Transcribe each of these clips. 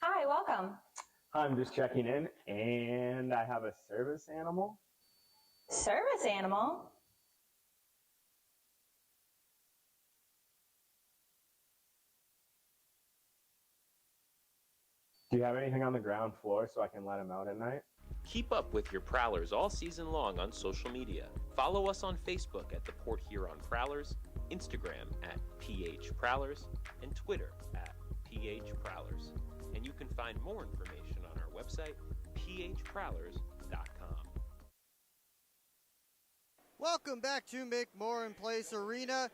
Hi, welcome. I'm just checking in, and I have a service animal. Service animal? Do you have anything on the ground floor so I can let him out at night? Keep up with your Prowlers all season long on social media. Follow us on Facebook at the Port Huron Prowlers, Instagram at PH Prowlers, and Twitter at PH Prowlers. And you can find more information on our website, phprowlers.com. Welcome back to McMorran Place Arena.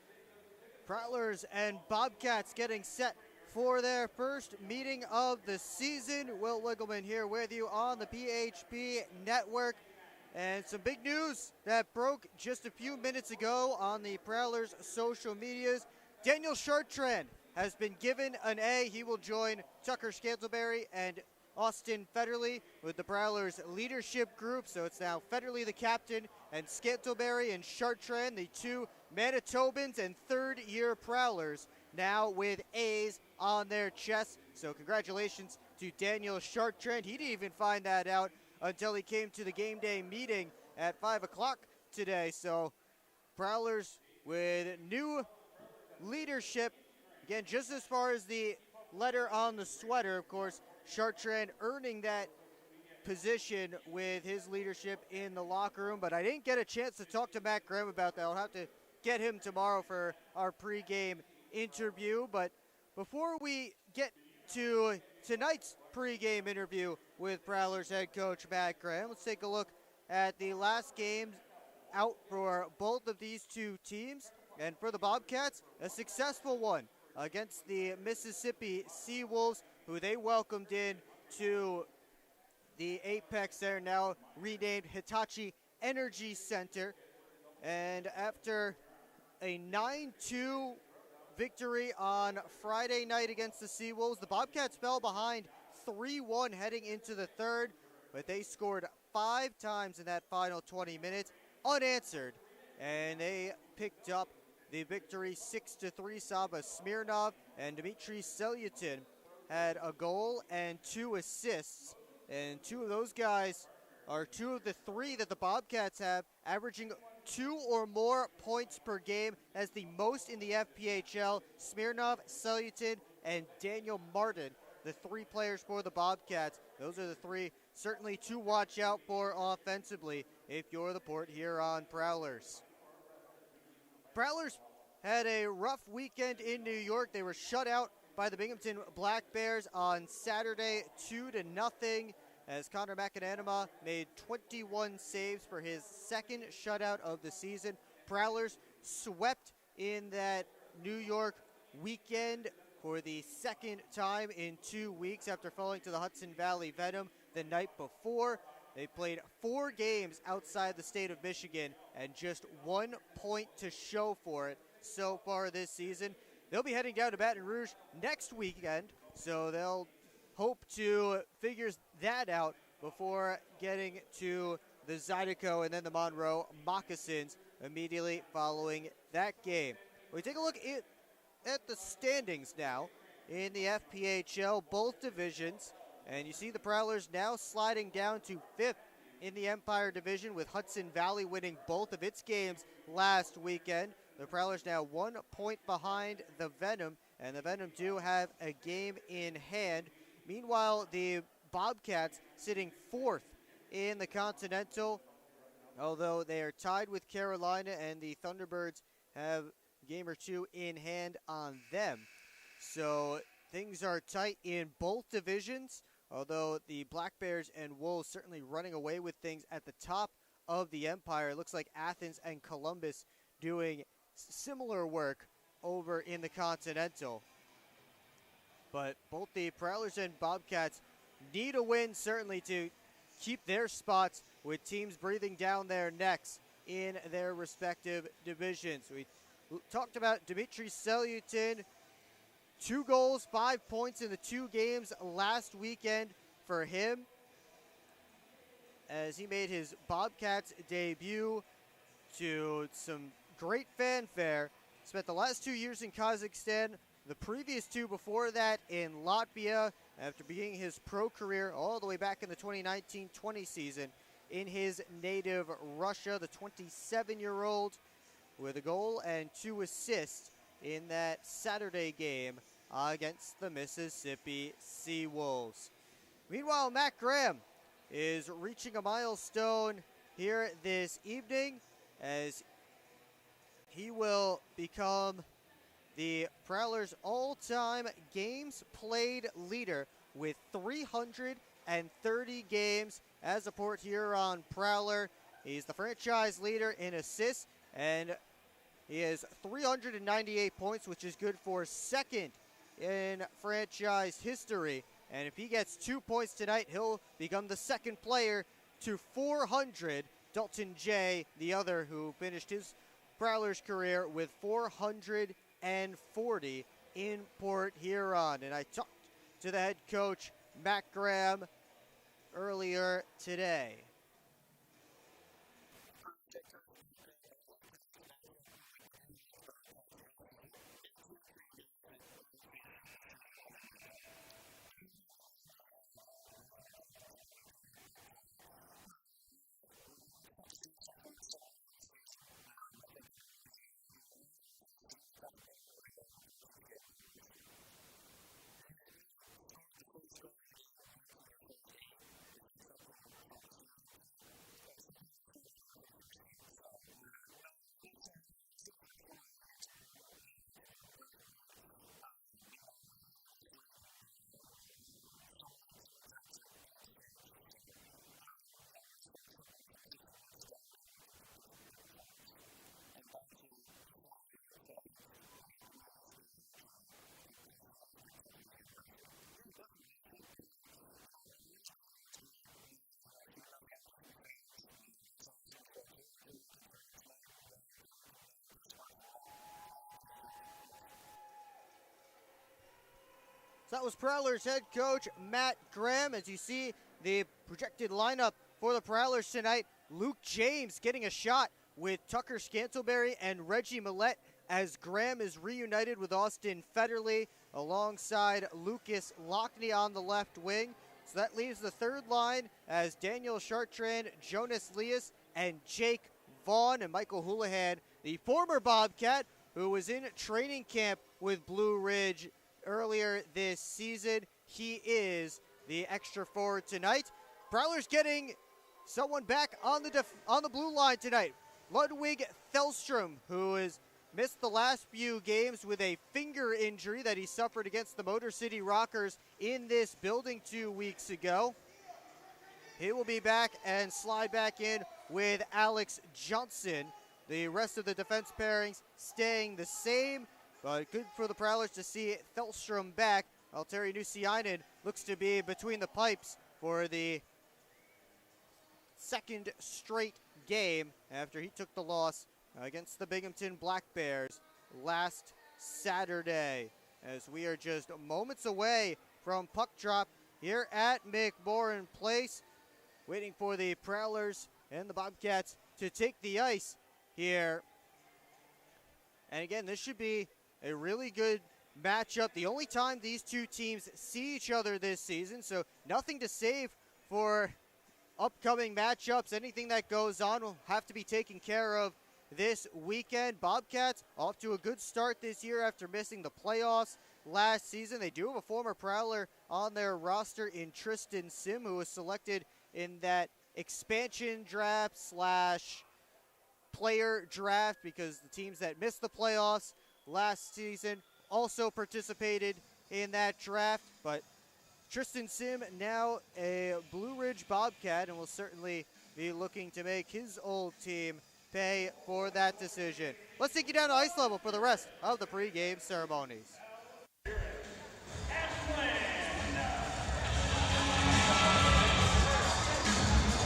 Prowlers and Bobcats getting set for their first meeting of the season. Will Wiggleman here with you on the PHP Network. And some big news that broke just a few minutes ago on the Prowlers social medias. Daniel Chartrand has been given an A. He will join Tucker Scantlebury and Austin Federley with the Prowlers leadership group. So it's now Federley the captain and Scantlebury and Chartrand, the two Manitobans and third-year Prowlers, now with A's on their chests. So congratulations to Daniel Chartrand. He didn't even find that out until he came to the game day meeting at 5 o'clock today. So Prowlers with new leadership. Again, just as far as the letter on the sweater, of course, Chartrand earning that position with his leadership in the locker room. But I didn't get a chance to talk to Matt Graham about that. I'll have to get him tomorrow for our pregame interview. But before we get to tonight's pregame interview with Prowlers head coach Matt Graham, let's take a look at the last games out for both of these two teams. And for the Bobcats, a successful one against the Mississippi Seawolves, who they welcomed in to the Apex there, now renamed Hitachi Energy Center. And after a 9-2 victory on Friday night against the Seawolves, the Bobcats fell behind 3-1 heading into the third, but they scored 5 times in that final 20 minutes, unanswered, and they picked up the victory 6-3. Saba Smirnov and Dmitry Selyutin had a goal and 2 assists, and 2 of those guys are 2 of the 3 that the Bobcats have, averaging 2 or more points per game. As the most in the FPHL. Smirnov, Selyutin, and Daniel Martin, the 3 players for the Bobcats. Those are the 3 certainly to watch out for offensively if you're the Port Huron Prowlers. Prowlers had a rough weekend in New York. They were shut out by the Binghamton Black Bears on Saturday 2-0, as Connor McAnanama made 21 saves for his second shutout of the season. Prowlers swept in that New York weekend for the second time in 2 weeks after falling to the Hudson Valley Venom the night before. They played 4 games outside the state of Michigan and just 1 point to show for it so far this season. They'll be heading down to Baton Rouge next weekend, so they'll hope to figure that out before getting to the Zydeco and then the Monroe Moccasins immediately following that game. We take a look at the standings now in the FPHL, both divisions. And you see the Prowlers now sliding down to 5th in the Empire Division, with Hudson Valley winning both of its games last weekend. The Prowlers now 1 point behind the Venom, and the Venom do have a game in hand. Meanwhile, the Bobcats sitting 4th in the Continental, although they are tied with Carolina, and the Thunderbirds have a game or two in hand on them. So things are tight in both divisions, although the Black Bears and Wolves certainly running away with things at the top of the Empire. It looks like Athens and Columbus doing similar work over in the Continental. But both the Prowlers and Bobcats need a win, certainly, to keep their spots with teams breathing down their necks in their respective divisions. We talked about Dimitri Selyutin. 2 goals, 5 points in the 2 games last weekend for him, as he made his Bobcats debut to some great fanfare. Spent the last 2 years in Kazakhstan, the previous 2 before that in Latvia, after beginning his pro career all the way back in the 2019-20 season in his native Russia. The 27-year-old with a goal and 2 assists in that Saturday game against the Mississippi Seawolves. Meanwhile, Matt Graham is reaching a milestone here this evening, as he will become the Prowlers' all-time games played leader with 330 games as a Port Huron Prowler. He's the franchise leader in assists, and he has 398 points, which is good for second in franchise history. And if he gets 2 points tonight, he'll become the second player to 400. Dalton Jay, the other, who finished his Prowlers career with 440 in Port Huron. And I talked to the head coach, Matt Graham, earlier today. So that was Prowlers head coach Matt Graham. As you see, the projected lineup for the Prowlers tonight: Luke James getting a shot with Tucker Scantleberry and Reggie Millette, as Graham is reunited with Austin Federley alongside Lucas Lockney on the left wing. So that leaves the third line as Daniel Chartrand, Jonas Leas, and Jake Vaughn. And Michael Houlihan, the former Bobcat, who was in training camp with Blue Ridge earlier this season. He is the extra forward tonight. Prowlers getting someone back on the blue line tonight. Ludwig Thelstrom, who has missed the last few games with a finger injury that he suffered against the Motor City Rockers in this building 2 weeks ago. He will be back and slide back in with Alex Johnson. The rest of the defense pairings staying the same, but good for the Prowlers to see Thelstrom back. Alteri Nusiainen looks to be between the pipes for the second straight game after he took the loss against the Binghamton Black Bears last Saturday. As we are just moments away from puck drop here at McMorran Place, waiting for the Prowlers and the Bobcats to take the ice here. And again, this should be a really good matchup. The only time these two teams see each other this season, so nothing to save for upcoming matchups. Anything that goes on will have to be taken care of this weekend. Bobcats off to a good start this year after missing the playoffs last season. They do have a former Prowler on their roster in Tristan Sim, who was selected in that expansion draft slash player draft because the teams that missed the playoffs last season also participated in that draft. But Tristan Sim now a Blue Ridge Bobcat and will certainly be looking to make his old team pay for that decision. Let's take you down to ice level for the rest of the pregame ceremonies.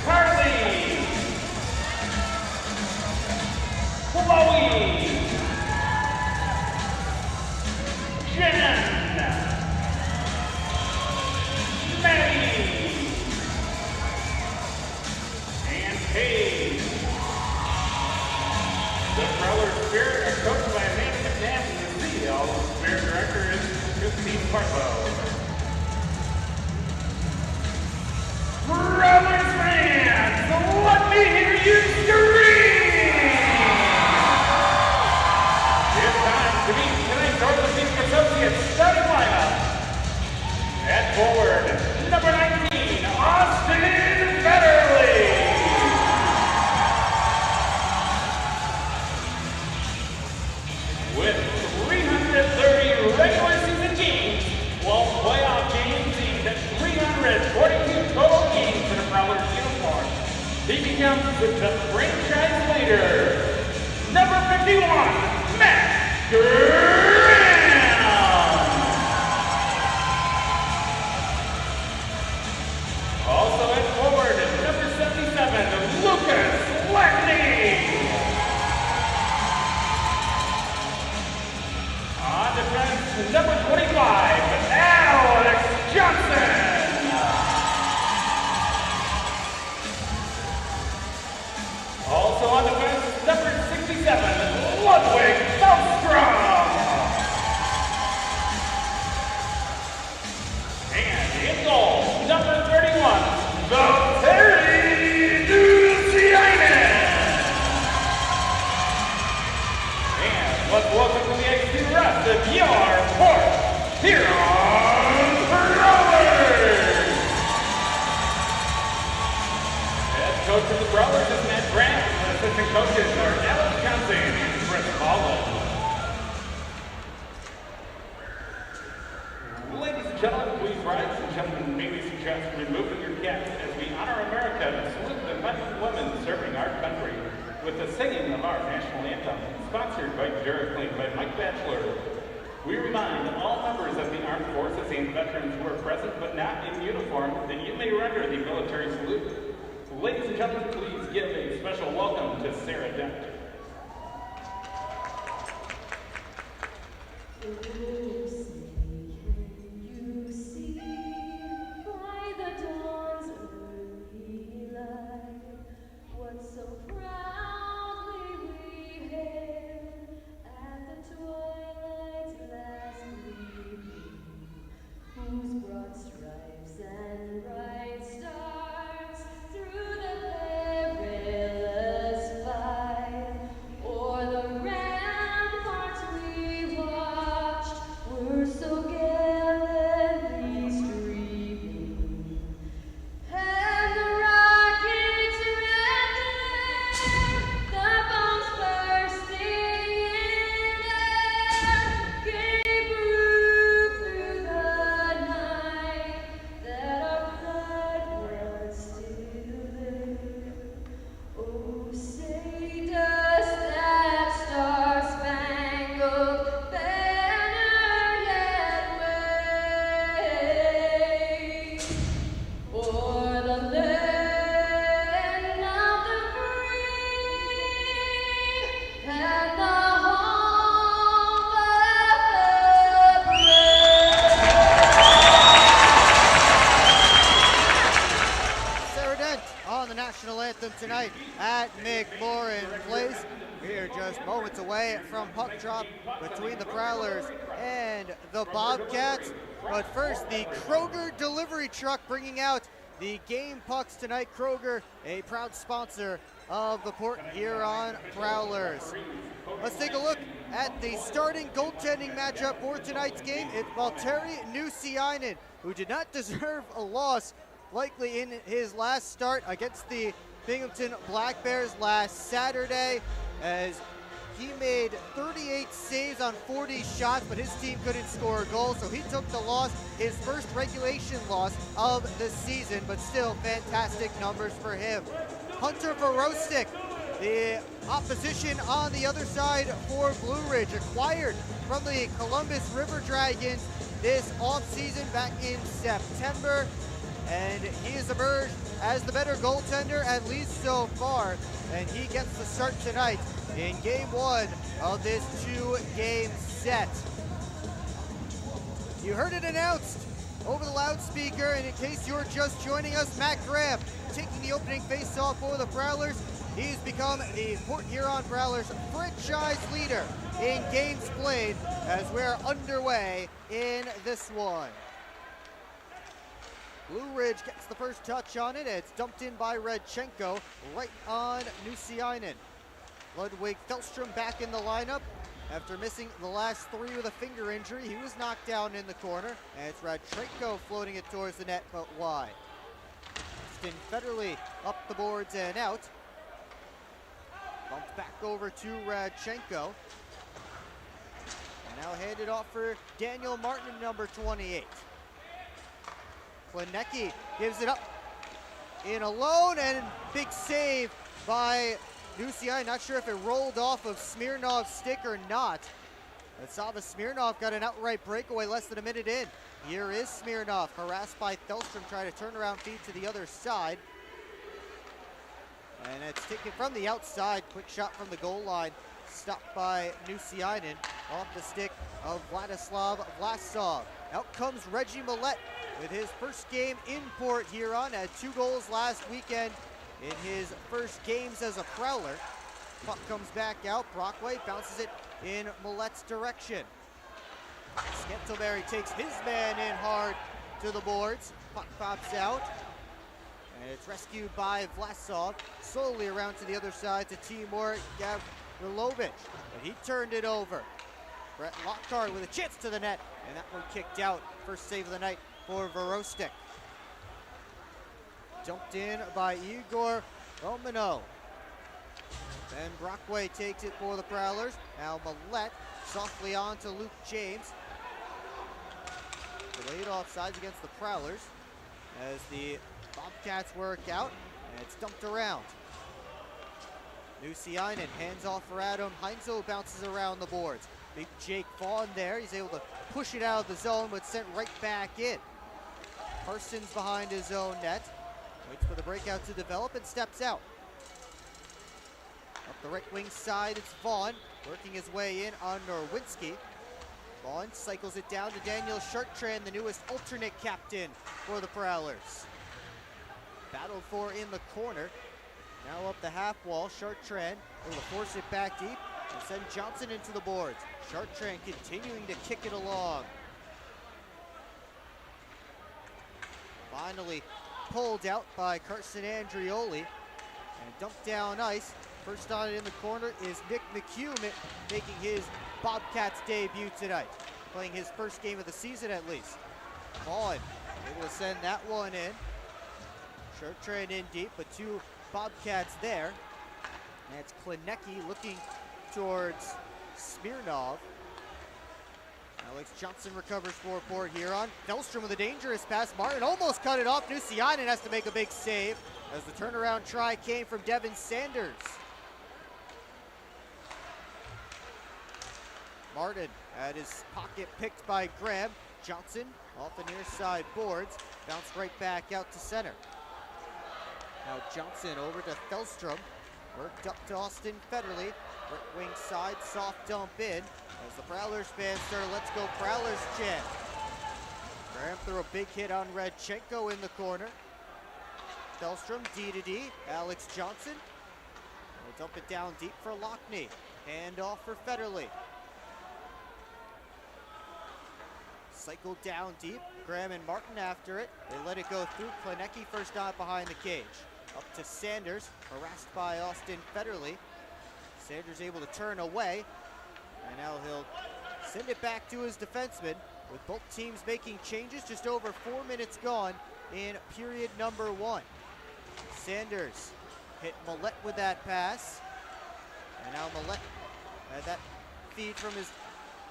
Carly, Chloe, Jen, Maddie, and Paige. The Prowler Spirit are coached by Amanda McNabb and the CL. Spirit director is Christine Barlow. Prowlers fans, let me hear you scream! It's time to meet tonight's orthopedic associates starting lineup. At forward, number 19, Austin Federley. With 330 regular season games, 12 playoff games, and 342 total games in a Prowlers uniform, he becomes the franchise leader. Number 51, Matt Graham. Also at forward, number 77, Lucas Lackney. On defense, number 25, Alex Johnson. Also on defense, number 67, Ludwig Felstrom. And in goal, number 31, Valtteri Dusiainen. And let's welcome to the ice the rest of your Port Huron Prowlers. Head coach of the Prowlers is Matt Grant. Assistant coaches are Alex Johnson and Chris Holland. Ladies and gentlemen, please rise. And gentlemen, may we suggest removing your caps as we honor America and salute the men and women serving our country with the singing of our national anthem, sponsored by Duraclean by Mike Batchelor. We remind all members of the armed forces and veterans who are present but not in uniform that you may render the military salute. Ladies and gentlemen, please give a special welcome to Sarah Dent. You see by the dawn's early light what so proudly we hailed at the twilight's last gleaming, whose broad stripes and bright stars through the perilous fight o'er the ramparts we watched were so gallantly streaming, and the rockets rending, the bombs bursting in air, gave proof through the night that our blood was still there. Oh, say does that star-spangled banner yet wave o'er the land of the free and the home of the brave? Sarah Dent on the national anthem tonight at McMorran Place. We are just moments away from puck drop between the Prowlers and the Bobcats. But first, the Kroger delivery truck bringing out the game pucks tonight. Kroger, a proud sponsor of the Port Huron Prowlers. Let's take a look at the starting goaltending matchup for tonight's game. It's Valtteri Nusiainen, who did not deserve a loss, likely in his last start against the Binghamton Black Bears last Saturday, as he made 38 saves on 40 shots, but his team couldn't score a goal, so he took the loss, his first regulation loss of the season, but still fantastic numbers for him. Hunter Vorostik, the opposition on the other side for Blue Ridge, acquired from the Columbus River Dragons this offseason back in September, and he has emerged as the better goaltender, at least so far, and he gets the start tonight in game one of this 2-game set. You heard it announced over the loudspeaker, and in case you're just joining us, Matt Graham taking the opening faceoff for the Prowlers. He's become the Port Huron Prowlers franchise leader in games played as we're underway in this one. Blue Ridge gets the first touch on it, and it's dumped in by Redchenko right on Nusiainen. Ludwig Felstrom back in the lineup after missing the last 3 with a finger injury. He was knocked down in the corner, and it's Radchenko floating it towards the net, but wide. Austin Federley up the boards and out. Bumped back over to Radchenko. And now handed off for Daniel Martin, number 28. Klinecki gives it up in alone, and big save by Nusiainen. Not sure if it rolled off of Smirnov's stick or not. But Sava Smirnov got an outright breakaway less than a minute in. Here is Smirnov, harassed by Felstrom, trying to turn around feed to the other side. And it's taken from the outside. Quick shot from the goal line. Stopped by Nusiainen off the stick of Vladislav Vlasov. Out comes Reggie Millette with his first game in Port Huron. Had 2 goals last weekend in his first games as a Prowler. Puck comes back out. Brockway bounces it in Millette's direction. Scantleberry takes his man in hard to the boards. Puck pops out. And it's rescued by Vlasov. Slowly around to the other side to Timur Gavrilovic. But he turned it over. Brett Lockhart with a chance to the net. And that one kicked out. First save of the night for Vorostik. Dumped in by Igor Romano. Then Brockway takes it for the Prowlers. Now Millette softly on to Luke James. Delayed offsides against the Prowlers as the Bobcats work out, and it's dumped around. Nusiainen hands off for Adam. Heinzel bounces around the boards. Big Jake Vaughn there. He's able to push it out of the zone, but sent right back in. Parsons behind his own net. Waits for the breakout to develop and steps out. Up the right wing side, it's Vaughn working his way in on Norwinski. Vaughn cycles it down to Daniel Chartrand, the newest alternate captain for the Prowlers. Battled for in the corner. Now up the half wall, Chartrand able to force it back deep and send Johnson into the boards. Chartrand continuing to kick it along. Finally pulled out by Carson Andrioli and dumped down ice. First on it in the corner is Nick McHugh making his Bobcats debut tonight. Playing his first game of the season at least. Vaughn able to send that one in. Chartrand in deep, but 2 Bobcats there. And it's Klinecki looking towards Smirnov. Alex Johnson recovers for Port Huron. Felstrom with a dangerous pass. Martin almost cut it off. Nusiainen has to make a big save as the turnaround try came from Devin Sanders. Martin had his pocket picked by Graham. Johnson off the near side boards. Bounced right back out to center. Now Johnson over to Felstrom. Worked up to Austin Federley. Right wing side, soft dump in. As the Prowlers fans start a Let's Go Prowlers chant. Graham threw a big hit on Redchenko in the corner. Felstrom, D to D. Alex Johnson. They'll dump it down deep for Lockney. Hand off for Federley. Cycled down deep. Graham and Martin after it. They let it go through. Klinecki first on behind the cage. Up to Sanders, harassed by Austin Federley. Sanders able to turn away, and now he'll send it back to his defenseman, with both teams making changes. Just over 4 minutes gone in period number 1. Sanders hit Millette with that pass, and now Millette had that feed from his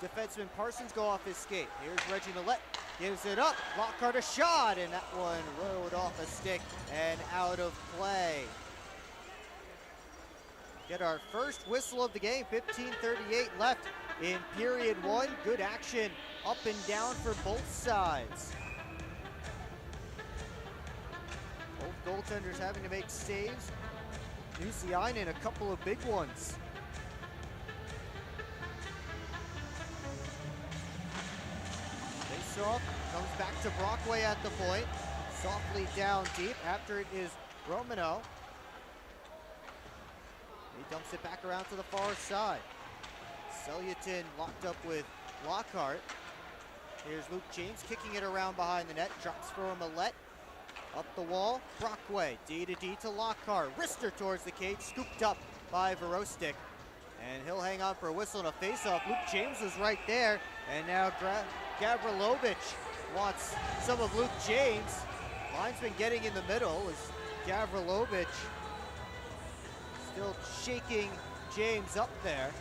defenseman Parsons go off his skate. Here's Reggie Millette, gives it up, Lockhart a shot, and that one rode off a stick and out of play. Get our first whistle of the game, 15:38 left in period 1. Good action up and down for both sides. Both goaltenders having to make saves. Nusiainen a couple of big ones. Face-off comes back to Brockway at the point. Softly down deep after it is Romano. He dumps it back around to the far side. Selyeton locked up with Lockhart. Here's Luke James kicking it around behind the net. Drops for Millette. Up the wall, Brockway, D to Lockhart. Wrister towards the cage, scooped up by Verostic. And he'll hang on for a whistle and a face-off. Luke James was right there. And now Gavrilovic wants some of Luke James. Linesman getting in the middle as Gavrilovic still shaking James up there.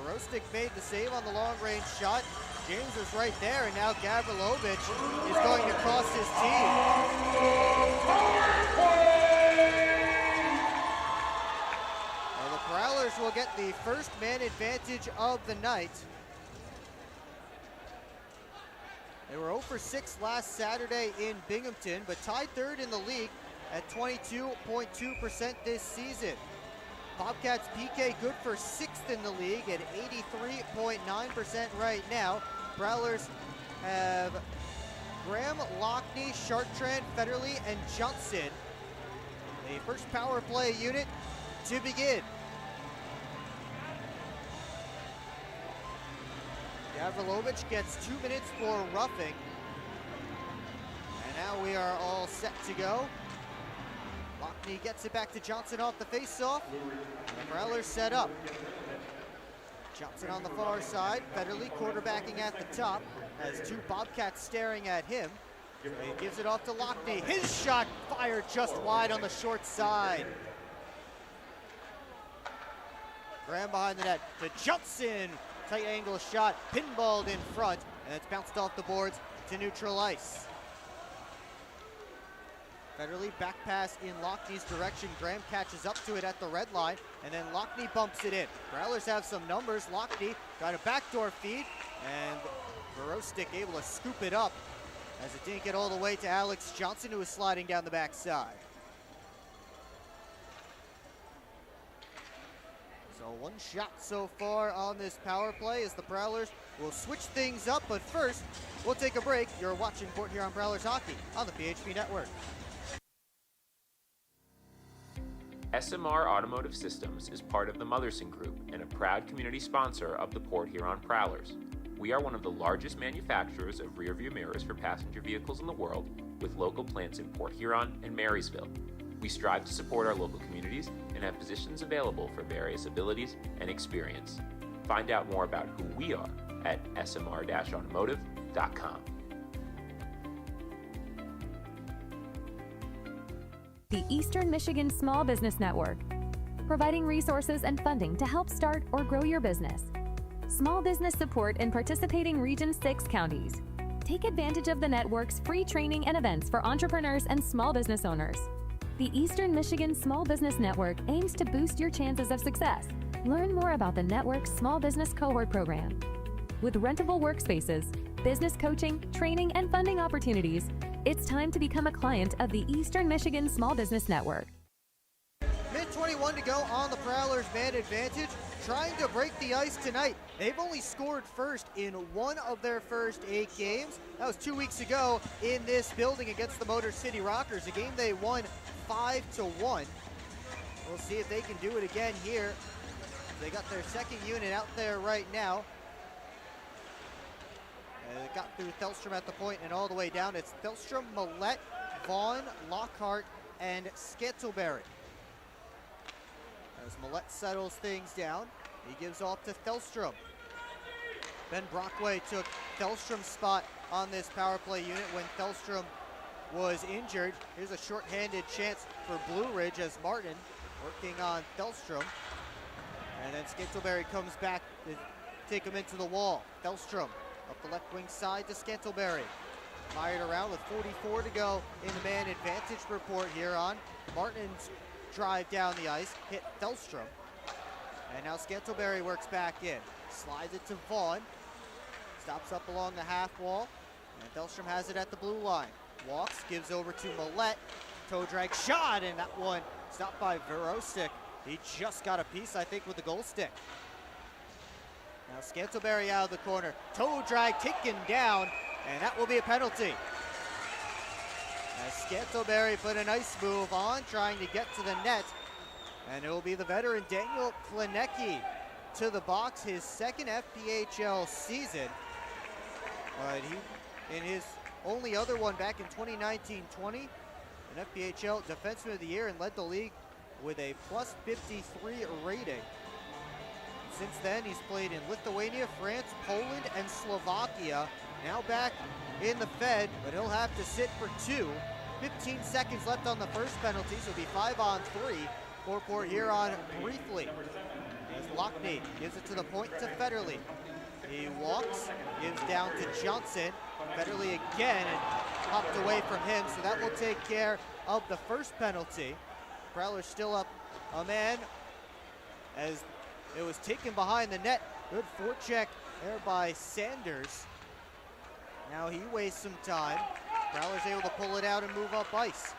Verostic made the save on the long-range shot. James was right there, and now Gavrilovic is going to cross his team. Well, the Prowlers will get the first man advantage of the night. They were 0 for 6 last Saturday in Binghamton, but tied third in the league at 22.2% this season. Bobcats PK good for 6th in the league at 83.9% right now. Prowlers have Graham, Lockney, Chartrand, Federley, and Johnson. The first power play unit to begin. Gavrilovic gets 2 minutes for roughing. And now we are all set to go. Lockney gets it back to Johnson off the face-off. The Prowlers set up. Johnson on the far side. Federley quarterbacking at the top. Has 2 Bobcats staring at him. He gives it off to Lockney. His shot fired just wide on the short side. Graham behind the net to Johnson. Tight angle shot, pinballed in front, and it's bounced off the boards to neutral ice. Federley back pass in Lockney's direction. Graham catches up to it at the red line, and then Lockney bumps it in. Prowlers have some numbers. Lockney got a backdoor feed, and Verostic able to scoop it up as it didn't get all the way to Alex Johnson, who was sliding down the backside. So 1 shot so far on this power play as the Prowlers will switch things up, but first we'll take a break. You're watching Port Huron Prowlers Hockey on the PHP Network. SMR Automotive Systems is part of the Motherson Group and a proud community sponsor of the Port Huron Prowlers. We are one of the largest manufacturers of rear-view mirrors for passenger vehicles in the world, with local plants in Port Huron and Marysville. We strive to support our local communities and have positions available for various abilities and experience. Find out more about who we are at smr-automotive.com. The Eastern Michigan Small Business Network, providing resources and funding to help start or grow your business. Small business support in participating Region 6 counties. Take advantage of the network's free training and events for entrepreneurs and small business owners. The Eastern Michigan Small Business Network aims to boost your chances of success. Learn more about the network's small business cohort program. With rentable workspaces, business coaching, training, and funding opportunities, it's time to become a client of the Eastern Michigan Small Business Network. Minute 21 to go on the Prowlers' man advantage, trying to break the ice tonight. They've only scored first in 1 of their first 8 games. That was 2 weeks ago in this building against the Motor City Rockers, a game they won 5-1. We'll see if they can do it again here. They got their second unit out there right now. It got through Thelstrom at the point and all the way down. It's Thelstrom, Millette, Vaughn, Lockhart, and Scantleberry. As Millette settles things down, he gives off to Thelstrom. Ben Brockway took Thelstrom's spot on this power play unit when Thelstrom was injured. Here's a shorthanded chance for Blue Ridge as Martin working on Thelstrom. And then Scantleberry comes back to take him into the wall. Thelstrom up the left wing side to Scantleberry. Fired around with 44 to go in the man advantage report here on Martin's drive down the ice, hit Thelstrom. And now Scantleberry works back in. Slides it to Vaughn. Stops up along the half wall. And Thelstrom has it at the blue line. Walks, gives over to Millette. Toe drag shot, and that one stopped by Verostic. He just got a piece, I think, with the goal stick. Now Scantleberry out of the corner. Toe drag taken down, and that will be a penalty. As Scantleberry put a nice move on, trying to get to the net. And it will be the veteran Daniel Klinecki to the box, his second FPHL season. But he, in his only other one back in 2019-20, an FPHL Defenseman of the Year, and led the league with a plus 53 rating. Since then, he's played in Lithuania, France, Poland, and Slovakia. Now back in the Fed, but he'll have to sit for 2. 15 seconds left on the first penalty, so it'll be 5-on-3 for Port Huron briefly. As Lockney gives it to the point to Federley. He walks, gives down to Johnson. Federley again, and hopped away from him, so that will take care of the first penalty. Prowlers still up a man as it was taken behind the net. Good forecheck there by Sanders. Now he wastes some time. Prowlers able to pull it out and move up ice.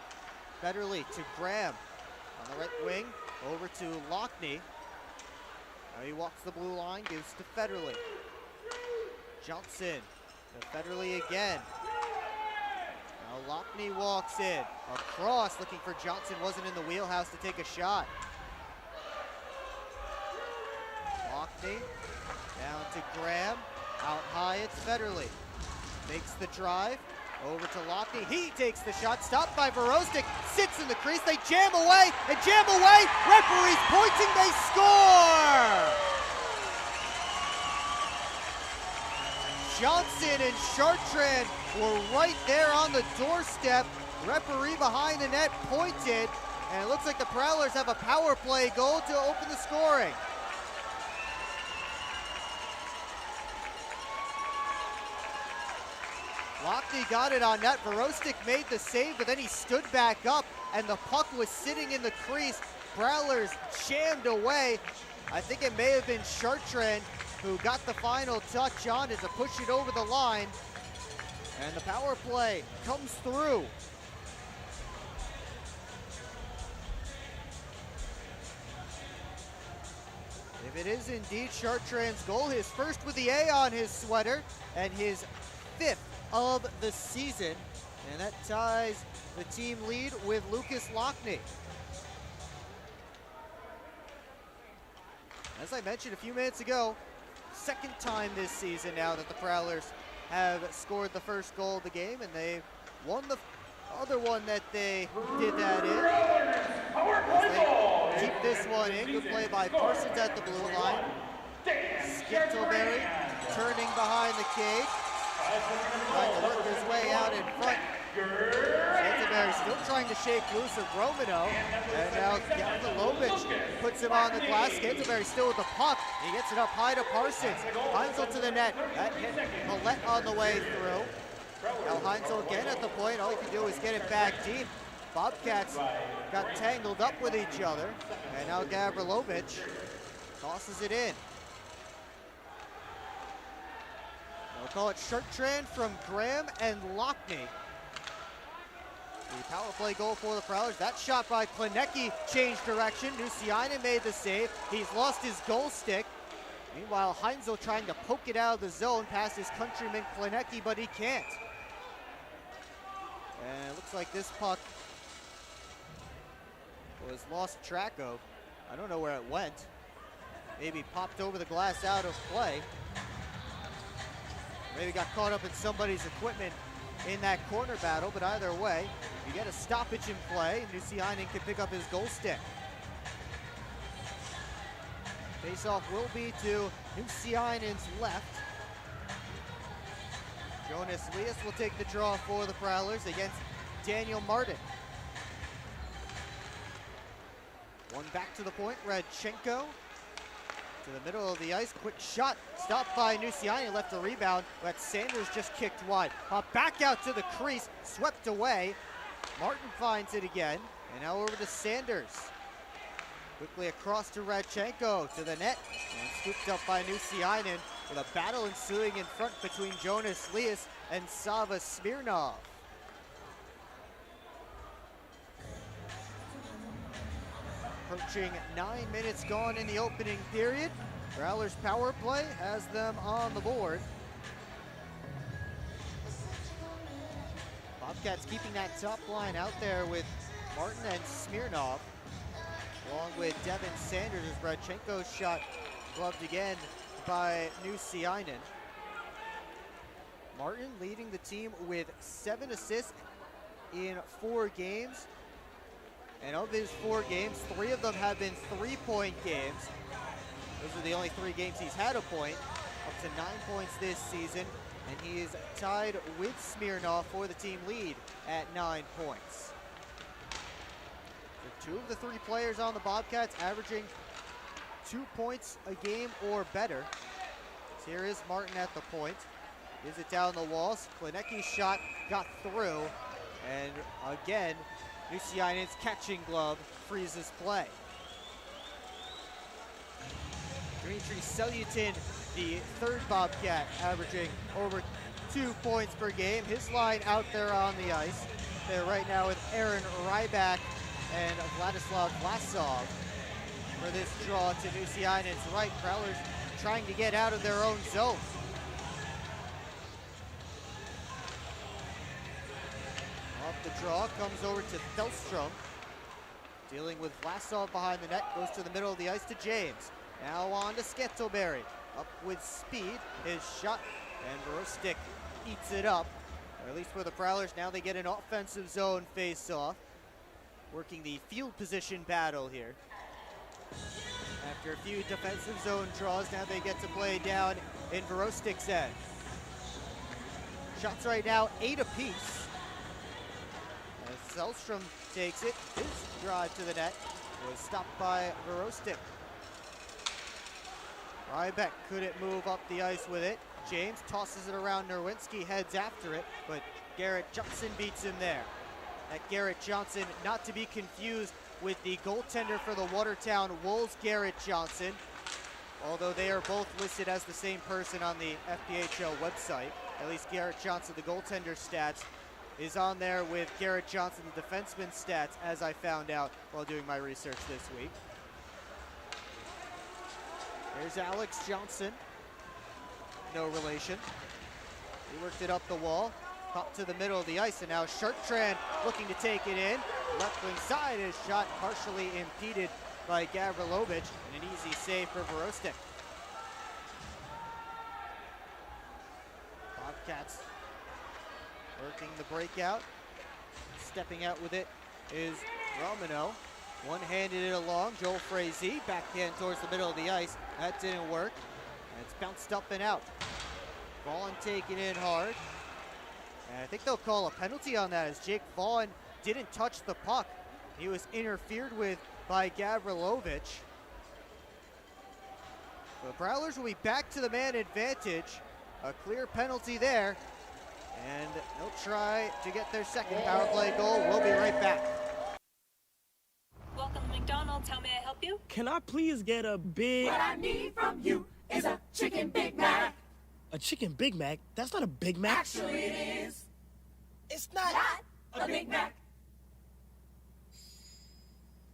Federley to Graham on the right wing, over to Lockney. Now he walks the blue line, gives to Federley. Johnson to Federley again. Now Lockney walks in. Across, looking for Johnson, wasn't in the wheelhouse to take a shot. Lockney down to Graham. Out high, it's Federley. Makes the drive. Over to Lockney. He takes the shot. Stopped by Verostic. Sits in the crease. They jam away and jam away. Referees pointing. They score! Johnson and Chartrand were right there on the doorstep. Referee behind the net pointed. And it looks like the Prowlers have a power play goal to open the scoring. Lockney got it on net. Verostic made the save, but then he stood back up, and the puck was sitting in the crease. Prowlers jammed away. I think it may have been Chartrand who got the final touch on it to push it over the line. And the power play comes through. If it is indeed Chartrand's goal, his first with the A on his sweater, and his 5th of the season, and that ties the team lead with Lucas Lockney. As I mentioned a few minutes ago, second time this season now that the Prowlers have scored the first goal of the game, and they won the other one that they did that in. As they keep this one in. Good play by Parsons at the blue line. Scantleberry turning behind the cage. Trying to work his way out in front. Scantleberry still trying to shake loose of Romano. And now Gavrilovich puts him on the glass. Scantleberry still with the puck. He gets it up high to Parsons. Heinzel to the net. That hit Millette on the way through. Now Heinzel again at the point. All he can do is get it back deep. Bobcats got tangled up with each other. And now Gavrilovich tosses it in. We'll call it Chartrand from Graham and Lockney. The power play goal for the Prowlers. That shot by Klinecki changed direction. Nusiainen made the save. He's lost his goal stick. Meanwhile, Heinzel trying to poke it out of the zone past his countryman Klinecki, but he can't. And it looks like this puck was lost track of. I don't know where it went. Maybe popped over the glass out of play. Maybe got caught up in somebody's equipment in that corner battle, but either way, you get a stoppage in play. Nusiainen can pick up his goal stick. Face-off will be to Nusiainen's left. Jonas Leas will take the draw for the Prowlers against Daniel Martin. One back to the point, Radchenko to the middle of the ice, quick shot, stopped by Nusiainen, left a rebound, but Sanders just kicked wide. Back out to the crease, swept away. Martin finds it again, and now over to Sanders. Quickly across to Radchenko, to the net, and scooped up by Nusiainen, with a battle ensuing in front between Jonas Leas and Sava Smirnov. Approaching 9 minutes gone in the opening period. Prowlers power play has them on the board. Bobcats keeping that top line out there with Martin and Smirnov, along with Devin Sanders as Radchenko's shot gloved again by Nusiainen. Martin leading the team with 7 assists in 4 games. And of his 4 games, 3 of them have been 3-point games. Those are the only 3 games he's had a point, up to 9 points this season. And he is tied with Smirnov for the team lead at 9 points. So 2 of the 3 players on the Bobcats averaging 2 points a game or better. So here is Martin at the point. Gives it down the walls. Klinecki's shot got through. And again, Nusiainen's catching glove freezes play. Dimitri Selyutin, the 3rd Bobcat, averaging over 2 points per game. His line out there on the ice. They're right now with Aaron Ryback and Vladislav Vlasov for this draw to Nusiainen's right. Prowlers trying to get out of their own zone. Off the draw, comes over to Thelstrom. Dealing with Vlasov behind the net, goes to the middle of the ice to James. Now on to Sketoberry. Up with speed, his shot, and Verostic eats it up. Or at least for the Prowlers, now they get an offensive zone face-off. Working the field position battle here. After a few defensive zone draws, now they get to play down in Verostic's end. Shots right now, 8 apiece. As Selstrom takes it, his drive to the net was stopped by Verostic. Rybeck couldn't move up the ice with it. James tosses it around. Nerwinski heads after it, but Garrett Johnson beats him there. That Garrett Johnson, not to be confused with the goaltender for the Watertown Wolves, Garrett Johnson, although they are both listed as the same person on the FPHL website. At least Garrett Johnson, the goaltender stats, is on there with Garrett Johnson, the defenseman stats, as I found out while doing my research this week. There's Alex Johnson, no relation. He worked it up the wall, up to the middle of the ice, and now Sharktran looking to take it in. Left wing side is shot partially impeded by Gavrilovich, and an easy save for Verostic. Bobcats working the breakout. Stepping out with it is Romano. One-handed it along, Joel Frazee, backhand towards the middle of the ice. That didn't work, and it's bounced up and out. Vaughn taking in hard. And I think they'll call a penalty on that as Jake Vaughn didn't touch the puck. He was interfered with by Gavrilovich. The Prowlers will be back to the man advantage. A clear penalty there. And they'll try to get their second power play goal. We'll be right back. Welcome to McDonald's. How may I help you? Can I please get a big... What I need from you is a chicken Big Mac. A chicken Big Mac? That's not a Big Mac. Actually, it is. It's not... Not a Big Mac.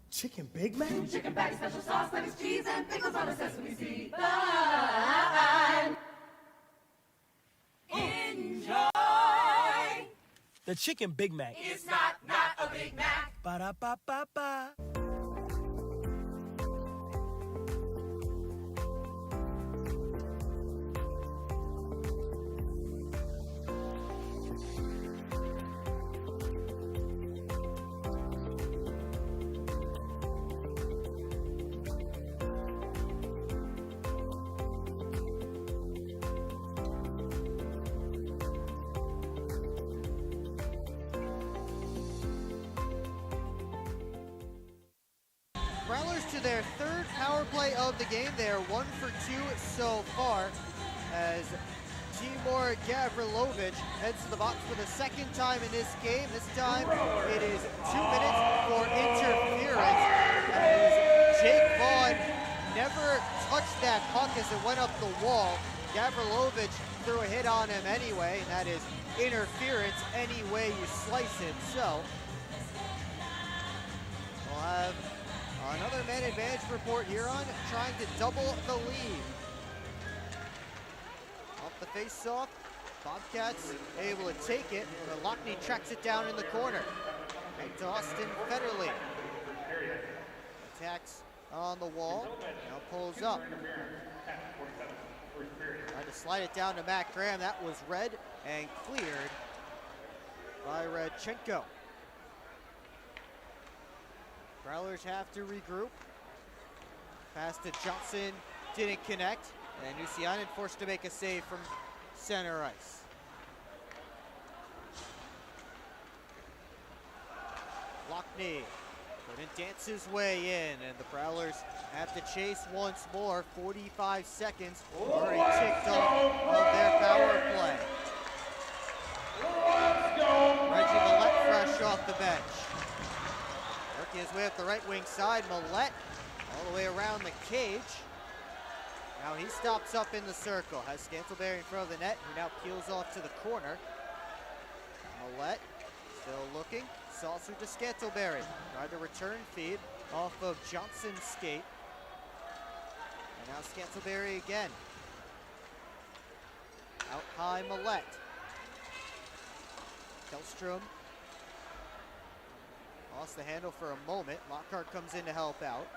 Chicken Big Mac? Chicken bag, special sauce, lettuce, cheese, and pickles on a sesame seed bun. Enjoy. The chicken Big Mac. It's not a Big Mac. Ba-da-ba-ba-ba. to their third power play of the game. They are 1 for 2 so far as Timur Gavrilovic heads to the box for the second time in this game. This time it is 2 minutes for interference as Jake Vaughn never touched that puck as it went up the wall. Gavrilovic threw a hit on him anyway, and that is interference any way you slice it. So we'll have another man advantage for Port Huron, trying to double the lead. Off the face-off, Bobcats able to take it, but Lockney tracks it down in the corner. Right to Austin Federley. Attacks on the wall, now pulls up. Tried to slide it down to Matt Graham. That was read and cleared by Radchenko. Prowlers have to regroup. Pass to Johnson, didn't connect. And Nusianen forced to make a save from center ice. Lockney couldn't dance his way in, and the Prowlers have to chase once more. 45 seconds already ticked off of their power play. Reggie Millette fresh off the bench. Working his way up the right wing side. Millette all the way around the cage. Now he stops up in the circle. Has Scantleberry in front of the net, who now peels off to the corner. Millette still looking. Saucer to Scantleberry. Tried to return feed off of Johnson's skate. And now Scantleberry again. Out high Millette. Kellstrom lost the handle for a moment. Lockhart comes in to help out.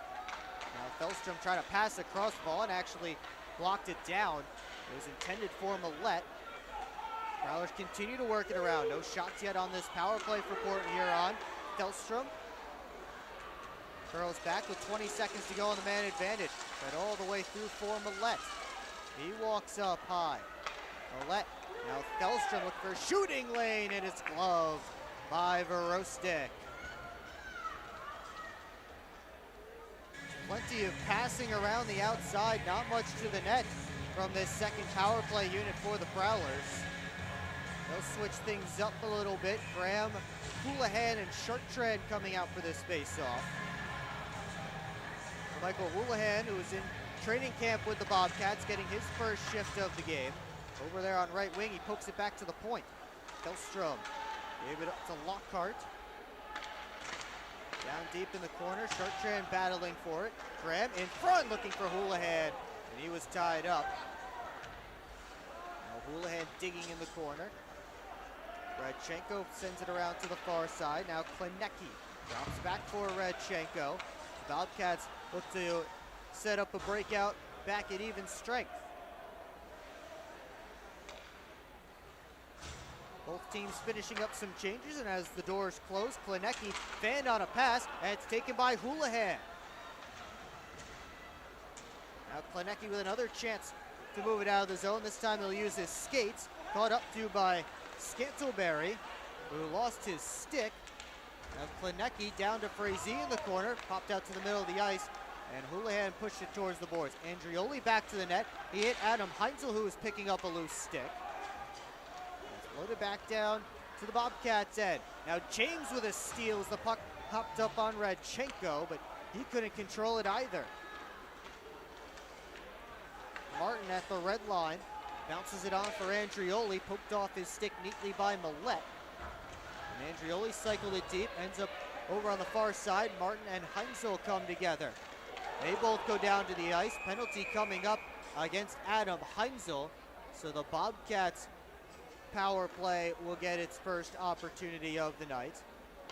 Now Fellstrom trying to pass across Vaughn, actually blocked it down. It was intended for Millette. Prowlers continue to work it around. No shots yet on this power play for Port Huron. Fellstrom curls back with 20 seconds to go on the man advantage. But all the way through for Millette. He walks up high. Millette, now Fellstrom looking for a shooting lane, and it's gloved by Verostek. Plenty of passing around the outside, not much to the net from this second power play unit for the Prowlers. They'll switch things up a little bit. Graham, Houlihan, and Chartrand coming out for this face-off. Michael Houlihan, who was in training camp with the Bobcats, getting his first shift of the game. Over there on right wing, he pokes it back to the point. Kellstrom gave it up to Lockhart. Down deep in the corner, Chartrand battling for it. Graham in front looking for Houlihan, and he was tied up. Now Houlihan digging in the corner. Radchenko sends it around to the far side. Now Klinecki drops back for Radchenko. The Bobcats look to set up a breakout back at even strength. Both teams finishing up some changes, and as the doors close, Klinecki fanned on a pass, and it's taken by Houlihan. Now Klinecki with another chance to move it out of the zone. This time he'll use his skates, caught up to by Scantleberry, who lost his stick. Now Klinecki down to Frazee in the corner, popped out to the middle of the ice, and Houlihan pushed it towards the boards. Andrioli back to the net. He hit Adam Heinzel, who was picking up a loose stick. Loaded back down to the Bobcats' end. Now James with a steal as the puck hopped up on Radchenko, but he couldn't control it either. Martin at the red line, bounces it on for Andrioli, poked off his stick neatly by Millette. And Andrioli cycled it deep, ends up over on the far side. Martin and Heinzel come together. They both go down to the ice. Penalty coming up against Adam Heinzel. So the Bobcats power play will get its first opportunity of the night.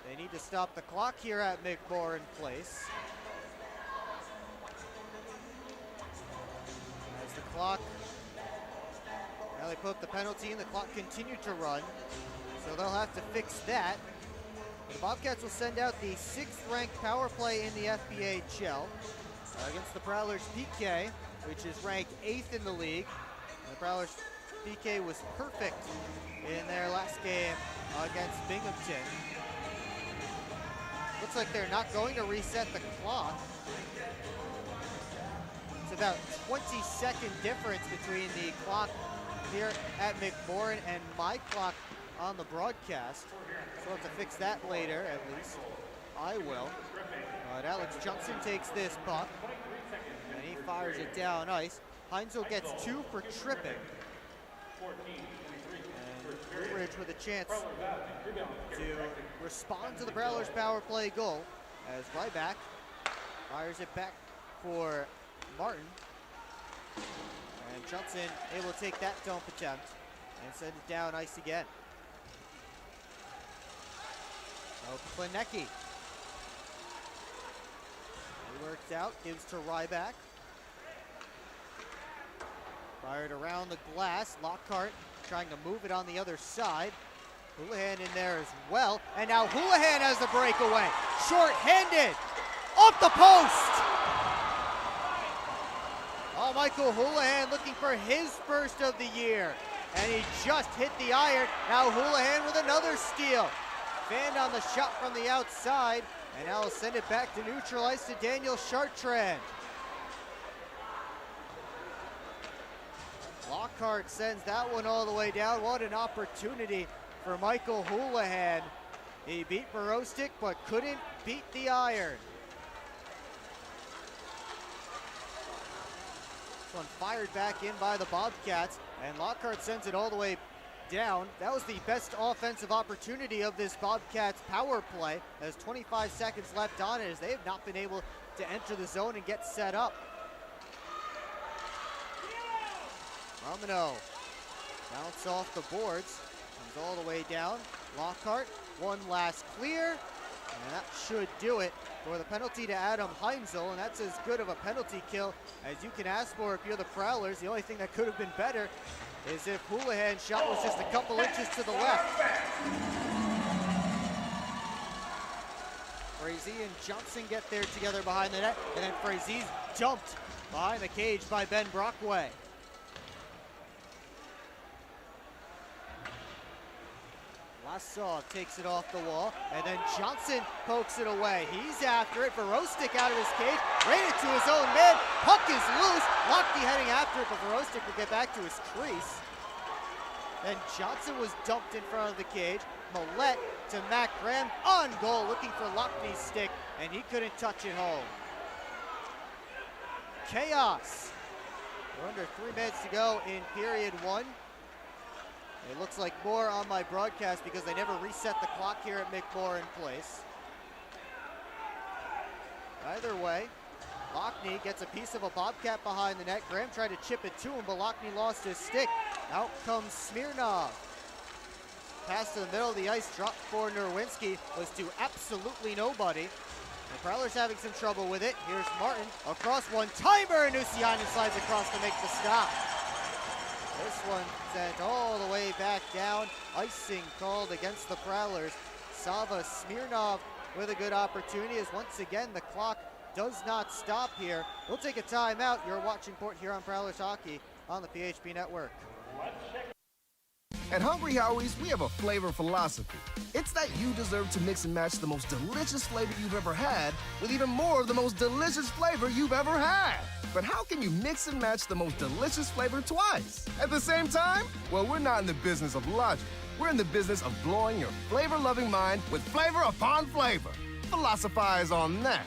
They need to stop the clock here at McMorran Place. As the clock, now they put the penalty in, the clock continued to run, so they'll have to fix that. The Bobcats will send out the 6th ranked power play in the FBHL against the Prowlers PK, which is ranked 8th in the league. And the Prowlers PK was perfect in their last game against Binghamton. Looks like they're not going to reset the clock. about 20-second difference between the clock here at McMorran and my clock on the broadcast. So we'll have to fix that later, at least. I will. But Alex Johnson takes this puck, and he fires it down ice. Heinzel gets 2 for tripping. And Bridge with a chance to respond to the Prowlers power play goal as Ryback fires it back for Martin. And Johnson able to take that dump attempt and send it down ice again. Now Klinecki. He works out, gives to Ryback. Fired around the glass. Lockhart trying to move it on the other side. Houlihan in there as well. And now Houlihan has the breakaway. Short-handed. Off the post. Oh, Michael Houlihan looking for his first of the year. And he just hit the iron. Now Houlihan with another steal. Fanned on the shot from the outside. And now he'll send it back to neutralize to Daniel Chartrand. Lockhart sends that one all the way down. What an opportunity for Michael Houlihan. He beat Borostic, but couldn't beat the iron. This one fired back in by the Bobcats, and Lockhart sends it all the way down. That was the best offensive opportunity of this Bobcats power play. There's 25 seconds left on it as they have not been able to enter the zone and get set up. Romano bounce off the boards, comes all the way down. Lockhart, one last clear, and that should do it for the penalty to Adam Heinzel, and that's as good of a penalty kill as you can ask for if you're the Prowlers. The only thing that could have been better is if Houlihan's shot was just a couple inches to the left. Frazee and Johnson get there together behind the net, and then Frazee's dumped behind the cage by Ben Brockway. Lassaw takes it off the wall, and then Johnson pokes it away. He's after it. Borostic out of his cage, ran it to his own man. Puck is loose. Lochte heading after it, but Borostic will get back to his crease. Then Johnson was dumped in front of the cage. Millette to Matt Graham on goal, looking for Lochte's stick, and he couldn't touch it home. Chaos. We're under 3 minutes to go in period 1. It looks like more on my broadcast because they never reset the clock here at McMorran Place. Either way, Lochte gets a piece of a Bobcat behind the net. Graham tried to chip it to him, but Lochte lost his stick. Out comes Smirnov. Pass to the middle of the ice, drop for Nerwinski, was to absolutely nobody. The Prowlers having some trouble with it. Here's Martin across one-timer, and Nusianen slides across to make the stop. This one sent all the way back down. Icing called against the Prowlers. Sava Smirnov with a good opportunity as once again the clock does not stop here. We'll take a timeout. You're watching Port Huron Prowlers Hockey on the PHP Network. At Hungry Howie's, we have a flavor philosophy. It's that you deserve to mix and match the most delicious flavor you've ever had with even more of the most delicious flavor you've ever had. But how can you mix and match the most delicious flavor twice at the same time? Well, we're not in the business of logic. We're in the business of blowing your flavor-loving mind with flavor upon flavor. Philosophize on that.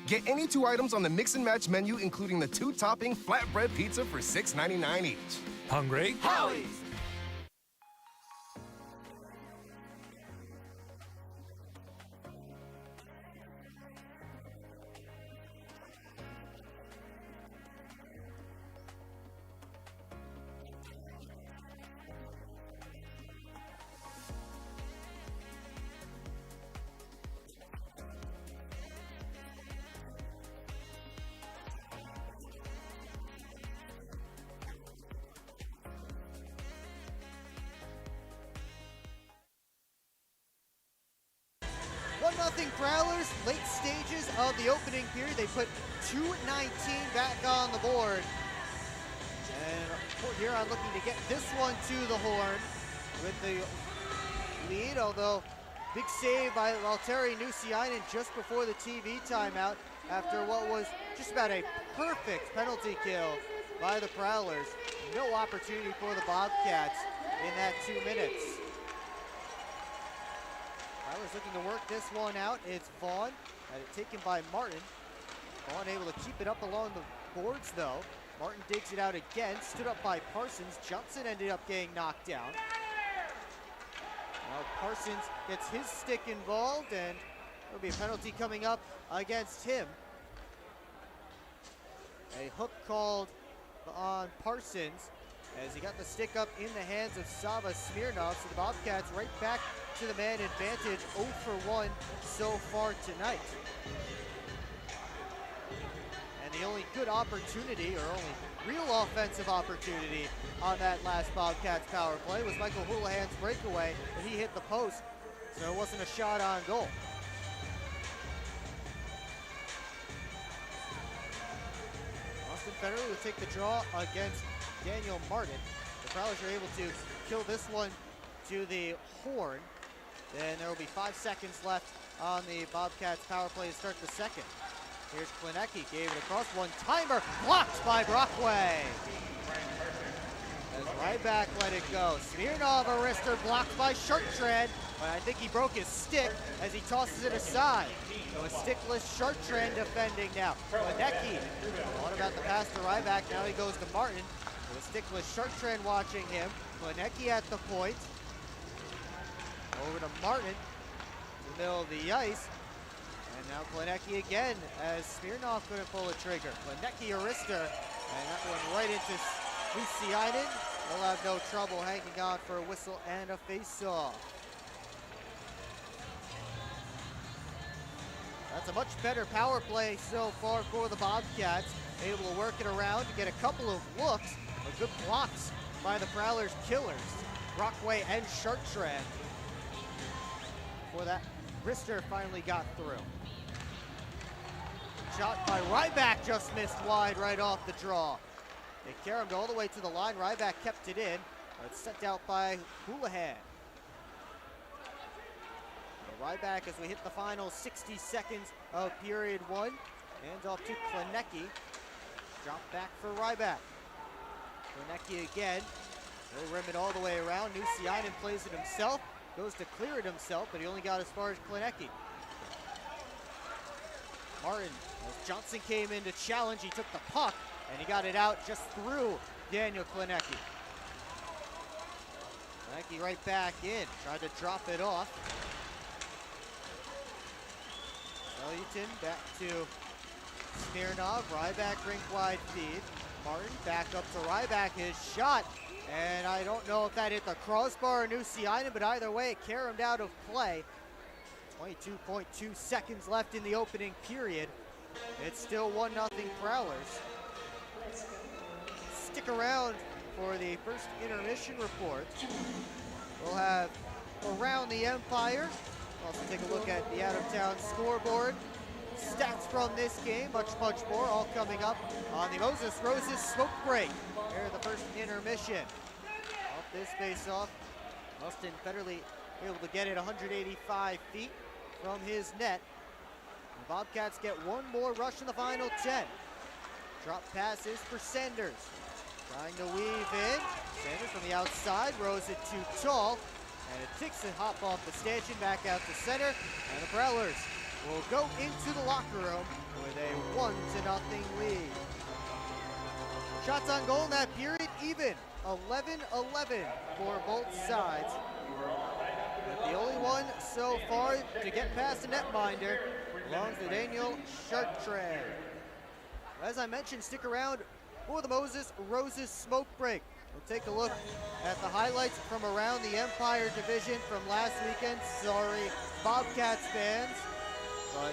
Get any 2 items on the mix and match menu, including the 2-topping flatbread pizza for $6.99 each. Hungry? Howie's! Nothing Prowlers, late stages of the opening period. They put 2:19 back on the board. And Port Huron looking to get this one to the horn with the lead, although big save by Valtteri Nusiainen just before the TV timeout. after what was just about a perfect penalty kill by the Prowlers. No opportunity for the Bobcats in that 2 minutes. Prowlers looking to work this one out. It's Vaughn, had it taken by Martin. Vaughn able to keep it up along the boards though. Martin digs it out again, stood up by Parsons. Johnson ended up getting knocked down. Now Parsons gets his stick involved, and there'll be a penalty coming up against him. A hook called on Parsons as he got the stick up in the hands of Sava Smirnov. So the Bobcats right back to the man advantage, 0 for 1 so far tonight. And the only good opportunity, or only real offensive opportunity on that last Bobcats power play was Michael Houlihan's breakaway, and he hit the post, so it wasn't a shot on goal. Austin Federer will take the draw against Daniel Martin. The Prowlers are able to kill this one to the horn. Then there will be 5 seconds left on the Bobcats power play to start the second. Here's Klinecki, gave it across, one-timer, blocked by Brockway. As Ryback let it go. Smirnov, a wrister, blocked by Sharktred, but I think he broke his stick as he tosses it aside. So a stickless Sharktred defending now. Klinecki, thought about the pass to Ryback, now he goes to Martin. With a stickless Sharktred watching him. Klinecki at the point. Over to Martin, in the middle of the ice. And now Klinecki again, as Smirnov couldn't pull a trigger. Klinecki a wrister, and that one right into Lucianen. They'll have no trouble hanging on for a whistle and a face-off. That's a much better power play so far for the Bobcats. Able to work it around to get a couple of looks, but good blocks by the Prowlers killers, Brockway and Sharktred. Before that wrister finally got through. Shot by Ryback, just missed wide right off the draw. They carried him all the way to the line. Ryback kept it in, but it's sent out by Houlihan. Ryback, as we hit the final 60 seconds of period 1. Hands off to Klinecki. Drop back for Ryback. Klinecki again. He'll rim it all the way around. Nusiainen plays it himself. Goes to clear it himself, but he only got as far as Klinecki. Martin, as Johnson came in to challenge, he took the puck, and he got it out just through Daniel Klinecki. Klinecki right back in, tried to drop it off. Ellington back to Smirnov, Ryback rink wide feed. Martin back up to Ryback, his shot. And I don't know if that hit the crossbar or Nusiainen, but either way, it caromed out of play. 22.2 seconds left in the opening period. It's still 1-0 Prowlers. Stick around for the first intermission report. We'll have Around the Empire. Also take a look at the out-of-town scoreboard. Stats from this game, much more, all coming up on the Moses Roses Smoke Break. Here the first intermission. Off this face-off, Austin Federle able to get it 185 feet from his net. The Bobcats get one more rush in the final 10. Drop passes for Sanders. Trying to weave in. Sanders from the outside, rose it too tall. And it takes a hop off the stanchion back out to center. And the Prowlers will go into the locker room with a 1-0 lead. Shots on goal in that period, even 11-11 for both sides. But the only one so far to get past the netminder belongs to Daniel Sharktred. As I mentioned, stick around for the Moses Roses Smoke Break. We'll take a look at the highlights from around the Empire Division from last weekend. Sorry, Bobcats fans, but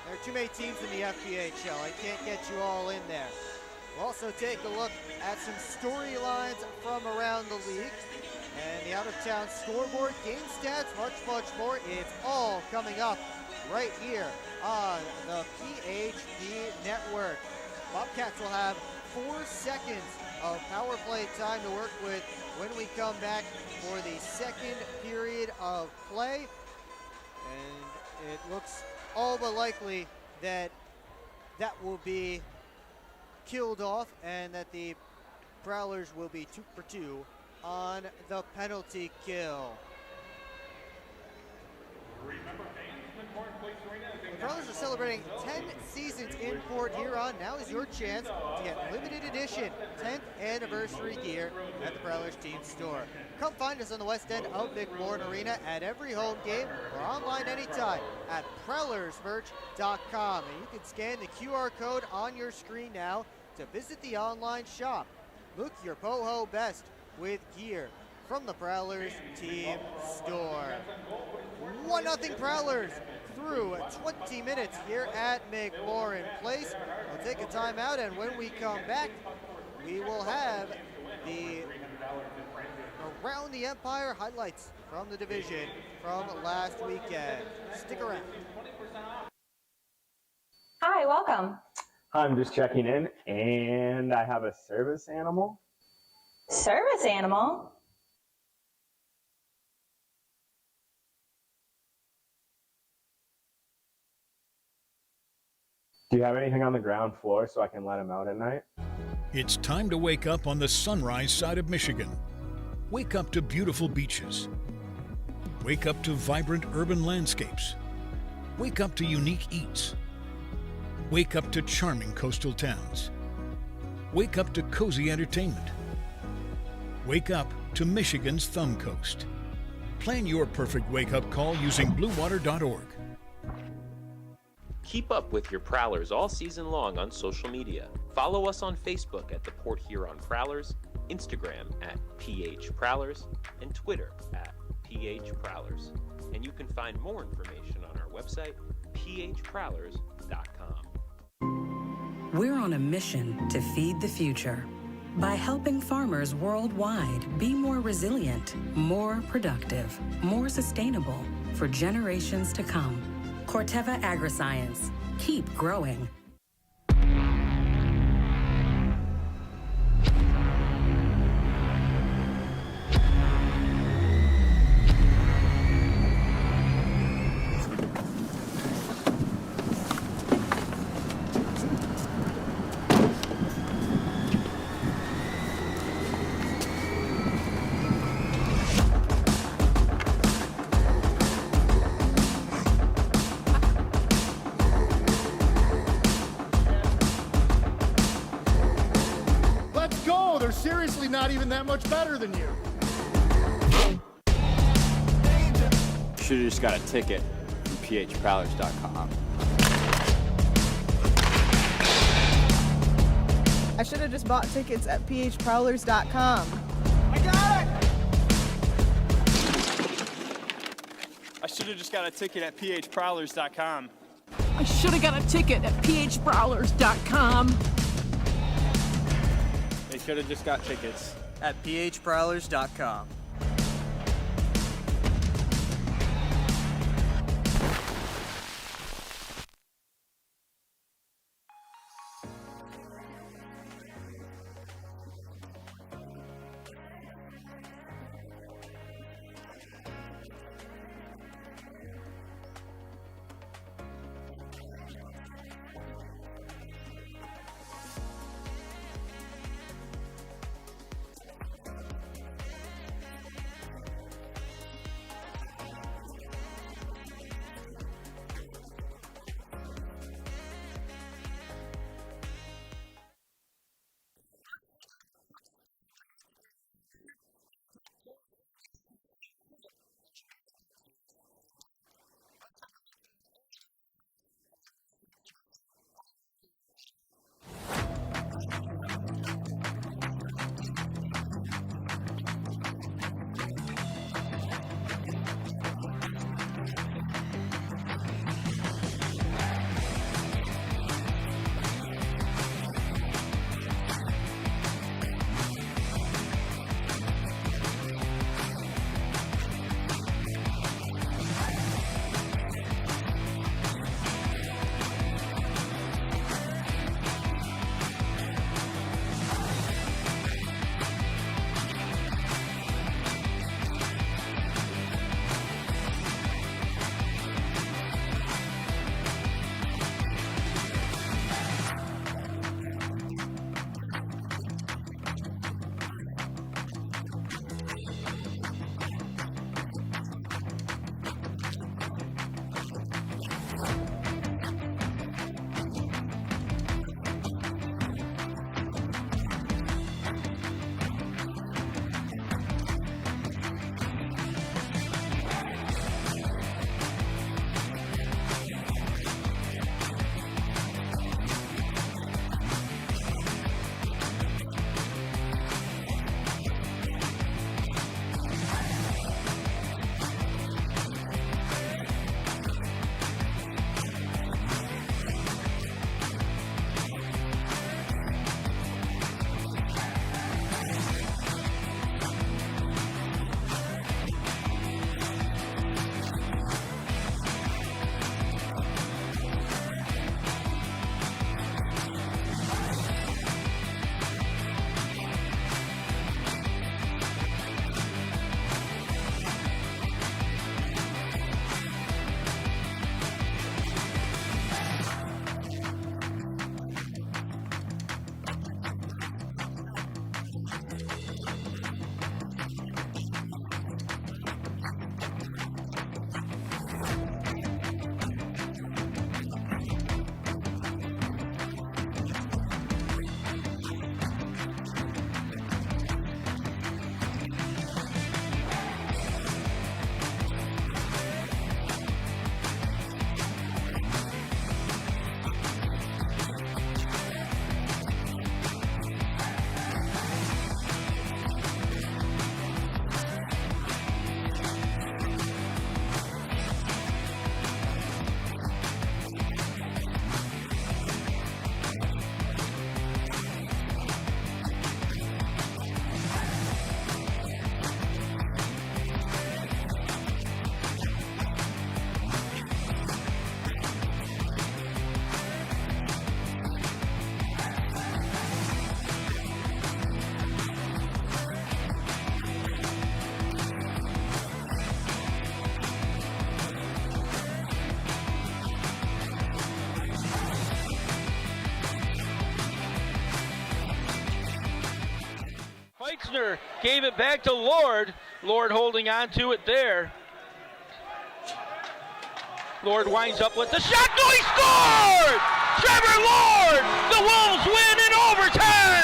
there are too many teams in the FPHL. I can't get you all in there. We'll also take a look at some storylines from around the league and the out-of-town scoreboard, game stats, much more. It's all coming up right here on the PHP Network. Bobcats will have 4 seconds of power play time to work with when we come back for the second period of play. And it looks all but likely that that will be killed off, and that the Prowlers will be 2 for 2 on the penalty kill. Remember, fans, the Port Place Arena is The Prowlers are celebrating 10 seasons in Port Huron. Now is your chance to get limited edition 10th anniversary gear at the Prowlers team store. Come find us on the west end of McMorran Arena at every home game or online anytime at prowlersmerch.com. And you can scan the QR code on your screen now to visit the online shop. Look your boho best with gear from the Prowlers team store. 1-0 Prowlers through 20 minutes here at McMorran Place. We'll take a timeout, and when we come back, we will have the Around the Empire highlights from the division from last weekend. Stick around. Hi, welcome. I'm just checking in, and I have a service animal. Service animal? Do you have anything on the ground floor so I can let him out at night? It's time to wake up on the sunrise side of Michigan. Wake up to beautiful beaches. Wake up to vibrant urban landscapes. Wake up to unique eats. Wake up to charming coastal towns. Wake up to cozy entertainment. Wake up to Michigan's Thumb Coast. Plan your perfect wake-up call using bluewater.org. Keep up with your Prowlers all season long on social media. Follow us on Facebook at the Port Huron Prowlers, Instagram at PH Prowlers, and Twitter at PH Prowlers. And you can find more information on our website, phprowlers.com. We're on a mission to feed the future by helping farmers worldwide be more resilient, more productive, more sustainable for generations to come. Corteva Agriscience. Keep growing. They're seriously not even that much better than you. Should've just got a ticket from phprowlers.com. I should have just bought tickets at phprowlers.com. I got it! I should have just got a ticket at phprowlers.com. I should have got a ticket at phprowlers.com. They should have just got tickets at phprowlers.com. Eichner gave it back to Lord. Lord holding on to it there. Lord winds up with the shot. No, he scored! Trevor Lord! The Wolves win in overtime!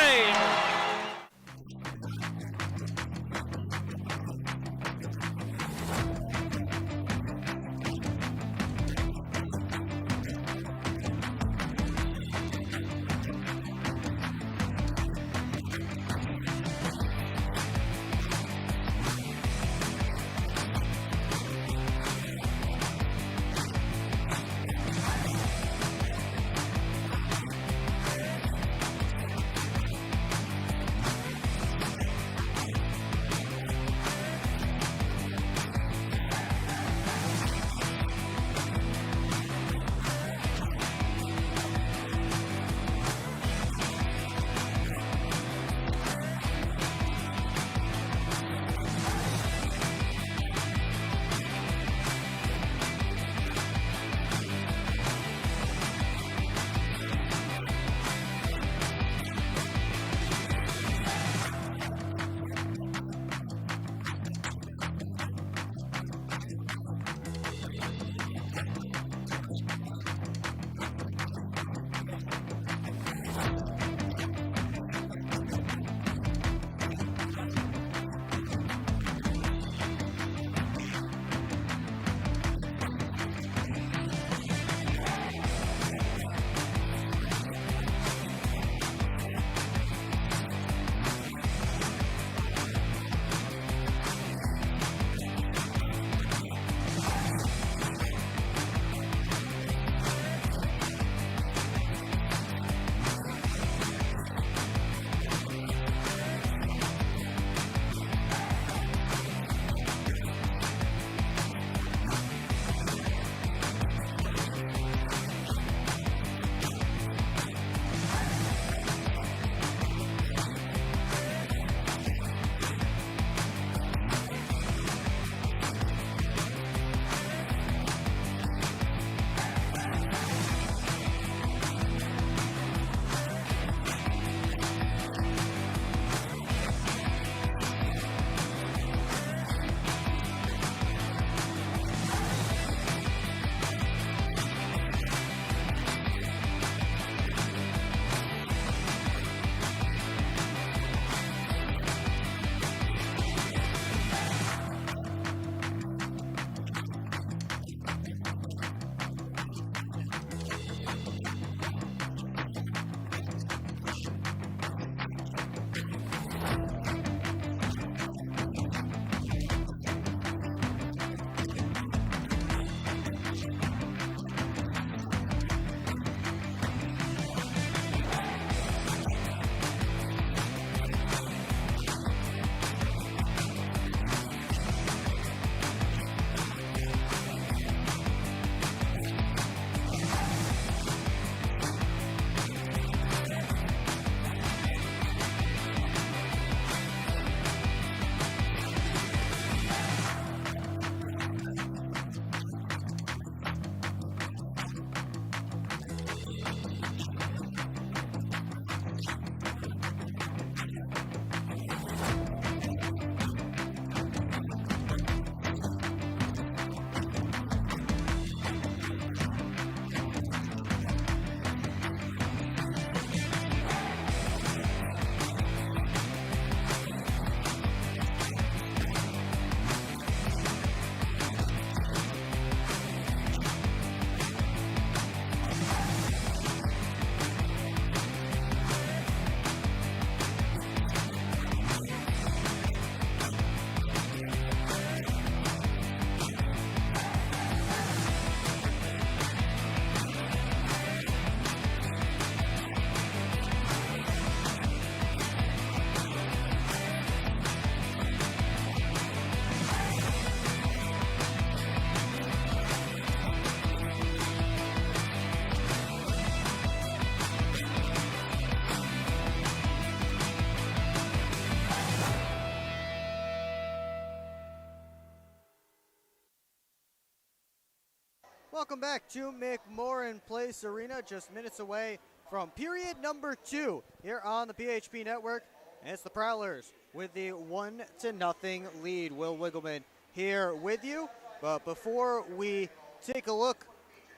Welcome back to McMorran Place Arena, just minutes away from period number 2 here on the PHP Network. And it's the Prowlers with the 1-0 lead. Will Wiggleman here with you. But before we take a look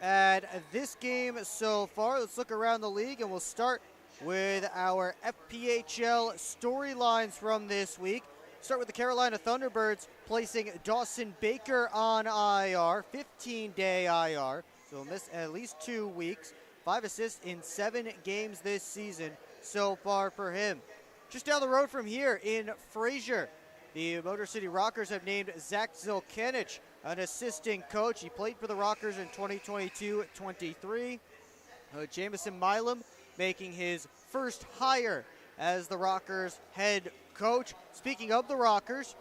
at this game so far, let's look around the league, and we'll start with our FPHL storylines from this week. Start with the Carolina Thunderbirds placing Dawson Baker on IR, 15-day IR, so he'll miss at least 2 weeks. 5 assists in 7 games this season so far for him. Just down the road from here in Fraser, the Motor City Rockers have named Zach Zilkanich an assistant coach. He played for the Rockers in 2022-23. Jamison Milam making his first hire as the Rockers head coach. Speaking of the Rockers,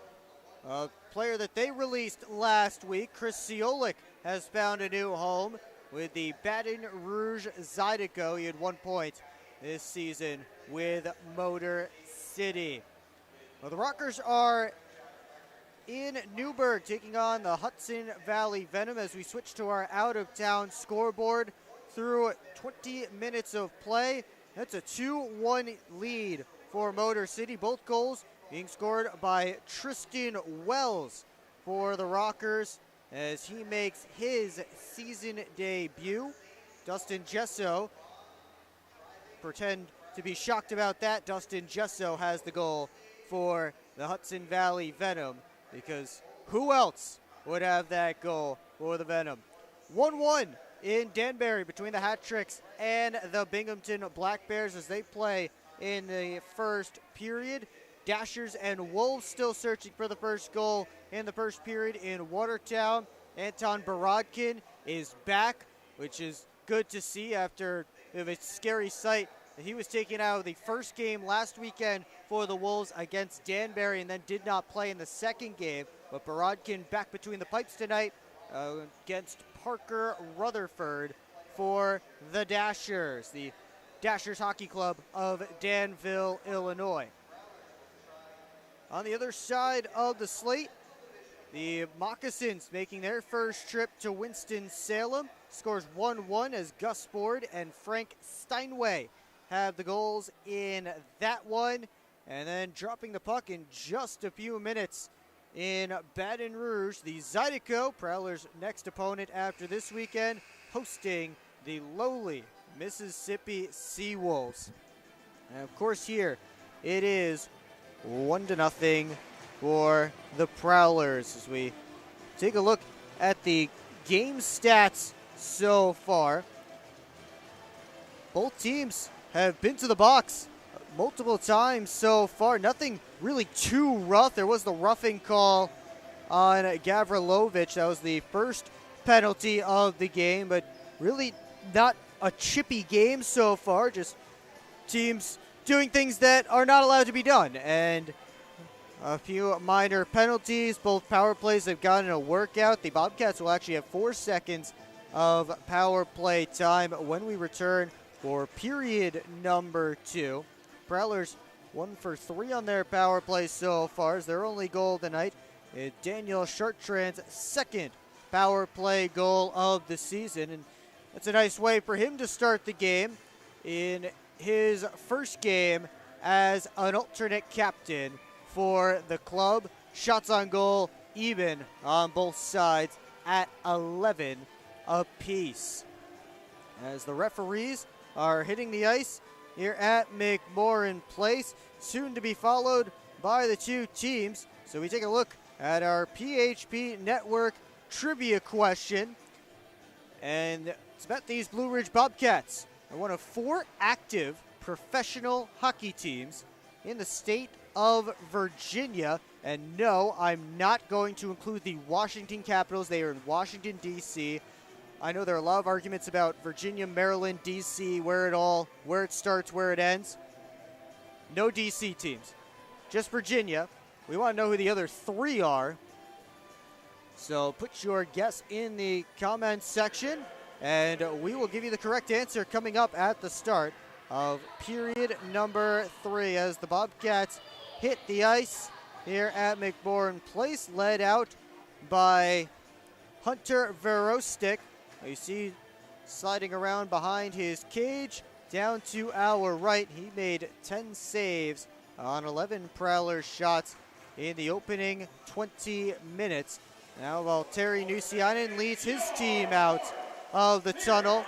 a player that they released last week, Chris Ciolik, has found a new home with the Baton Rouge Zydeco. He had 1 point this season with Motor City. Well, the Rockers are in Newburgh taking on the Hudson Valley Venom as we switch to our out-of-town scoreboard through 20 minutes of play. That's a 2-1 lead for Motor City. Both goals being scored by Tristan Wells for the Rockers as he makes his season debut. Dustin Gesso, pretend to be shocked about that. Dustin Gesso has the goal for the Hudson Valley Venom, because who else would have that goal for the Venom? 1-1 in Danbury between the Hat Tricks and the Binghamton Black Bears as they play in the first period. Dashers and Wolves still searching for the first goal in the first period in Watertown. Anton Borodkin is back, which is good to see after a scary sight. He was taken out of the first game last weekend for the Wolves against Danbury and then did not play in the second game. But Borodkin back between the pipes tonight against Parker Rutherford for the Dashers, the Dashers Hockey Club of Danville, Illinois. On the other side of the slate, the Moccasins making their first trip to Winston-Salem. Scores 1-1 as Gus Ford and Frank Steinway have the goals in that one. And then dropping the puck in just a few minutes in Baton Rouge, the Zydeco, Prowlers' next opponent after this weekend, hosting the lowly Mississippi Seawolves. And of course here, it is 1-0 for the Prowlers as we take a look at the game stats so far. Both teams have been to the box multiple times so far. Nothing really too rough. There was the roughing call on Gavrilovic. That was the first penalty of the game, but really not a chippy game so far. Just teams doing things that are not allowed to be done. And a few minor penalties. Both power plays have gotten a workout. The Bobcats will actually have 4 seconds of power play time when we return for period number 2. Prowlers 1 for 3 on their power play so far as their only goal tonight is Daniel Chartrand's second power play goal of the season. And that's a nice way for him to start the game in his first game as an alternate captain for the club. Shots on goal even on both sides at 11 apiece. As the referees are hitting the ice here at McMorran Place, soon to be followed by the two teams. So we take a look at our PHP Network trivia question. And it's about these Blue Ridge Bobcats are one of 4 active professional hockey teams in the state of Virginia. And no, I'm not going to include the Washington Capitals. They are in Washington, D.C. I know there are a lot of arguments about Virginia, Maryland, D.C., where it starts, where it ends. No D.C. teams, just Virginia. We want to know who the other 3 are. So put your guess in the comments section, and we will give you the correct answer coming up at the start of period number 3 as the Bobcats hit the ice here at McMorran Place, led out by Hunter Verostik. You see sliding around behind his cage down to our right. He made 10 saves on 11 Prowlers shots in the opening 20 minutes. Now Valtteri Nusiainen leads his team out of the tunnel.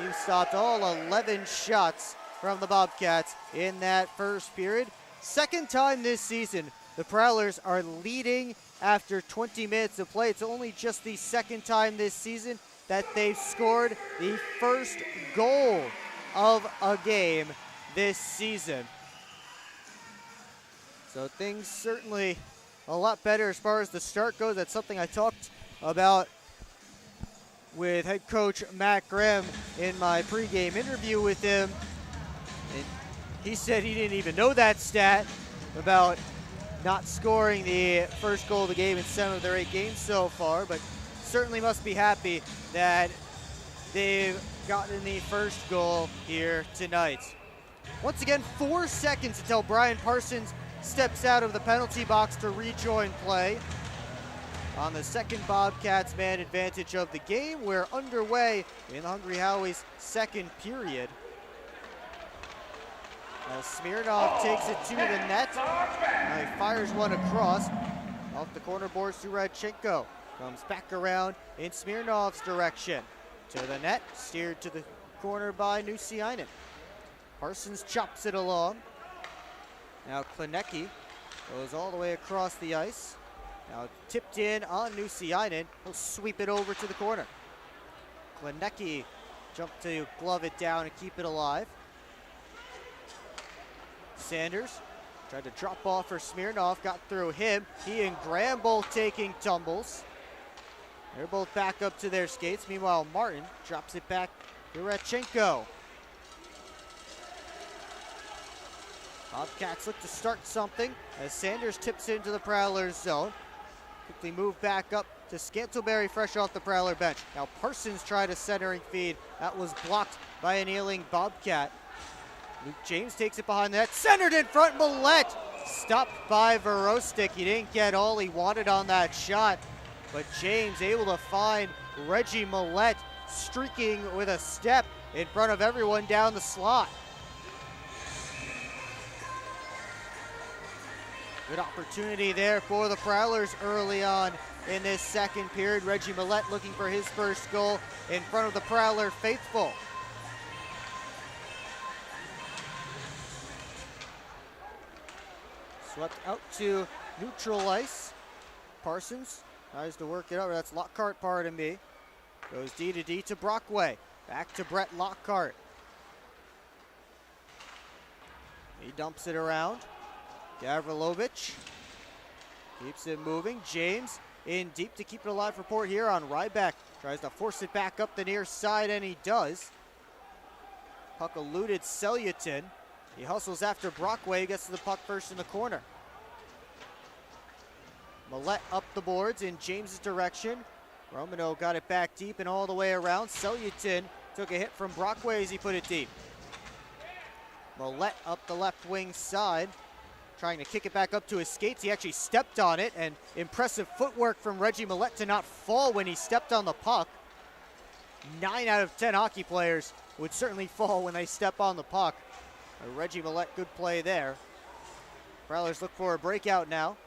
He stopped all 11 shots from the Bobcats in that first period. Second time this season, the Prowlers are leading after 20 minutes of play. It's only just the second time this season that they've scored the first goal of a game this season. So things certainly a lot better as far as the start goes. That's something I talked about with head coach Matt Grimm in my pregame interview with him. And he said he didn't even know that stat about not scoring the first goal of the game in 7 of their 8 games so far, but certainly must be happy that they've gotten the first goal here tonight. Once again, 4 seconds until Brian Parsons steps out of the penalty box to rejoin play. On the second Bobcats man advantage of the game, we're underway in the Hungry Howie's second period. As Smirnov takes it to the net. Now he fires one across. Off the corner boards to Radchenko. Comes back around in Smirnov's direction. To the net, steered to the corner by Nusiainen. Parsons chops it along. Now Klinecki goes all the way across the ice. Now tipped in on Nusiainen. He'll sweep it over to the corner. Klinecki jumped to glove it down and keep it alive. Sanders tried to drop off for Smirnov, got through him. He and Graham both taking tumbles. They're both back up to their skates. Meanwhile, Martin drops it back to Radchenko. Bobcats look to start something as Sanders tips into the Prowlers zone. Quickly move back up to Scantleberry fresh off the Prowler bench. Now Parsons tried a centering feed. That was blocked by a kneeling Bobcat. Luke James takes it behind the net. Centered in front, Millette stopped by Verostic. He didn't get all he wanted on that shot, but James able to find Reggie Millette streaking with a step in front of everyone down the slot. Good opportunity there for the Prowlers early on in this second period. Reggie Millette looking for his first goal in front of the Prowler faithful. Swept out to neutral ice. Parsons tries to work it over. That's Lockhart, pardon me. Goes D to D to Brockway. Back to Brett Lockhart. He dumps it around. Gavrilovic keeps it moving. James in deep to keep it alive for Port Huron. Ryback tries to force it back up the near side, and he does. Puck eluded Selyutin. He hustles after Brockway, gets to the puck first in the corner. Millette up the boards in James's direction. Romano got it back deep and all the way around. Selyutin took a hit from Brockway as he put it deep. Millette up the left wing side, trying to kick it back up to his skates. He actually stepped on it, and impressive footwork from Reggie Millette to not fall when he stepped on the puck. 9 out of 10 hockey players would certainly fall when they step on the puck. Reggie Millette, good play there. Prowlers look for a breakout now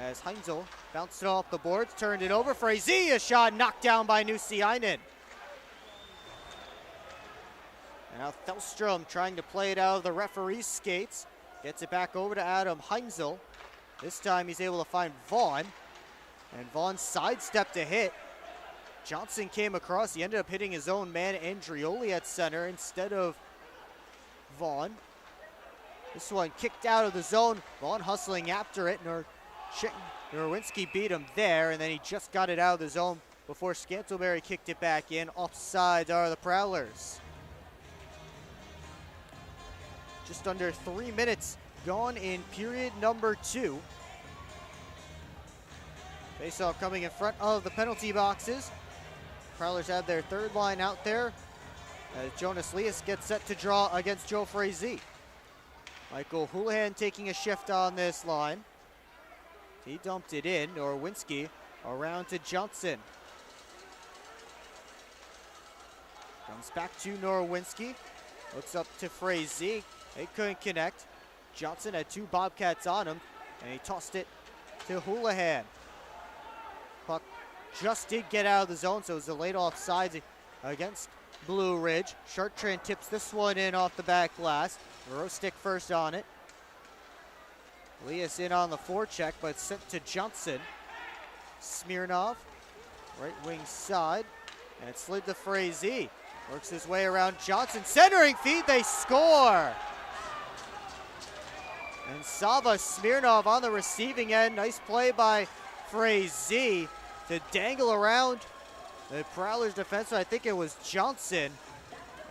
as Heinzel bounced it off the boards, turned it over. Frazee, a shot knocked down by Nusiainen. And now Thelstrom trying to play it out of the referee's skates. Gets it back over to Adam Heinzel. This time he's able to find Vaughn. And Vaughn sidestepped a hit. Johnson came across. He ended up hitting his own man, Andrioli, at center instead of Vaughn. This one kicked out of the zone. Vaughn hustling after it. Norwinski beat him there, and then he just got it out of the zone before Scantleberry kicked it back in. Offsides are the Prowlers. Just under 3 minutes gone in period number 2. Faceoff coming in front of the penalty boxes. Prowlers have their third line out there as Jonas Leas gets set to draw against Joe Frazee. Michael Houlihan taking a shift on this line. He dumped it in. Norwinski around to Johnson. Comes back to Norwinski. Looks up to Frazee. They couldn't connect. Johnson had 2 Bobcats on him, and he tossed it to Houlihan. Puck just did get out of the zone, so it was a late offsides against Blue Ridge. Chartrand tips this one in off the back glass. Rostic first on it. Elias in on the forecheck, but sent to Johnson. Smirnov, right wing side, and it slid to Frazee. Works his way around Johnson, centering feed, they score! And Sava Smirnov on the receiving end. Nice play by Frazee to dangle around the Prowlers defenseman. I think it was Johnson.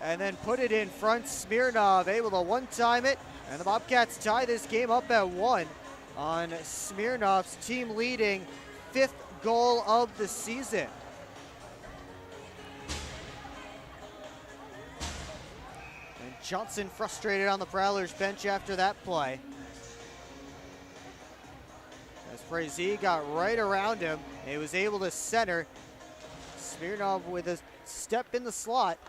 And then put it in front. Smirnov able to one-time it. And the Bobcats tie this game up at 1 on Smirnov's team-leading 5th goal of the season. And Johnson frustrated on the Prowlers bench after that play. As Frazee got right around him, he was able to center. Smirnov with a step in the slot.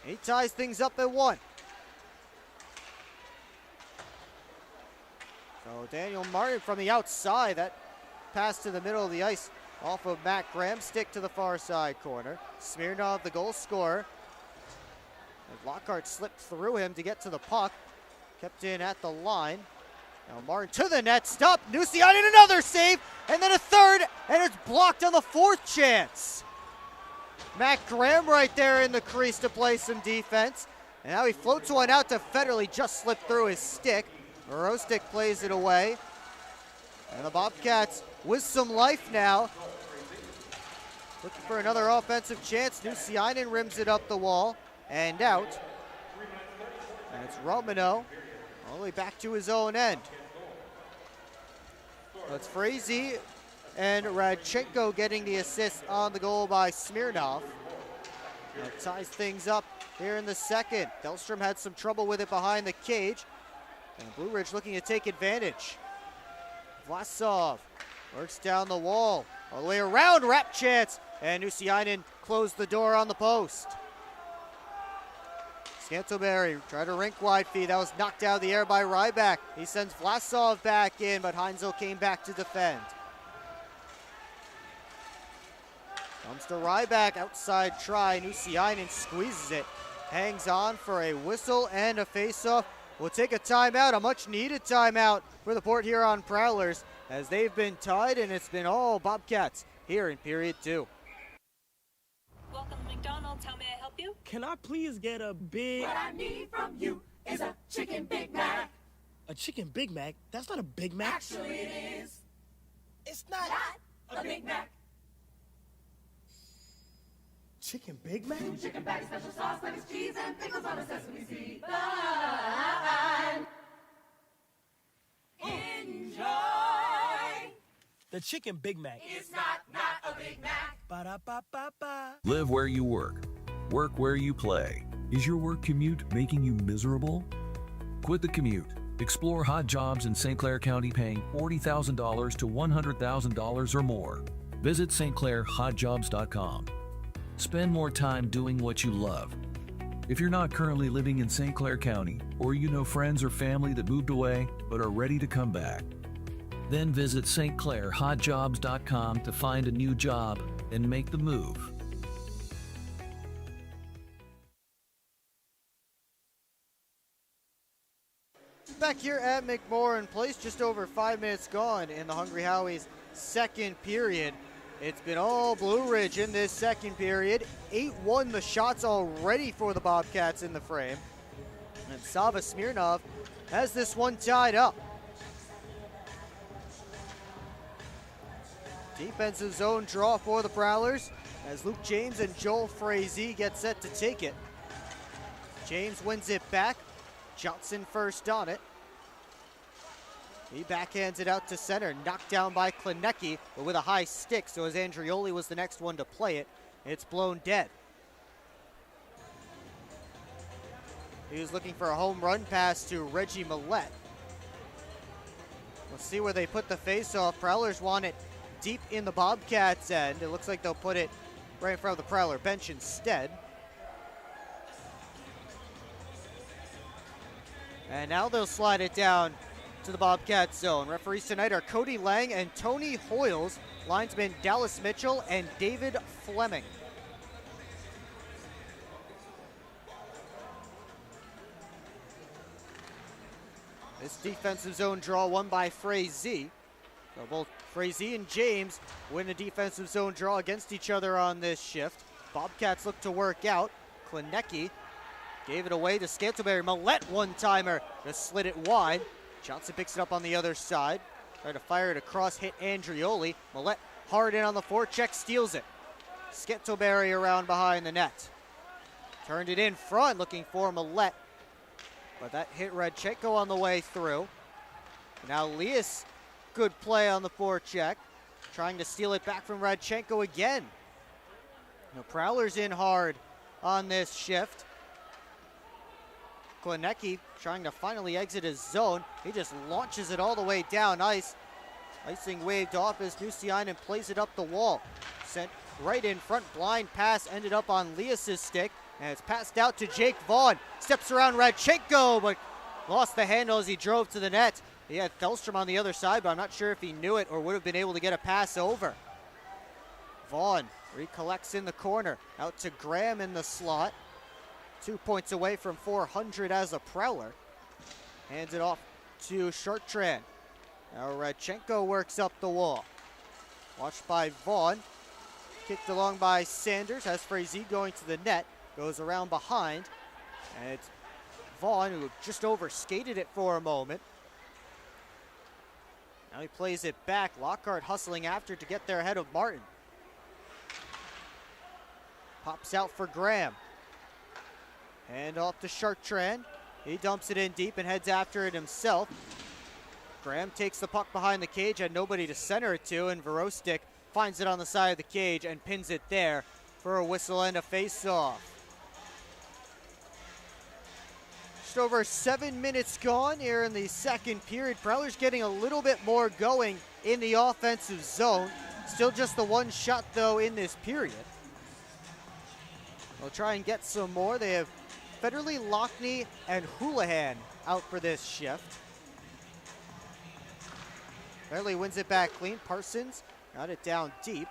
He ties things up at 1. So Daniel Martin from the outside, that pass to the middle of the ice off of Matt Graham, stick to the far side corner. Smirnov, the goal scorer. And Lockhart slipped through him to get to the puck. Kept in at the line. Now Martin to the net, stop, Nusiainen another save, and then a third, and it's blocked on the 4th chance. Matt Graham right there in the crease to play some defense. And now he floats one out to Federley, just slipped through his stick. Rostic plays it away. And the Bobcats with some life now. Looking for another offensive chance. Nusiainen rims it up the wall and out. And it's Romano all the way back to his own end. That's Frazee and Radchenko getting the assist on the goal by Smirnov. That ties things up here in the second. Delstrom had some trouble with it behind the cage. And Blue Ridge looking to take advantage. Vlasov works down the wall. All the way around, wrap chance. And Nusiainen closed the door on the post. Scantleberry tried to rink wide feed. That was knocked out of the air by Ryback. He sends Vlasov back in, but Heinzel came back to defend. Comes to Ryback, outside try. Nusiainen squeezes it. Hangs on for a whistle and a faceoff. We'll take a timeout, a much needed timeout for the Port Huron Prowlers, as they've been tied and it's been all Bobcats here in period 2. Welcome to McDonald's. How may I help you? Can I please get a big... What I need from you is a chicken Big Mac. A chicken Big Mac? That's not a Big Mac. Actually, it is. It's not a Big Mac. Chicken Big Mac? 2 chicken bags, special sauce, lettuce, cheese, and pickles on a sesame seed bun. Enjoy. The chicken Big Mac. It's not a Big Mac. Ba-da-ba-ba-ba. Live where you work. Work where you play. Is your work commute making you miserable? Quit the commute. Explore hot jobs in St. Clair County paying $40,000 to $100,000 or more. Visit stclairhotjobs.com. Spend more time doing what you love. If you're not currently living in St. Clair County, or you know friends or family that moved away but are ready to come back, then visit stclairhotjobs.com to find a new job and make the move. Back here at McMorran Place, just over 5 minutes gone in the Hungry Howie's second period. It's been all Blue Ridge in this second period. 8-1 the shots already for the Bobcats in the frame. And Sava Smirnov has this one tied up. Defensive zone draw for the Prowlers as Luke James and Joel Frazee get set to take it. James wins it back. Johnson first on it. He backhands it out to center, knocked down by Klinecki, but with a high stick, so as Andrioli was the next one to play it, it's blown dead. He was looking for a home run pass to Reggie Millette. We'll see where they put the face-off. Prowlers want it deep in the Bobcats' end. It looks like they'll put it right in front of the Prowler bench instead. And now they'll slide it down to the Bobcats zone. Referees tonight are Cody Lang and Tony Hoyles. Linesmen Dallas Mitchell and David Fleming. This defensive zone draw won by Frazee. So both Frazee and James win a defensive zone draw against each other on this shift. Bobcats look to work out. Klinecki gave it away to Scantleberry. Millette one-timer, just slid it wide. Johnson picks it up on the other side. Tried to fire it across, hit Andrioli. Millette hard in on the forecheck, steals it. Scantleberry around behind the net. Turned it in front, looking for Millette. But that hit Radchenko on the way through. Now Lias, good play on the forecheck. Trying to steal it back from Radchenko again. Now Prowlers in hard on this shift. Klinecki trying to finally exit his zone. He just launches it all the way down ice. Icing waved off as Nusiainen plays it up the wall. Sent right in front, blind pass ended up on Lias' stick. And it's passed out to Jake Vaughn. Steps around Radchenko, but lost the handle as he drove to the net. He had Thelstrom on the other side, but I'm not sure if he knew it or would have been able to get a pass over. Vaughn recollects in the corner. Out to Graham in the slot. 2 points away from 400 as a Prowler. Hands it off to Chartrand. Now Radchenko works up the wall. Watched by Vaughn. Kicked along by Sanders. Has Frazee going to the net. Goes around behind. And it's Vaughn who just over-skated it for a moment. Now he plays it back. Lockhart hustling after to get there ahead of Martin. Pops out for Graham. Hand off to Chartrand. He dumps it in deep and heads after it himself. Graham takes the puck behind the cage, had nobody to center it to, and Verostic finds it on the side of the cage and pins it there for a whistle and a face-off. Just over 7 minutes gone here in the second period. Prowlers getting a little bit more going in the offensive zone. Still just the one shot, though, in this period. They'll try and get some more. They have Federley, Lockney, and Houlihan out for this shift. Federley wins it back clean. Parsons got it down deep.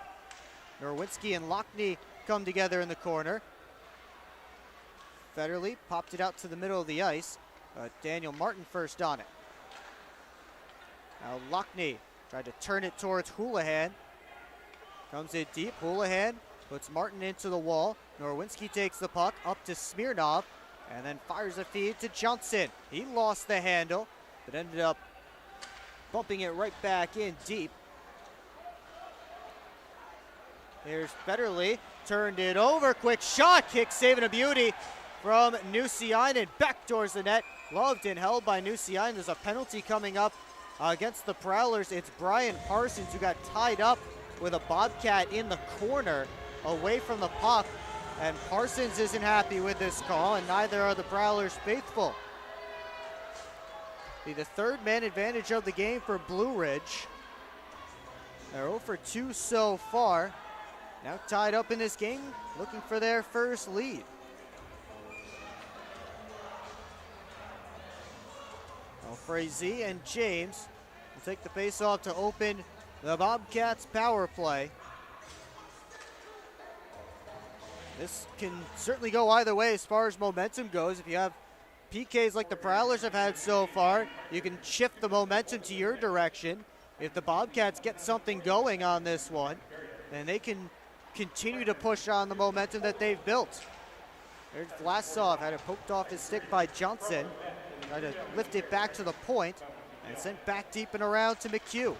Norwinski and Lockney come together in the corner. Federley popped it out to the middle of the ice. Daniel Martin first on it. Now Lockney tried to turn it towards Houlihan. Comes in deep. Houlihan puts Martin into the wall. Norwinski takes the puck up to Smirnov and then fires a feed to Johnson. He lost the handle, but ended up bumping it right back in deep. Here's Federley. Turned it over. Quick shot. Kick saving a beauty from Nusiainen. Backdoors the net. Loved and held by Nusiainen. There's a penalty coming up against the Prowlers. It's Brian Parsons who got tied up with a Bobcat in the corner away from the puck. And Parsons isn't happy with this call, and neither are the Prowlers faithful. Be the third man advantage of the game for Blue Ridge. They're 0 for 2 so far. Now tied up in this game, looking for their first lead. Frazee and James will take the face-off to open the Bobcats power play. This can certainly go either way as far as momentum goes. If you have PKs like the Prowlers have had so far, you can shift the momentum to your direction. If the Bobcats get something going on this one, then they can continue to push on the momentum that they've built. There's Vlasov, had it poked off his stick by Johnson. Tried to lift it back to the point and sent back deep and around to McHugh.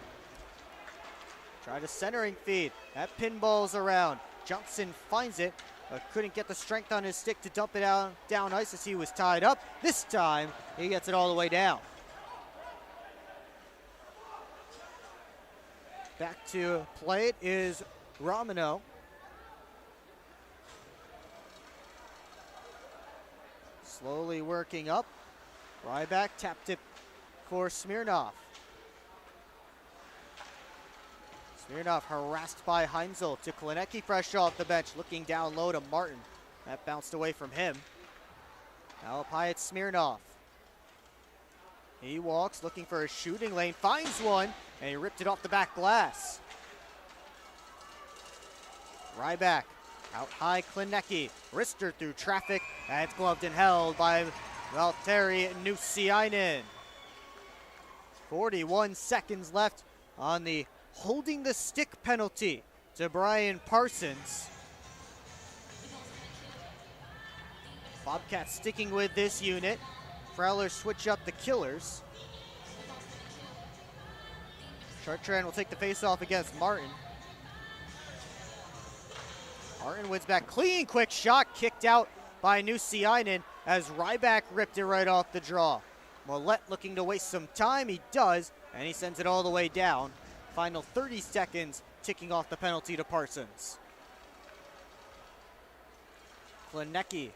Tried a centering feed. That pinball's around. Johnson finds it, but couldn't get the strength on his stick to dump it out down ice as he was tied up. This time, he gets it all the way down. Back to play it is Romano. Slowly working up. Ryback tapped it for Smirnov. Smirnov harassed by Heinzel to Klinecki, fresh off the bench, looking down low to Martin. That bounced away from him. Now up high, it's Smirnov. He walks, looking for a shooting lane, finds one, and he ripped it off the back glass. Ryback, out high, Klinecki, wrister through traffic, and it's gloved and held by Valtteri Nusiainen. 41 seconds left on the holding the stick penalty to Brian Parsons. Bobcats sticking with this unit. Prowlers switch up the killers. Chartrand will take the face-off against Martin. Martin wins back clean, quick shot, kicked out by Nusiainen as Ryback ripped it right off the draw. Millette looking to waste some time, he does, and he sends it all the way down. Final 30 seconds, ticking off the penalty to Parsons. Klinecki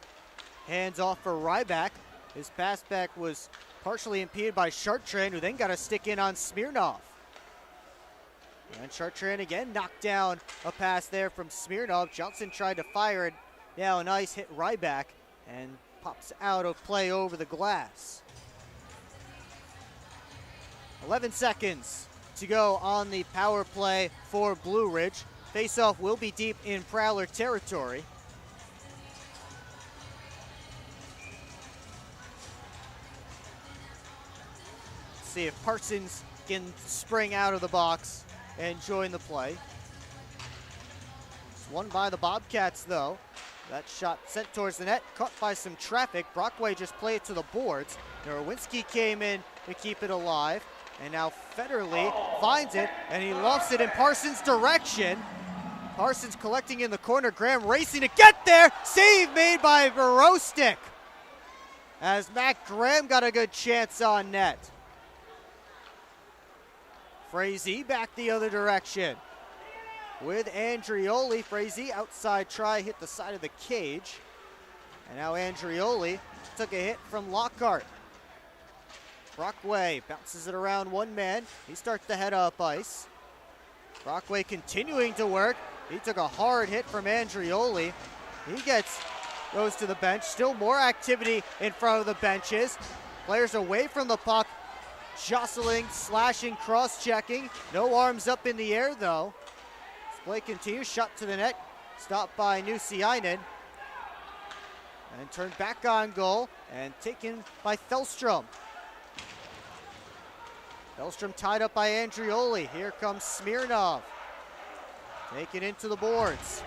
hands off for Ryback. His pass back was partially impeded by Chartrand, who then got a stick in on Smirnov. And Chartrand again knocked down a pass there from Smirnov. Johnson tried to fire it. Now a nice hit Ryback and pops out of play over the glass. 11 seconds to go on the power play for Blue Ridge. Faceoff will be deep in Prowler territory. See if Parsons can spring out of the box and join the play. It's won by the Bobcats, though. That shot sent towards the net, caught by some traffic. Brockway just played it to the boards. Nerwinski came in to keep it alive. And now Federley finds it, and he lofts it in Parsons' direction. Parsons collecting in the corner. Graham racing to get there. Save made by Verostic. As Matt Graham got a good chance on net. Frazee back the other direction with Andrioli. Frazee outside try, hit the side of the cage. And now Andrioli took a hit from Lockhart. Brockway bounces it around one man. He starts to head up ice. Brockway continuing to work. He took a hard hit from Andrioli. He goes to the bench. Still more activity in front of the benches. Players away from the puck. Jostling, slashing, cross-checking. No arms up in the air, though. This play continues. Shot to the net. Stopped by Nusiainen. And turned back on goal. And taken by Thelstrom. Thelstrom tied up by Andrioli. Here comes Smirnov. Taken into the boards.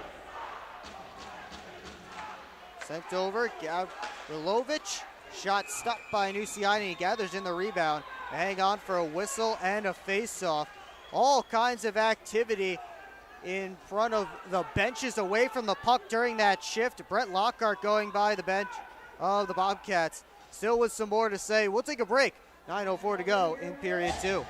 Sent over. Gavrilovic. Shot stopped by Nusiainen. He gathers in the rebound. Hang on for a whistle and a face-off. All kinds of activity in front of the benches away from the puck during that shift. Brett Lockhart going by the bench of the Bobcats. Still with some more to say. We'll take a break. 9:04 to go in period 2.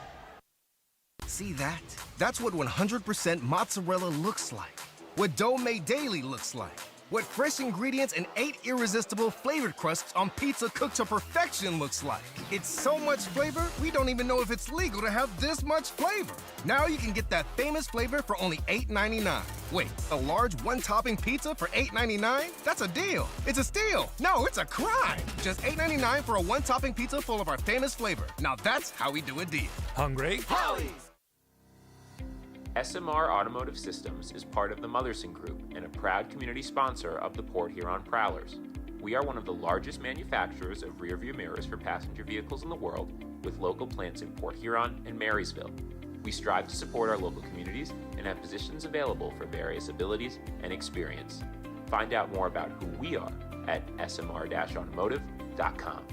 See that? That's what 100% mozzarella looks like. What dough made daily looks like. What fresh ingredients and 8 irresistible flavored crusts on pizza cooked to perfection looks like. It's so much flavor, we don't even know if it's legal to have this much flavor. Now you can get that famous flavor for only $8.99. Wait, a large one-topping pizza for $8.99? That's a deal. It's a steal. No, it's a crime. Just $8.99 for a one-topping pizza full of our famous flavor. Now that's how we do a deal. Hungry? Howie's! SMR Automotive Systems is part of the Motherson Group and a proud community sponsor of the Port Huron Prowlers. We are one of the largest manufacturers of rear-view mirrors for passenger vehicles in the world, with local plants in Port Huron and Marysville. We strive to support our local communities and have positions available for various abilities and experience. Find out more about who we are at smr-automotive.com.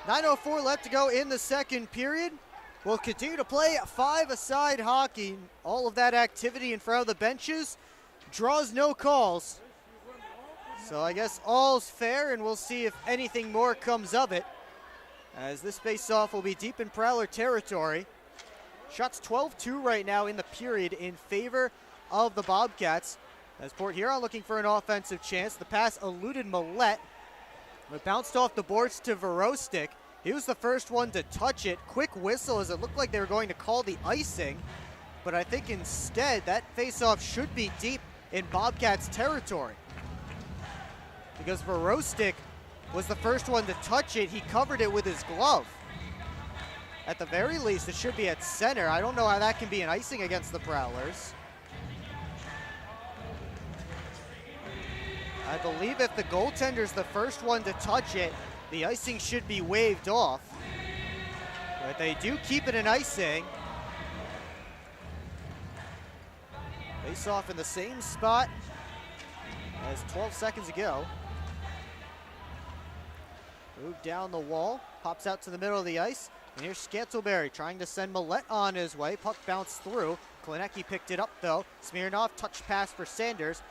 .904 left to go in the second period. We'll continue to play 5-a-side hockey. All of that activity in front of the benches draws no calls. So I guess all's fair, and we'll see if anything more comes of it, as this face-off will be deep in Prowler territory. Shots 12-2 right now in the period in favor of the Bobcats. As Port Huron looking for an offensive chance. The pass eluded Millette. It bounced off the boards to Verostic. He was the first one to touch it. Quick whistle as it looked like they were going to call the icing, but I think instead that faceoff should be deep in Bobcats territory. Because Verostic was the first one to touch it. He covered it with his glove. At the very least, it should be at center. I don't know how that can be an icing against the Prowlers. I believe if the goaltender's the first one to touch it, the icing should be waved off. But they do keep it an icing. Face off in the same spot as 12 seconds ago. Move down the wall, pops out to the middle of the ice. And here's Scantleberry trying to send Millette on his way. Puck bounced through. Klinecki picked it up though. Smirnov touch pass for Sanders.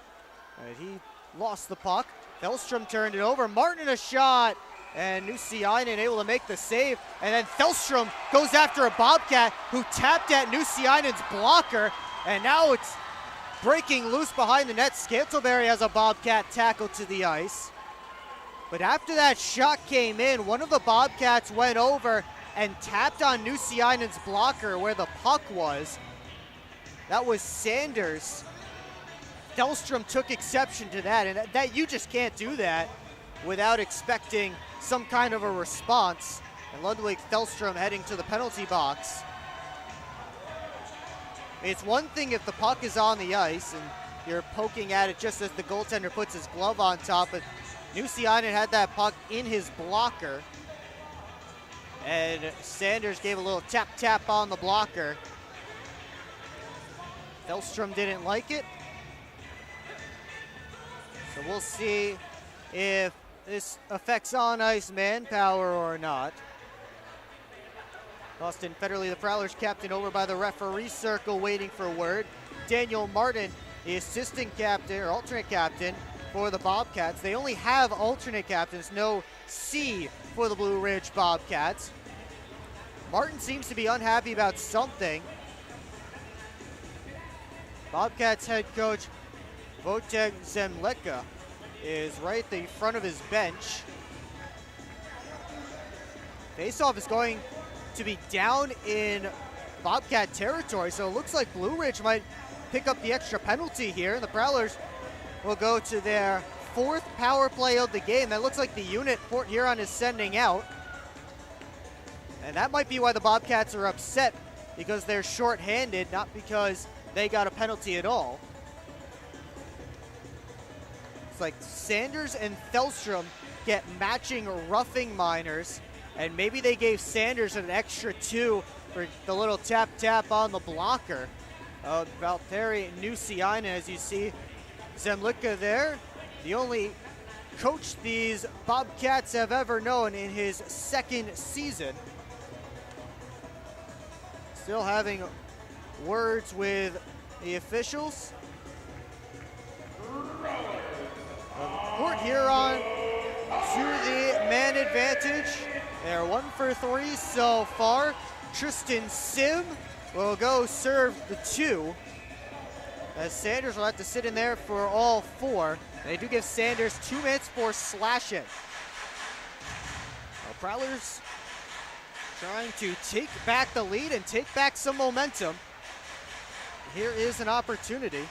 He lost the puck. Thelstrom turned it over. Martin a shot. And Nusiainen able to make the save. And then Thelstrom goes after a Bobcat who tapped at Nusiainen's blocker. And now it's breaking loose behind the net. Scantleberry has a Bobcat tackle to the ice. But after that shot came in, one of the Bobcats went over and tapped on Nusiainen's blocker where the puck was. That was Sanders. Thelstrom took exception to that, and that you just can't do that without expecting some kind of a response. And Ludwig Thelstrom heading to the penalty box. It's one thing if the puck is on the ice and you're poking at it just as the goaltender puts his glove on top, but Nusiainen had that puck in his blocker. And Sanders gave a little tap on the blocker. Thelstrom didn't like it. So we'll see if this affects on-ice manpower or not. Austin Federley, the Prowlers captain, over by the referee circle waiting for word. Daniel Martin, the assistant captain or alternate captain for the Bobcats. They only have alternate captains, no C for the Blue Ridge Bobcats. Martin seems to be unhappy about something. Bobcats head coach Wojtek Zemleka is right at the front of his bench. Faceoff is going to be down in Bobcat territory, so it looks like Blue Ridge might pick up the extra penalty here, and the Prowlers will go to their fourth power play of the game. That looks like the unit Port Huron is sending out. And that might be why the Bobcats are upset, because they're shorthanded, not because they got a penalty at all. It's like Sanders and Thelstrom get matching roughing minors, and maybe they gave Sanders an extra 2 for the little tap on the blocker. Valtteri Nusiainen, as you see, Zemlika there, the only coach these Bobcats have ever known in his second season. Still having words with the officials. Port Huron to the man advantage. They're 1 for 3 so far. Tristan Sim will go serve the 2, as Sanders will have to sit in there for all 4. They do give Sanders 2 minutes for slashing. Well, Prowlers trying to take back the lead and take back some momentum. Here is an opportunity.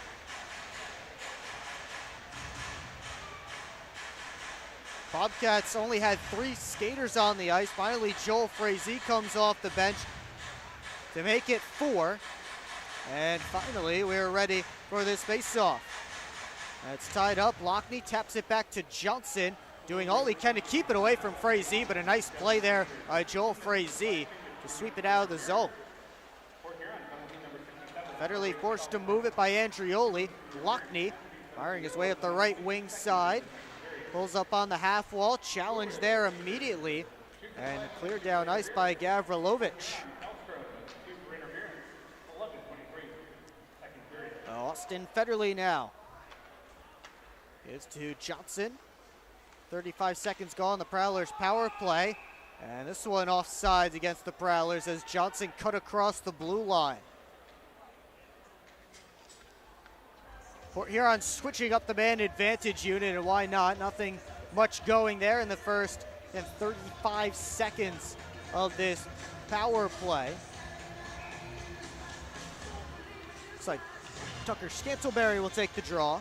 Bobcats only had 3 skaters on the ice. Finally, Joel Frazee comes off the bench to make it 4. And finally, we're ready for this face-off. That's tied up. Lockney taps it back to Johnson, doing all he can to keep it away from Frazee, but a nice play there by Joel Frazee to sweep it out of the zone. Federley forced to move it by Andrioli. Lockney firing his way up the right wing side. Pulls up on the half wall, challenge there immediately, and cleared down ice by Gavrilovich. Austin Federley now. Is to Johnson. 35 seconds gone, the Prowlers power play. And this one offsides against the Prowlers as Johnson cut across the blue line. Port Huron switching up the man advantage unit, and why not? Nothing much going there in the first and 35 seconds of this power play. Looks like Tucker Scantleberry will take the draw.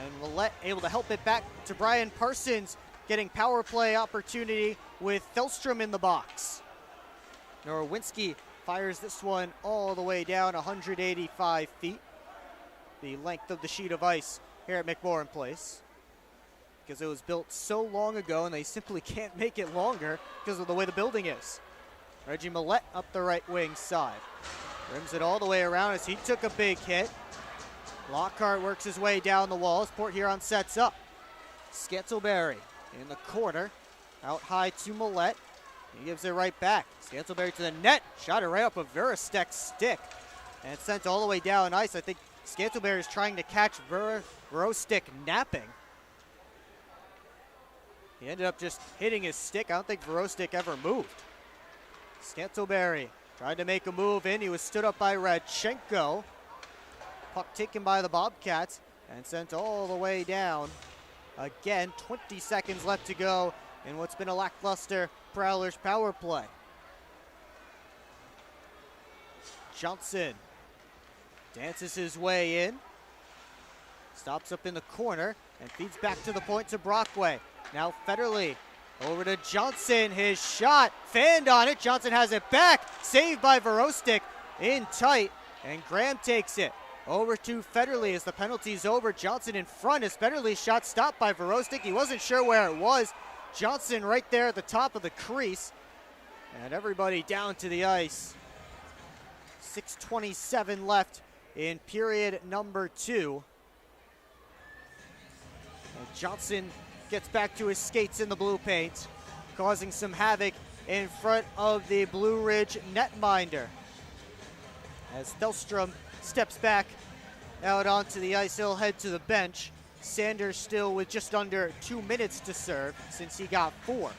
And Millette able to help it back to Brian Parsons, getting power play opportunity with Thelstrom in the box. Norwinski fires this one all the way down 185 feet. The length of the sheet of ice here at McMorran Place, because it was built so long ago and they simply can't make it longer because of the way the building is. Reggie Millette up the right wing side. Rims it all the way around as he took a big hit. Lockhart works his way down the walls. Port Huron sets up. Scantleberry in the corner. Out high to Millette. He gives it right back. Scantleberry to the net. Shot it right up a Verostek's stick. And it's sent all the way down ice. I think Scantleberry is trying to catch Verostek napping. He ended up just hitting his stick. I don't think Verostek ever moved. Scantleberry tried to make a move in. He was stood up by Radchenko. Puck taken by the Bobcats and sent all the way down. Again, 20 seconds left to go in what's been a lackluster Prowlers power play. Johnson dances his way in. Stops up in the corner and feeds back to the point to Brockway. Now Federley over to Johnson. His shot fanned on it. Johnson has it back. Saved by Verostek in tight. And Graham takes it over to Federley as the penalty's over. Johnson in front as Federley's shot stopped by Verostek. He wasn't sure where it was. Johnson right there at the top of the crease. And everybody down to the ice. 6:27 left in period number 2. And Johnson gets back to his skates in the blue paint, causing some havoc in front of the Blue Ridge netminder. As Thelstrom steps back out onto the ice, he'll head to the bench. Sanders still with just under 2 minutes to serve since he got 4.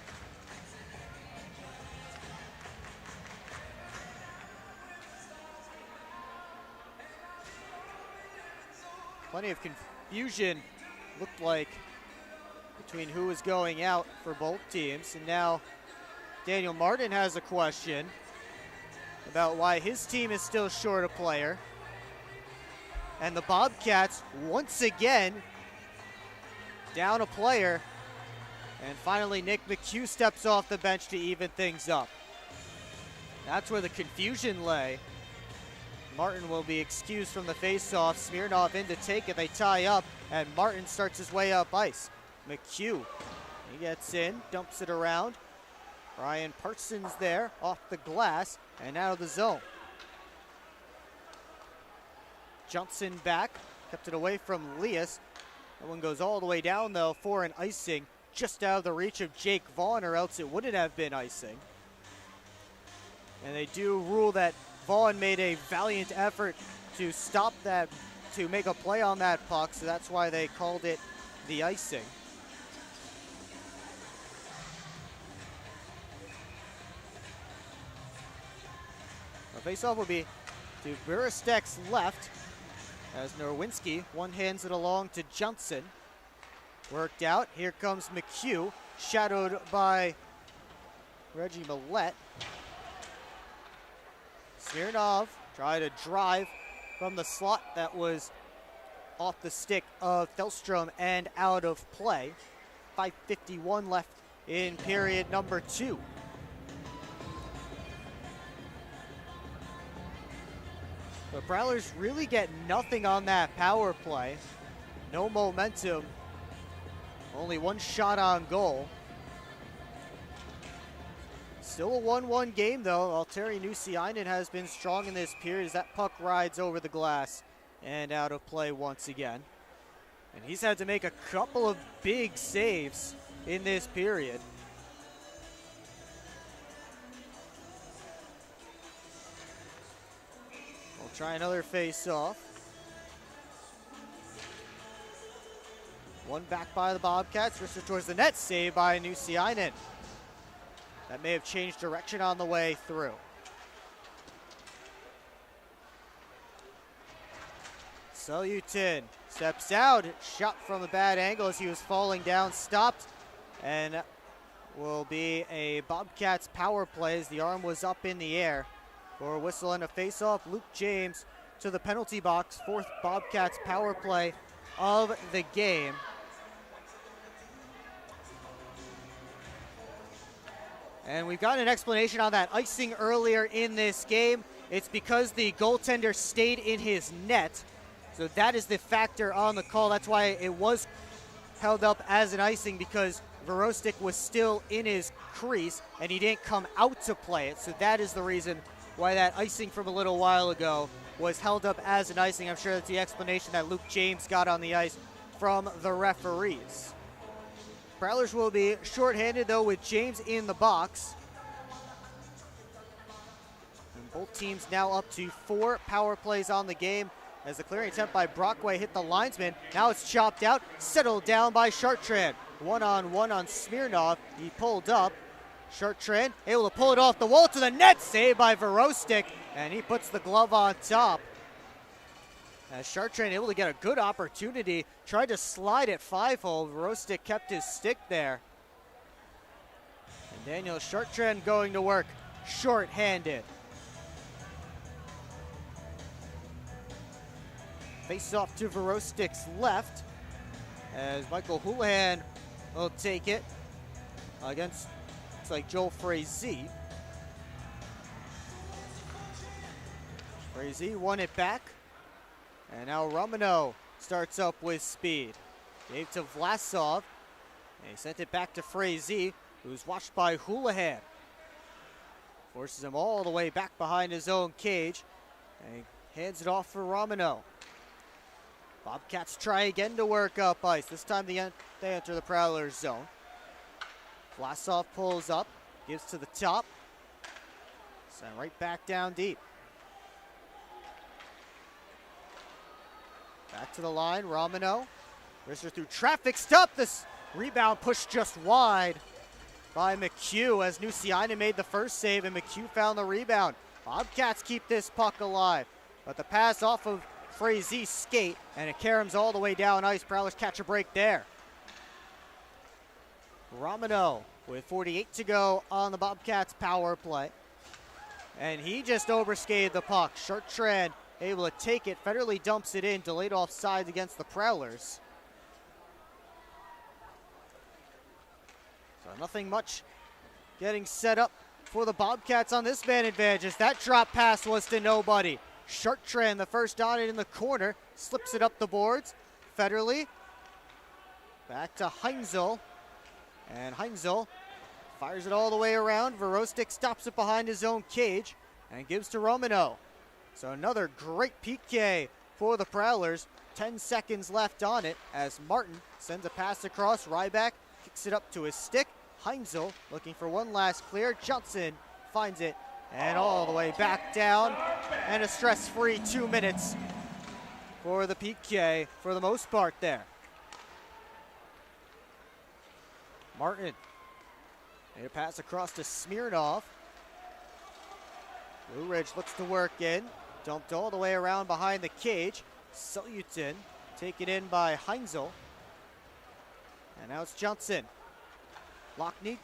Plenty of confusion, looked like, between who was going out for both teams. And now Daniel Martin has a question about why his team is still short a player. And the Bobcats, once again, down a player. And finally, Nick McHugh steps off the bench to even things up. That's where the confusion lay. Martin will be excused from the faceoff. Smirnov in to take it. They tie up, and Martin starts his way up ice. McHugh, he gets in, dumps it around. Brian Parsons there, off the glass, and out of the zone. Johnson back, kept it away from Lias. That one goes all the way down, though, for an icing, just out of the reach of Jake Vaughn, or else it wouldn't have been icing. And they do rule that Vaughn made a valiant effort to stop that, to make a play on that puck, so that's why they called it the icing. The faceoff will be to Verostek's left as Norwinski one-hands it along to Johnson. Worked out. Here comes McHugh, shadowed by Reggie Millette. Smirnov tried to drive from the slot that was off the stick of Thelstrom and out of play. 5:51 left in period number 2. The Prowlers really get nothing on that power play. No momentum. Only one shot on goal. Still a 1-1 game, though. Alteri Nusiainen has been strong in this period as that puck rides over the glass and out of play once again. And he's had to make a couple of big saves in this period. We'll try another face-off. One back by the Bobcats, wristed towards the net, saved by Nusiainen. That may have changed direction on the way through. Salutin steps out, shot from a bad angle as he was falling down, stopped, and will be a Bobcats power play as the arm was up in the air. For a whistle and a face-off, Luke James to the penalty box, fourth Bobcats power play of the game. And we've got an explanation on that icing earlier in this game. It's because the goaltender stayed in his net. So that is the factor on the call. That's why it was held up as an icing, because Vorostik was still in his crease and he didn't come out to play it. So that is the reason why that icing from a little while ago was held up as an icing. I'm sure that's the explanation that Luke James got on the ice from the referees. Prowlers will be shorthanded, though, with James in the box. And both teams now up to 4 power plays on the game as the clearing attempt by Brockway hit the linesman. Now it's chopped out, settled down by Chartrand. One-on-one on Smirnov. He pulled up. Chartrand able to pull it off the wall to the net. Saved by Vorostik, and he puts the glove on top. As Chartrand able to get a good opportunity, tried to slide it 5-hole. Vorostik kept his stick there. And Daniel Chartrand going to work, short-handed. Face off to Vorostik's left as Michael Houlihan will take it against, looks like, Joel Frazee. Frazee won it back. And now Romano starts up with speed. Gave to Vlasov. And he sent it back to Frazee, who's watched by Houlihan. Forces him all the way back behind his own cage. And he hands it off for Romano. Bobcats try again to work up ice. This time they enter the Prowlers zone. Vlasov pulls up, gives to the top. Sent right back down deep. Back to the line, Romano. Wrister through traffic, stop this rebound, pushed just wide by McHugh as Nuciainen made the first save and McHugh found the rebound. Bobcats keep this puck alive, but the pass off of Frazee's skate and it caroms all the way down ice. Prowlers catch a break there. Romano with 48 to go on the Bobcats power play. And he just overskated the puck. Chartrand able to take it. Federley dumps it in. Delayed offsides against the Prowlers. So nothing much getting set up for the Bobcats on this man advantage as that drop pass was to nobody. Chartrand, the first on it in the corner, slips it up the boards. Federley back to Heinzel. And Heinzel fires it all the way around. Vorostik stops it behind his own cage and gives to Romano. So another great PK for the Prowlers. 10 seconds left on it as Martin sends a pass across. Ryback kicks it up to his stick. Heinzel looking for one last clear. Johnson finds it and all the way back down. And a stress-free 2 minutes for the PK for the most part there. Martin made a pass across to Smirnov. Blue Ridge looks to work in. Dumped all the way around behind the cage. Salutin taken in by Heinzel. And now it's Johnson. Lockney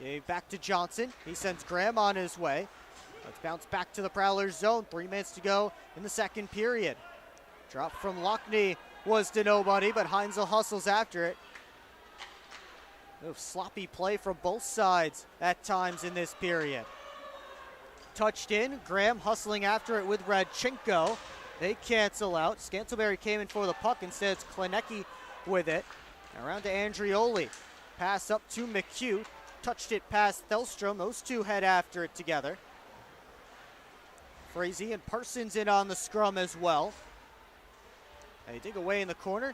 gave back to Johnson. He sends Graham on his way. Let's bounce back to the Prowlers zone. 3 minutes to go in the second period. Drop from Lockney was to nobody, but Heinzel hustles after it. Sloppy play from both sides at times in this period. Touched in, Graham hustling after it with Radchenko. They cancel out. Scantleberry came in for the puck. Instead it's Klenecki with it. Around to Andrioli. Pass up to McHugh. Touched it past Thelstrom. Those two head after it together. Frazee and Parsons in on the scrum as well. They dig away in the corner.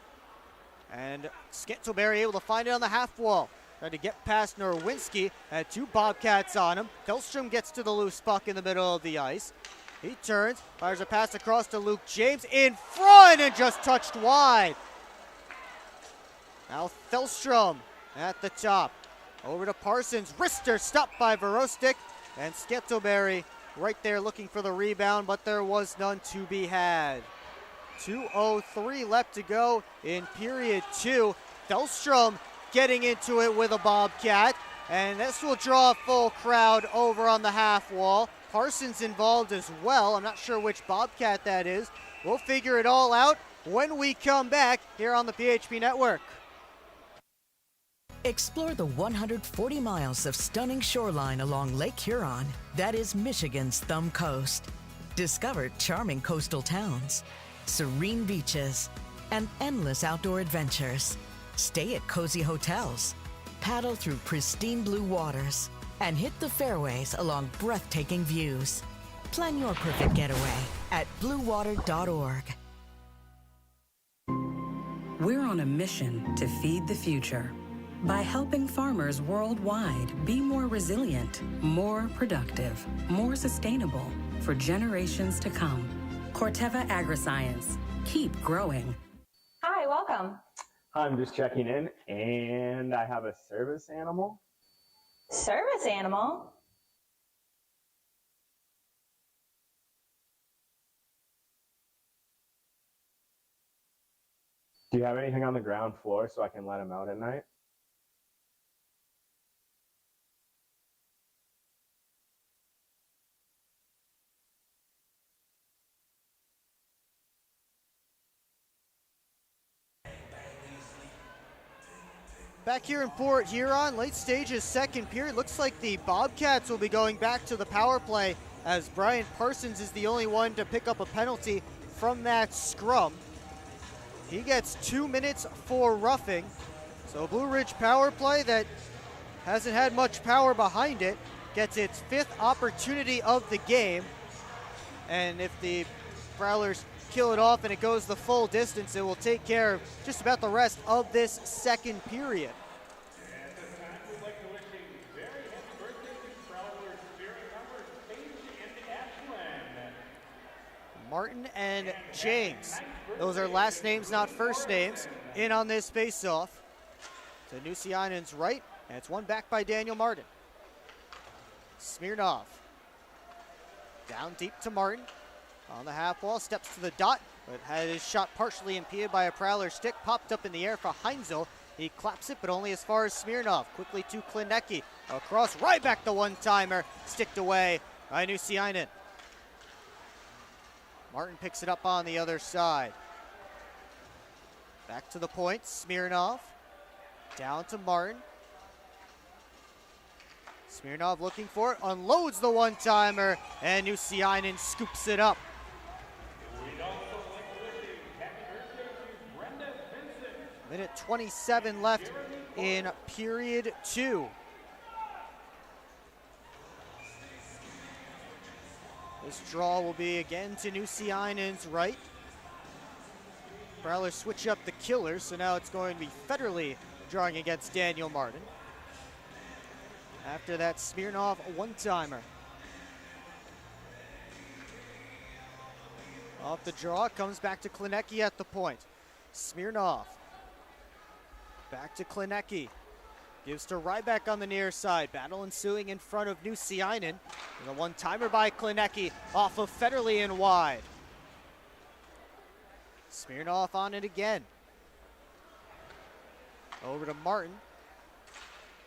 And Scantleberry able to find it on the half wall. Tried to get past Norwinski. Had 2 Bobcats on him. Thelstrom gets to the loose puck in the middle of the ice. He turns, fires a pass across to Luke James in front and just touched wide. Now Thelstrom at the top. Over to Parsons. Wrister stopped by Vorostik. And Scantleberry right there looking for the rebound, but there was none to be had. 2:03 left to go in period 2. Delstrom getting into it with a Bobcat, and this will draw a full crowd over on the half wall. Parsons involved as well. I'm not sure which Bobcat that is. We'll figure it all out when we come back here on the PHP Network. Explore the 140 miles of stunning shoreline along Lake Huron. That is Michigan's Thumb Coast. Discover charming coastal towns, serene beaches, and endless outdoor adventures. Stay at cozy hotels, paddle through pristine blue waters, and hit the fairways along breathtaking views. Plan your perfect getaway at bluewater.org. We're on a mission to feed the future by helping farmers worldwide be more resilient, more productive, more sustainable for generations to come. Corteva Agriscience. Keep growing. Hi, welcome. I'm just checking in, and I have a service animal. Service animal? Do you have anything on the ground floor so I can let him out at night? Back here in Port Huron, late stages, second period. Looks like the Bobcats will be going back to the power play as Brian Parsons is the only one to pick up a penalty from that scrum. He gets 2 minutes for roughing. So Blue Ridge power play that hasn't had much power behind it gets its 5th opportunity of the game. And if the Prowlers kill it off and it goes the full distance, it will take care of just about the rest of this second period. At this time, we'd like to wish a very happy birthday to Prowlers spirit members Paige and Ashland. Martin and James. Those are last names, not first names, in on this face-off. To Nusianen's right, and it's won back by Daniel Martin. Smirnov. Down deep to Martin. On the half wall, steps to the dot, but had his shot partially impeded by a Prowler stick. Popped up in the air for Heinzel. He claps it, but only as far as Smirnov. Quickly to Klinecki. Across, right back the one-timer. Sticked away by Nusianen. Martin picks it up on the other side. Back to the point, Smirnov. Down to Martin. Smirnov looking for it, unloads the one-timer, and Nusianen scoops it up. Minute 27 left in period 2. This draw will be again to Nusianen's right. Prowlers switch up the killers, so now it's going to be Federley drawing against Daniel Martin. After that, Smirnov one-timer. Off the draw, comes back to Klinecki at the point. Smirnov. Back to Klinecki. Gives to Ryback on the near side. Battle ensuing in front of Nusianen. And a one-timer by Klinecki off of Federley and wide. Smirnov on it again. Over to Martin.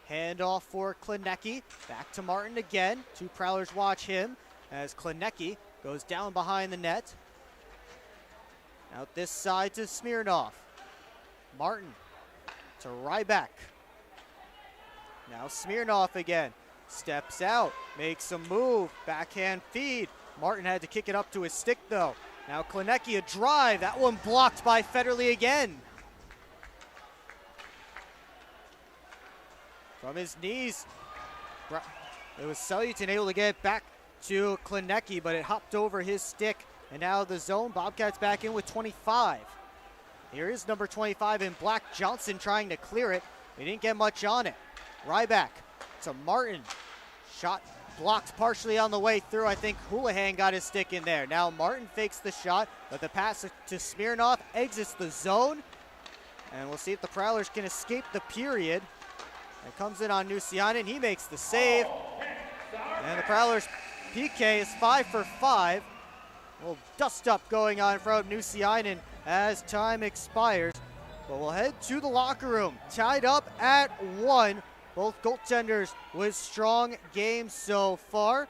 Handoff for Klinecki. Back to Martin again. 2 Prowlers watch him as Klinecki goes down behind the net. Out this side to Smirnov. Martin to Ryback. Now Smirnov again. Steps out, makes a move, backhand feed. Martin had to kick it up to his stick though. Now Klinecki a drive, that one blocked by Federley again. From his knees, it was Salutin able to get it back to Klinecki, but it hopped over his stick. And now the zone, Bobcats back in with 25. Here is number 25 in black, Johnson trying to clear it. He didn't get much on it. Ryback to Martin. Shot blocked partially on the way through. I think Houlihan got his stick in there. Now Martin fakes the shot, but the pass to Smirnov exits the zone. And we'll see if the Prowlers can escape the period. It comes in on Nusianen. He makes the save. And the Prowlers PK is 5 for 5. A little dust-up going on in front of Nusiainen as time expires. But we'll head to the locker room, tied up at 1. Both goaltenders with strong games so far.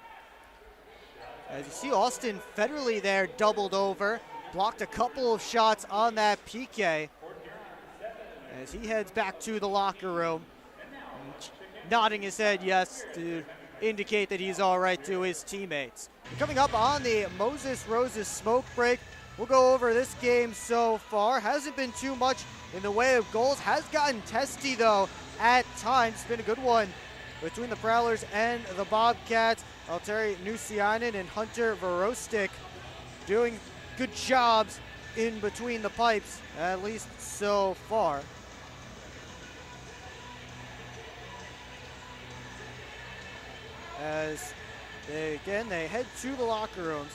As you see, Austin Federley there doubled over, blocked a couple of shots on that PK. As he heads back to the locker room, nodding his head yes to indicate that he's all right to his teammates. Coming up on the Moses Roses smoke break, we'll go over this game so far. Hasn't been too much in the way of goals. Has gotten testy, though, at times. It's been a good one between the Prowlers and the Bobcats. Alteri Nusiainen and Hunter Verostik doing good jobs in between the pipes, at least so far. As they head to the locker rooms.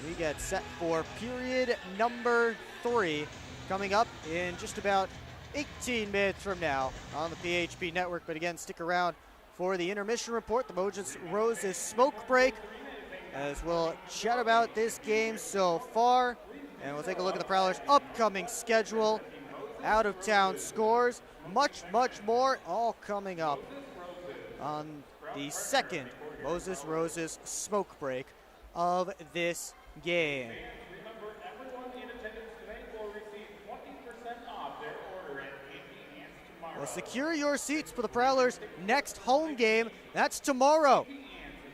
We get set for period number 3 coming up in just about 18 minutes from now on the PHP network. But again, stick around for the intermission report, the Moses Roses smoke break, as we'll chat about this game so far. And we'll take a look at the Prowlers' upcoming schedule, out-of-town scores, much more all coming up on the second Moses Roses smoke break of this game. Well, secure your seats for the Prowlers' next home game. That's tomorrow,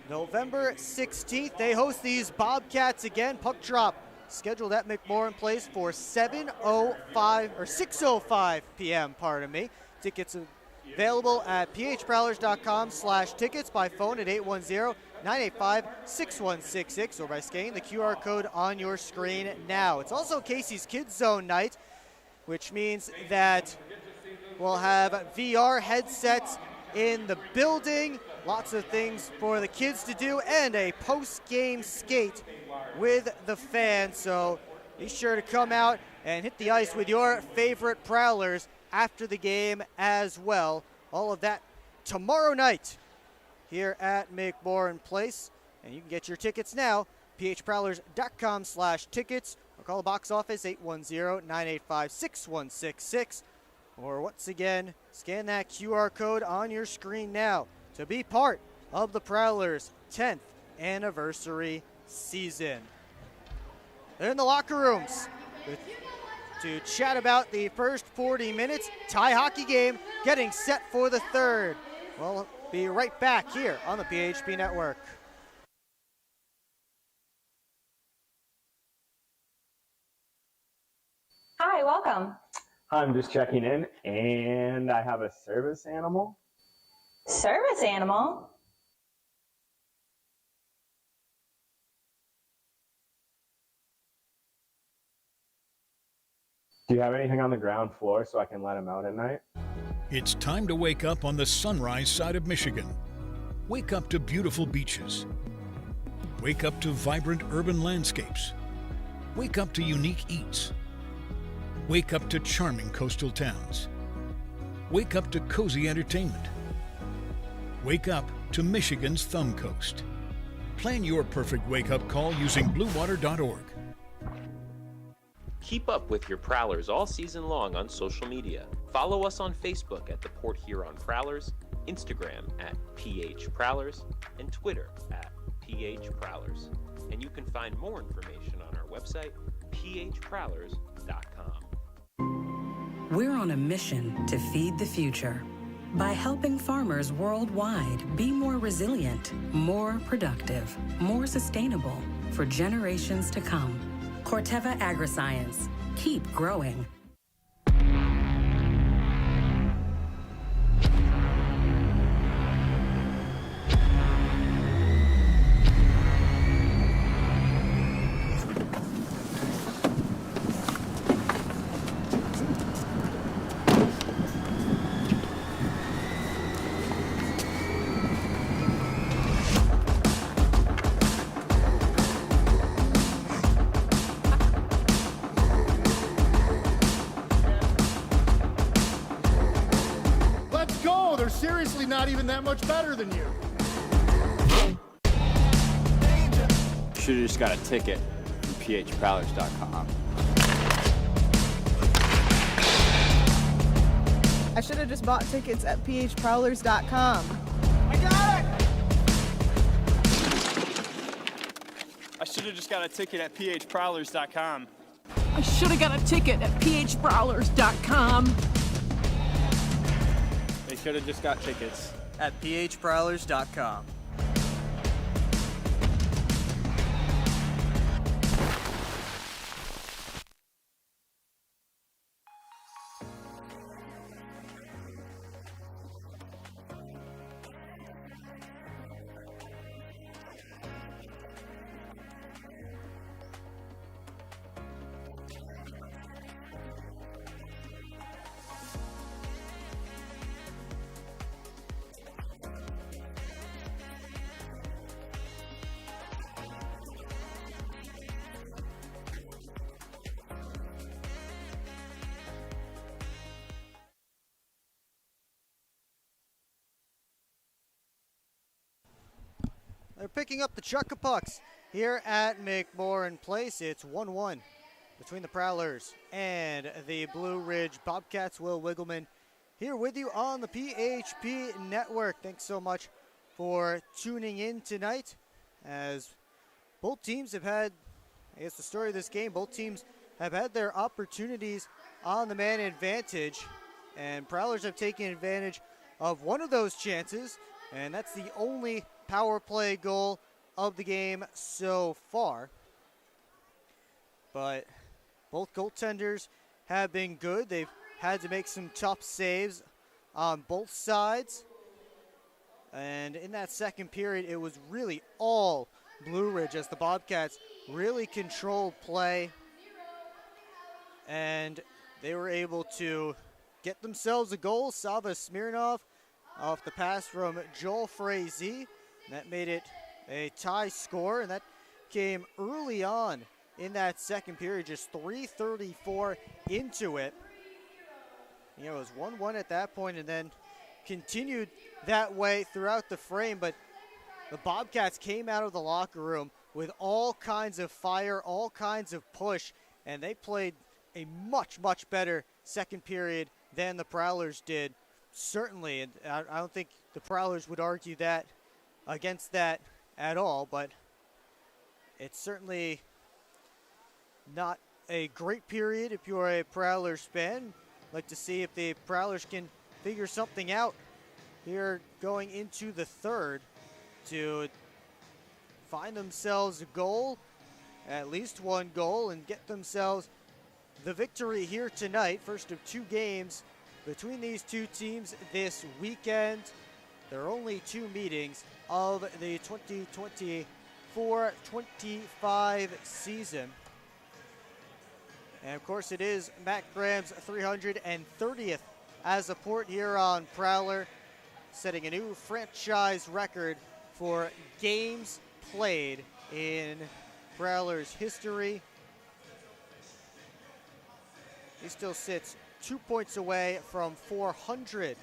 November 16th. They host these Bobcats again. Puck drop scheduled at McMorran Place for 6:05 p.m. Tickets available at phprowlers.com/tickets, by phone at 810-985-6166, or by scanning the QR code on your screen now. It's also Casey's Kids Zone night, which means that we'll have VR headsets in the building, lots of things for the kids to do, and a post-game skate with the fans. So be sure to come out and hit the ice with your favorite Prowlers after the game as well. All of that tomorrow night here at McMorran Place. And you can get your tickets now, phprowlers.com/tickets, or call the box office 810-985-6166. Or once again, scan that QR code on your screen now to be part of the Prowlers' 10th anniversary season. They're in the locker rooms to chat about the first 40 minutes. Tie hockey game getting set for the third. We'll be right back here on the PHP Network. Hi, welcome. I'm just checking in, and I have a service animal. Service animal? Do you have anything on the ground floor so I can let him out at night? It's time to wake up on the sunrise side of Michigan. Wake up to beautiful beaches. Wake up to vibrant urban landscapes. Wake up to unique eats. Wake up to charming coastal towns. Wake up to cozy entertainment. Wake up to Michigan's Thumb Coast. Plan your perfect wake-up call using bluewater.org. Keep up with your Prowlers all season long on social media. Follow us on Facebook at the Port Huron Prowlers, Instagram at PH Prowlers, and Twitter at PH Prowlers. And you can find more information on our website, phprowlers.com. We're on a mission to feed the future by helping farmers worldwide be more resilient, more productive, more sustainable for generations to come. Corteva Agriscience. Keep growing. Seriously, not even that much better than you. Should've just got a ticket phprowlers.com. I should have just bought tickets at phprowlers.com. I got it! I should have just got a ticket at phprowlers.com. I should have got a ticket at phprowlers.com. They should have just got tickets at phprowlers.com. They're picking up the Chuck-a-Pucks here at McMorran Place. It's 1-1 between the Prowlers and the Blue Ridge Bobcats. Will Wiggleman here with you on the PHP Network. Thanks so much for tuning in tonight, as both teams have had, I guess the story of this game, both teams have had their opportunities on the man advantage, and Prowlers have taken advantage of one of those chances, and that's the only power play goal of the game so far. But both goaltenders have been good. They've had to make some tough saves on both sides. And in that second period, it was really all Blue Ridge as the Bobcats really controlled play. And they were able to get themselves a goal. Sava Smirnov off the pass from Joel Frazee. That made it a tie score, and that came early on in that second period, just 3:34 into it. You know, it was 1-1 at that point, and then continued that way throughout the frame, but the Bobcats came out of the locker room with all kinds of fire, all kinds of push, and they played a much, much better second period than the Prowlers did, certainly. And I don't think the Prowlers would argue that against that at all, but it's certainly not a great period if you're a Prowlers fan. Like to see if the Prowlers can figure something out here going into the third to find themselves a goal, at least one goal, and get themselves the victory here tonight. First of two games between these two teams this weekend. There are only two meetings of the 2024-25 season. And of course it is Matt Graham's 330th as a port here on Prowler, setting a new franchise record for games played in Prowler's history. He still sits 2 points away from 400.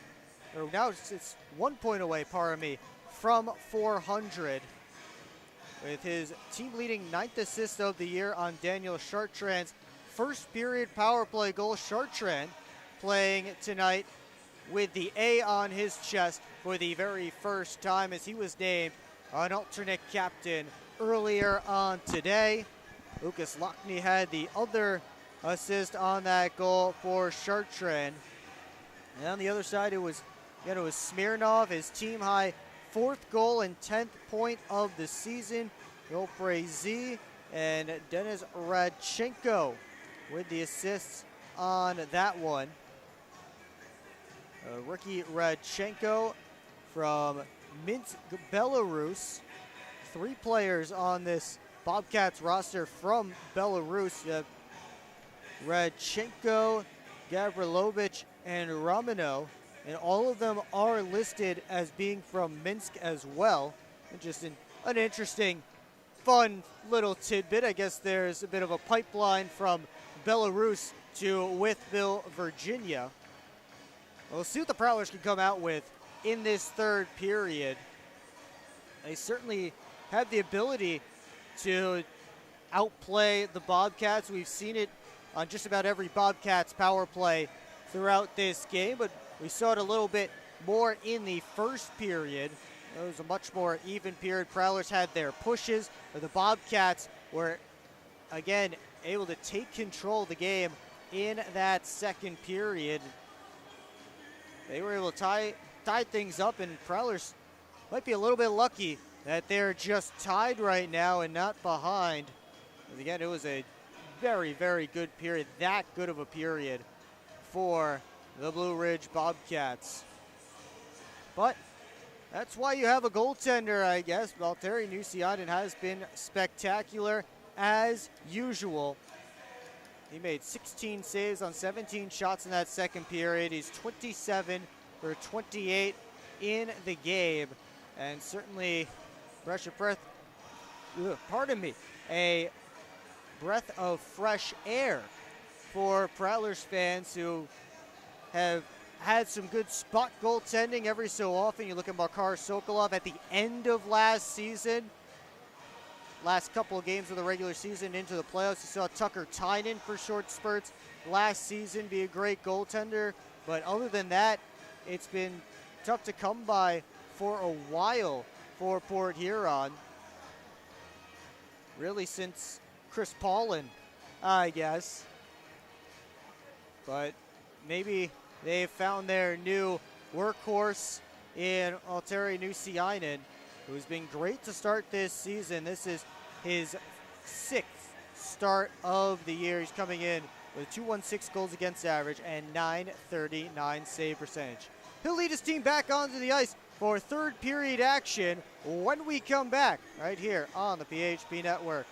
Or now it's 1 point away, pardon me, from 400. With his team-leading 9th assist of the year on Daniel Chartrand's first period power play goal. Chartrand playing tonight with the A on his chest for the very first time, as he was named an alternate captain earlier on today. Lucas Lockney had the other assist on that goal for Chartrand. And on the other side, it was Smirnov, his team-high 4th goal and 10th point of the season. Joel Frazee and Denis Radchenko with the assists on that one. Rookie Radchenko from Minsk, Belarus. 3 players on this Bobcats roster from Belarus. Radchenko, Gavrilovich, and Romano. And all of them are listed as being from Minsk as well. And just an interesting, fun little tidbit. I guess there's a bit of a pipeline from Belarus to Wytheville, Virginia. We'll see what the Prowlers can come out with in this third period. They certainly have the ability to outplay the Bobcats. We've seen it on just about every Bobcats power play throughout this game, but we saw it a little bit more in the first period. It was a much more even period. Prowlers had their pushes, but the Bobcats were, again, able to take control of the game in that second period. They were able to tie things up, and Prowlers might be a little bit lucky that they're just tied right now and not behind. And again, it was a very, very good period, that good of a period for the Blue Ridge Bobcats. But that's why you have a goaltender, I guess. Valtteri Nusiainen has been spectacular as usual. He made 16 saves on 17 shots in that second period. He's 27 for 28 in the game. And certainly, a breath of fresh air for Prowlers fans who have had some good spot goaltending every so often. You look at Makar Sokolov at the end of last season. Last couple of games of the regular season into the playoffs, you saw Tucker Tynan for short spurts last season be a great goaltender. But other than that, it's been tough to come by for a while for Port Huron. Really since Chris Paulin, I guess. But maybe they've found their new workhorse in Valtteri Nusiainen, who's been great to start this season. This is his 6th start of the year. He's coming in with 216 goals against average and .939 save percentage. He'll lead his team back onto the ice for third period action when we come back right here on the PHP Network.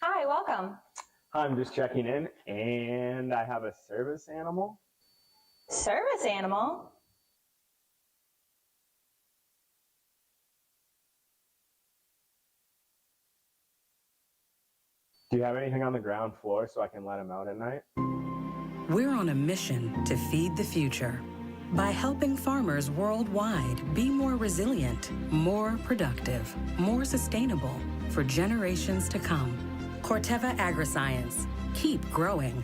Hi, welcome. I'm just checking in, and I have a service animal. Service animal? Do you have anything on the ground floor so I can let him out at night? We're on a mission to feed the future by helping farmers worldwide be more resilient, more productive, more sustainable for generations to come. Corteva Agriscience. Keep growing.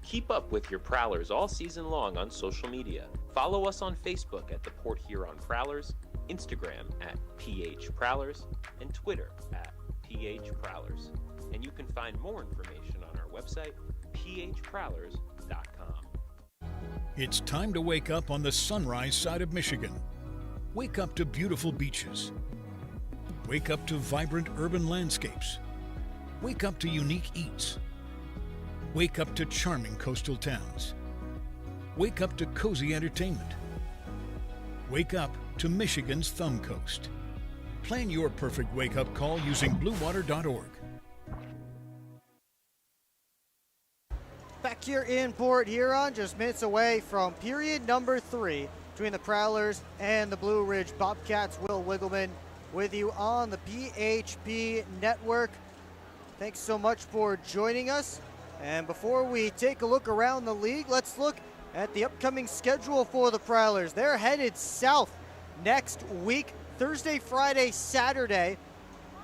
Keep up with your Prowlers all season long on social media. Follow us on Facebook at the Port Huron Prowlers, Instagram at PH Prowlers, and Twitter at PH Prowlers. And you can find more information on our website, phprowlers.com. It's time to wake up on the sunrise side of Michigan. Wake up to beautiful beaches. Wake up to vibrant urban landscapes. Wake up to unique eats. Wake up to charming coastal towns. Wake up to cozy entertainment. Wake up to Michigan's Thumb Coast. Plan your perfect wake-up call using bluewater.org. Back here in Port Huron, just minutes away from period number 3 between the Prowlers and the Blue Ridge Bobcats. Will Wiggleman with you on the PHP Network. Thanks so much for joining us. And before we take a look around the league, let's look at the upcoming schedule for the Prowlers. They're headed south next week, Thursday, Friday, Saturday,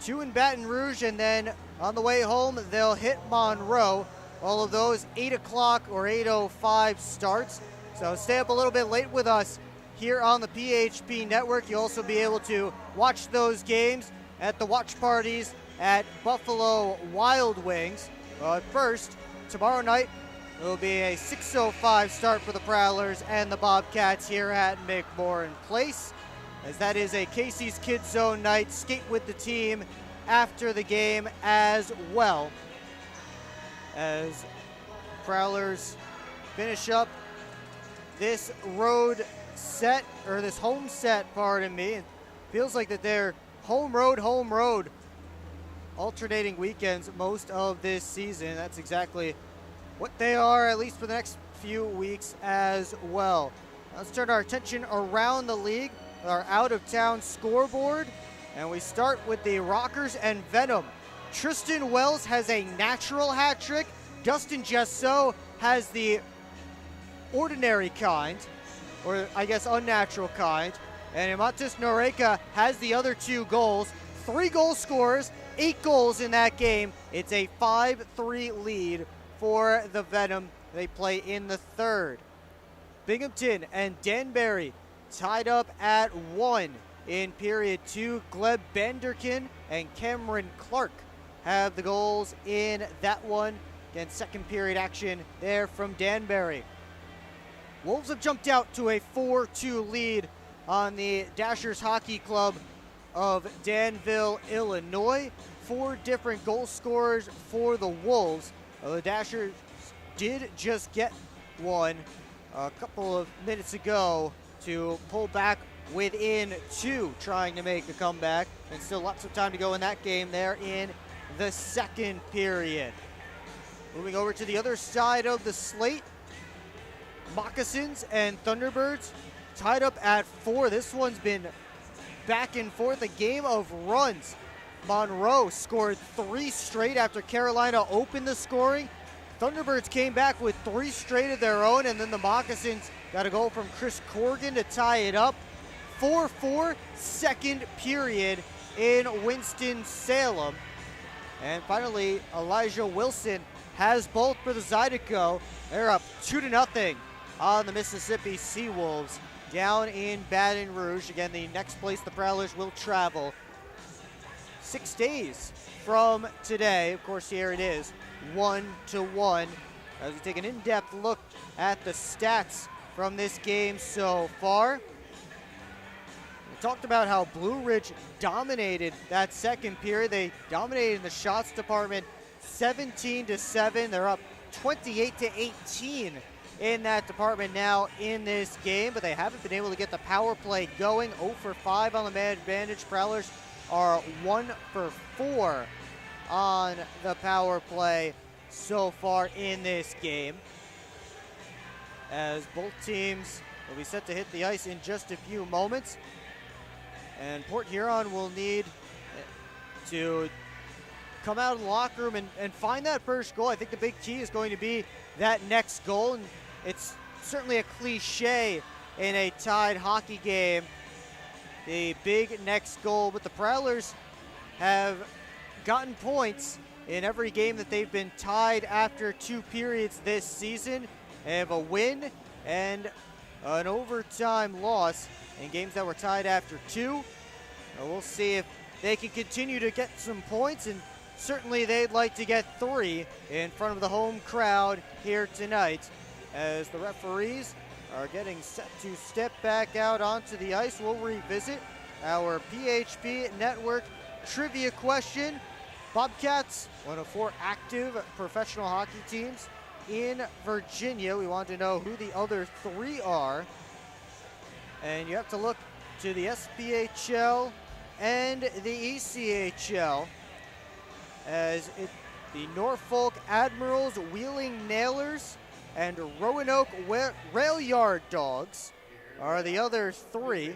2 in Baton Rouge, and then on the way home, they'll hit Monroe. All of those 8 o'clock or 8:05 starts. So stay up a little bit late with us here on the PHP Network. You'll also be able to watch those games at the watch parties at Buffalo Wild Wings. But first, tomorrow night, it will be a 6:05 start for the Prowlers and the Bobcats here at McMorran Place, as that is a Casey's Kids Zone night. Skate with the team after the game as well, as Prowlers finish up this road set, or this home set, pardon me. It feels like that they're home road, alternating weekends most of this season. That's exactly what they are, at least for the next few weeks as well. Let's turn our attention around the league with our out-of-town scoreboard, and we start with the Rockers and Venom. Tristan Wells has a natural hat trick. Dustin Jesso has the ordinary kind, or I guess unnatural kind. And Imatis Noreka has the other 2 goals. 3 goal scorers, 8 goals in that game. It's a 5-3 lead for the Venom. They play in the third. Binghamton and Danbury tied up at 1 in period 2. Gleb Banderkin and Cameron Clark have the goals in that one. Again, second period action there from Danbury. Wolves have jumped out to a 4-2 lead on the Dashers Hockey Club of Danville, Illinois. 4 different goal scorers for the Wolves. The Dashers did just get one a couple of minutes ago to pull back within 2, trying to make a comeback. And still lots of time to go in that game there in the second period. Moving over to the other side of the slate, Moccasins and Thunderbirds tied up at 4. This one's been back and forth, a game of runs. Monroe scored 3 straight after Carolina opened the scoring. Thunderbirds came back with 3 straight of their own, and then the Moccasins got a goal from Chris Corrigan to tie it up. 4-4, second period in Winston-Salem. And finally, Elijah Wilson has both for the Zydeco. They're up 2-0 on the Mississippi Seawolves down in Baton Rouge. Again, the next place the Prowlers will travel 6 days from today. Of course, here it is, 1-1. As we take an in-depth look at the stats from this game so far. We talked about how Blue Ridge dominated that second period. They dominated in the shots department 17-7. They're up 28-18 in that department now in this game, but they haven't been able to get the power play going. 0 for 5 on the man advantage. Prowlers are 1 for 4 on the power play so far in this game, as both teams will be set to hit the ice in just a few moments. And Port Huron will need to come out of the locker room and find that first goal. I think the big key is going to be that next goal, and it's certainly a cliche in a tied hockey game, the big next goal. But the Prowlers have gotten points in every game that they've been tied after 2 periods this season. They have a win and an overtime loss in games that were tied after 2. We'll see if they can continue to get some points, and certainly they'd like to get 3 in front of the home crowd here tonight. As the referees are getting set to step back out onto the ice, we'll revisit our PHP Network trivia question. Bobcats, one of 4 active professional hockey teams in Virginia. We want to know who the other 3 are. And you have to look to the SPHL and the ECHL, as the Norfolk Admirals, Wheeling Nailers, and Roanoke Rail Yard Dogs are the other 3.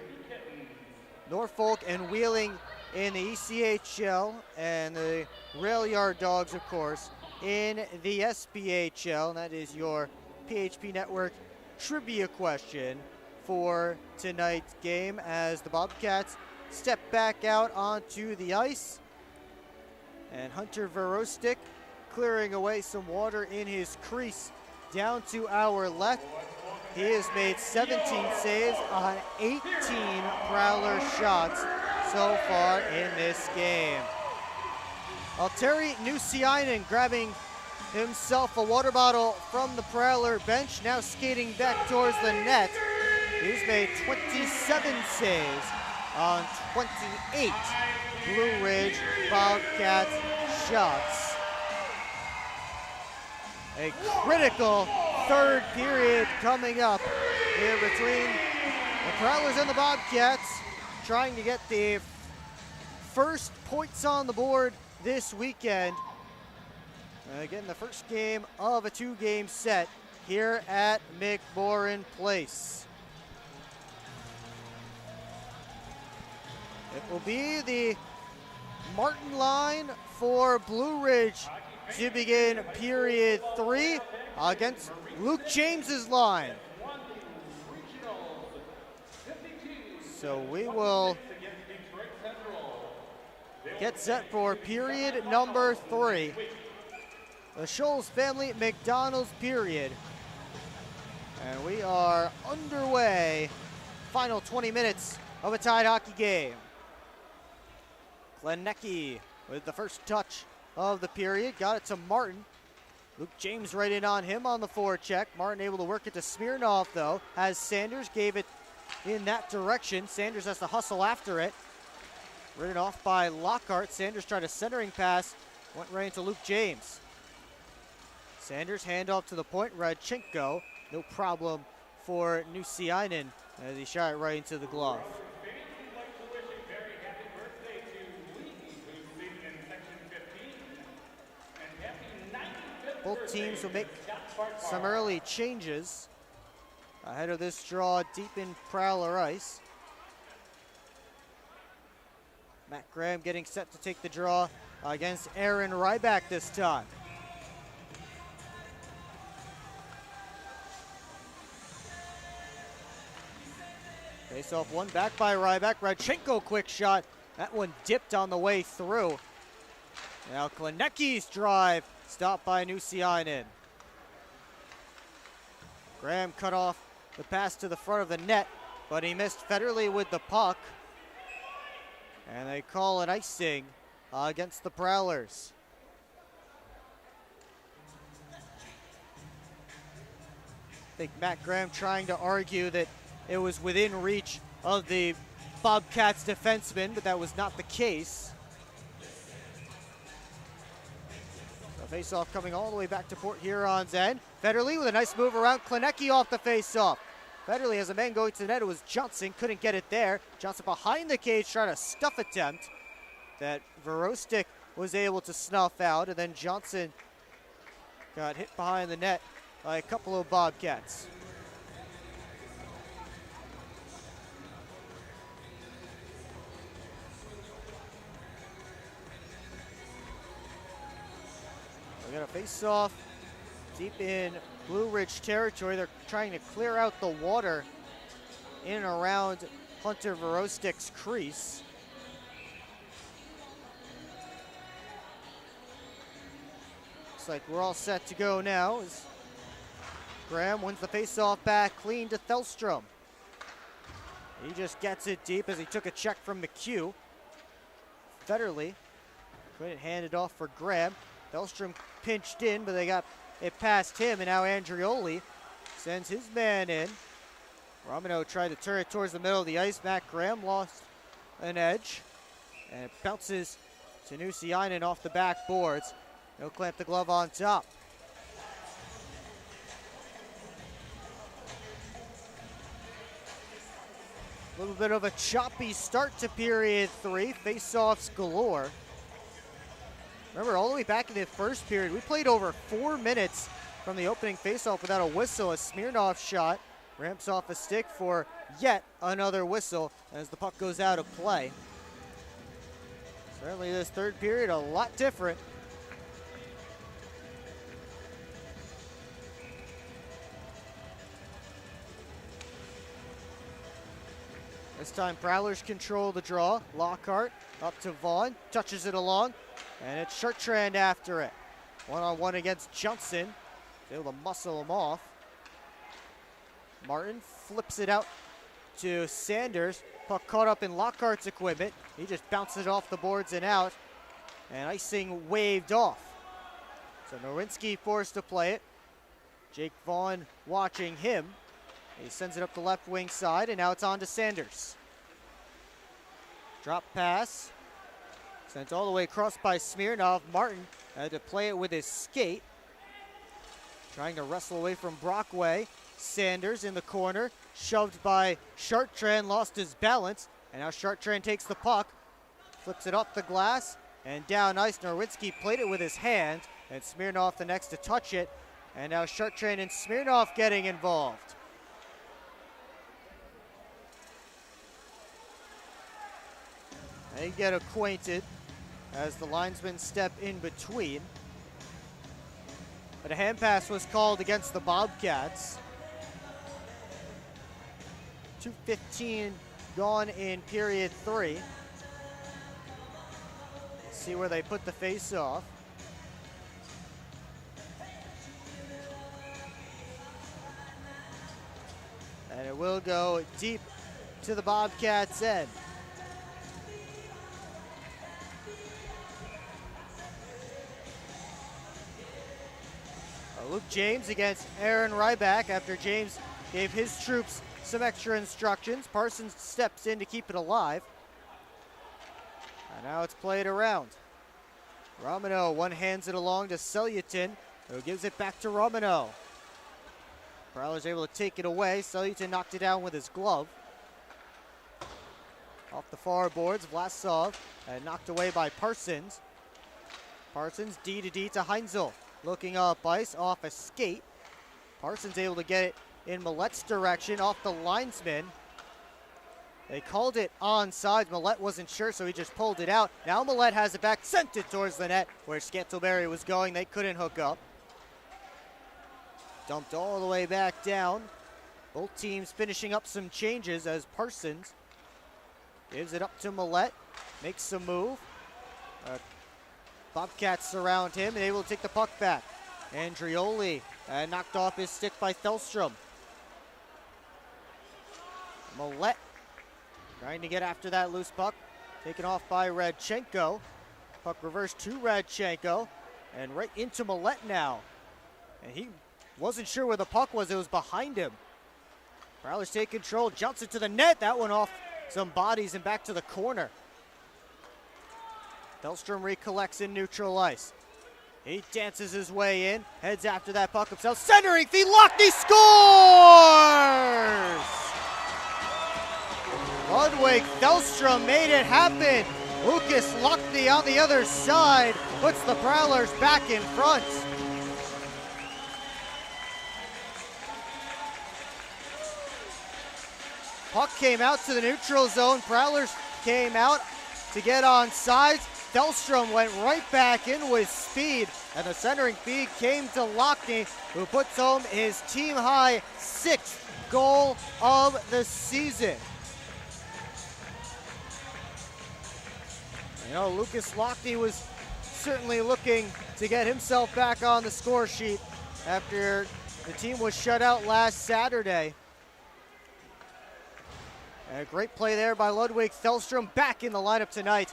Norfolk and Wheeling in the ECHL, and the Rail Yard Dogs, of course, in the SPHL. And that is your PHP Network trivia question for tonight's game, as the Bobcats step back out onto the ice. And Hunter Verostik clearing away some water in his crease down to our left. He has made 17 saves on 18 Prowler shots so far in this game. Alteri Nusiainen grabbing himself a water bottle from the Prowler bench, now skating back towards the net. He's made 27 saves on 28 Blue Ridge Bobcats shots. A critical third period coming up here between the Prowlers and the Bobcats, trying to get the first points on the board this weekend. Again, the first game of a 2-game set here at McMorran Place. It will be the Martin line for Blue Ridge to begin period 3 against Luke James's line. So we will get set for period number 3. The Scholes family McDonald's period. And we are underway. Final 20 minutes of a tied hockey game. Klenecki with the first touch of the period. Got it to Martin. Luke James right in on him on the forecheck. Martin able to work it to Smirnov, though. As Sanders gave it in that direction. Sanders has to hustle after it. Ridden off by Lockhart. Sanders tried a centering pass. Went right into Luke James. Sanders handoff to the point. Radchenko. No problem for Nusiainen as he shot it right into the glove. Both teams will make some early changes ahead of this draw deep in Prowler ice. Matt Graham getting set to take the draw against Aaron Ryback this time. Face off one back by Ryback. Radchenko quick shot. That one dipped on the way through. Now Klenecki's drive stopped by Nusiainen. Graham cut off the pass to the front of the net, but he missed Federley with the puck. And they call an icing against the Prowlers. I think Matt Graham trying to argue that it was within reach of the Bobcats defenseman, but that was not the case. Face-off coming all the way back to Port Huron's end. Federley with a nice move around Klenecki off the face-off. Federley has a man going to the net. It was Johnson, couldn't get it there. Johnson behind the cage, trying a stuff attempt that Verostic was able to snuff out, and then Johnson got hit behind the net by a couple of Bobcats. We got a face-off deep in Blue Ridge territory. They're trying to clear out the water in and around Hunter Verostic's crease. Looks like we're all set to go now as Graham wins the face-off back clean to Thelstrom. He just gets it deep as he took a check from McHugh. Federley couldn't hand it off for Graham. Thelstrom pinched in, but they got it past him, and now Andrioli sends his man in. Romano tried to turn it towards the middle of the ice. Matt Graham lost an edge, and it bounces to Nusiainen off the backboards. He'll clamp the glove on top. A little bit of a choppy start to period 3. Face-offs galore. Remember, all the way back in the first period, we played over 4 minutes from the opening faceoff without a whistle. A Smirnov shot ramps off a stick for yet another whistle as the puck goes out of play. Certainly this third period, a lot different. This time, Prowlers control the draw. Lockhart up to Vaughn, touches it along, and it's Chartrand after it. One-on-one against Johnson. Able to muscle him off. Martin flips it out to Sanders. Puck caught up in Lockhart's equipment. He just bounces it off the boards and out. And icing waved off. So Nowinski forced to play it. Jake Vaughn watching him. He sends it up the left wing side, and now it's on to Sanders. Drop pass. Sent all the way across by Smirnov. Martin had to play it with his skate. Trying to wrestle away from Brockway. Sanders in the corner. Shoved by Chartrand, lost his balance. And now Chartrand takes the puck. flips it off the glass and down ice. Norwinski played it with his hand, and Smirnov the next to touch it. And now Chartrain and Smirnov getting involved. They get acquainted as the linesmen step in between. But a hand pass was called against the Bobcats. 2:15 gone in period 3. See where they put the face off. And it will go deep to the Bobcats' end. Luke James against Aaron Ryback after James gave his troops some extra instructions. Parsons steps in to keep it alive. And now it's played around. Romano one-hands it along to Selyutin, who gives it back to Romano. Prowlers able to take it away. Selyutin knocked it down with his glove. Off the far boards, Vlasov knocked away by Parsons. Parsons D to D to Heinzel. Looking up ice, off a skate. Parsons able to get it in Millet's direction, off the linesman. They called it onside. Millet wasn't sure, so he just pulled it out. Now Millet has it back, sent it towards the net where Scantleberry was going. They couldn't hook up. Dumped all the way back down. Both teams finishing up some changes as Parsons gives it up to Millet, makes a move. Bobcats surround him and able to take the puck back. Andrioli knocked off his stick by Thelstrom. Millet trying to get after that loose puck. Taken off by Radchenko. Puck reversed to Radchenko and right into Millet now. And he wasn't sure where the puck was. It was behind him. Prowlers take control, jumps it to the net. That one off some bodies and back to the corner. Thelstrom recollects in neutral ice. He dances his way in, heads after that puck himself. Centering feed, Lockney scores! Ludwig Thelstrom made it happen. Lucas Lockney on the other side puts the Prowlers back in front. Puck came out to the neutral zone. Prowlers came out to get on sides. Thelstrom went right back in with speed, and the centering feed came to Lockney, who puts home his team-high 6th goal of the season. You know, Lucas Lockney was certainly looking to get himself back on the score sheet after the team was shut out last Saturday. And a great play there by Ludwig Thelstrom, back in the lineup tonight.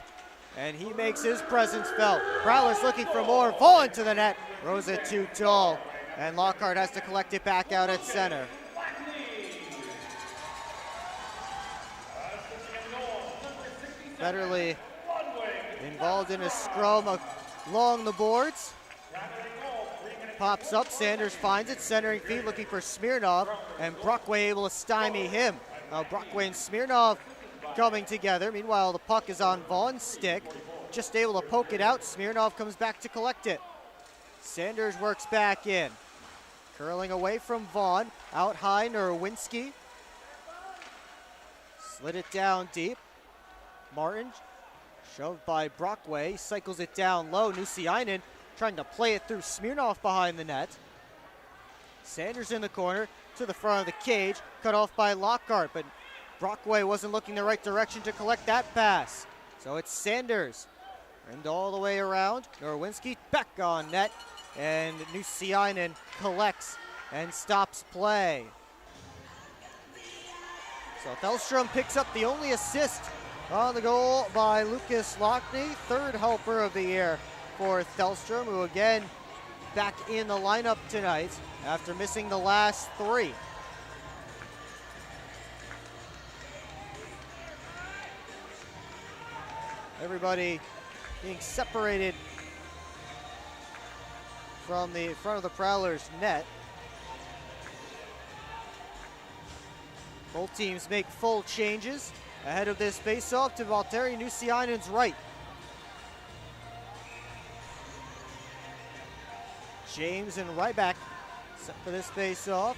And he makes his presence felt. Prowlers looking for more. Vaughan to the net. Rose it too tall. And Lockhart has to collect it back out at center. Federley involved in a scrum along the boards. Pops up. Sanders finds it. Centering feed looking for Smirnov. And Brockway able to stymie him. Now Brockway and Smirnov coming together. Meanwhile, the puck is on Vaughn's stick. Just able to poke it out. Smirnov comes back to collect it. Sanders works back in. Curling away from Vaughn. Out high, Nerwinski. Slid it down deep. Martin shoved by Brockway. Cycles it down low. Nusiainen trying to play it through Smirnov behind the net. Sanders in the corner to the front of the cage. Cut off by Lockhart, but Brockway wasn't looking the right direction to collect that pass. So it's Sanders. And all the way around. Norwinski back on net. And Nusiainen collects and stops play. So Thelstrom picks up the only assist on the goal by Lucas Lockney. Third helper of the year for Thelstrom, who again back in the lineup tonight after missing the last 3. Everybody being separated from the front of the Prowlers net. Both teams make full changes. ahead of this face-off to Valtteri Nusiainen's right. James and Ryback set for this face-off.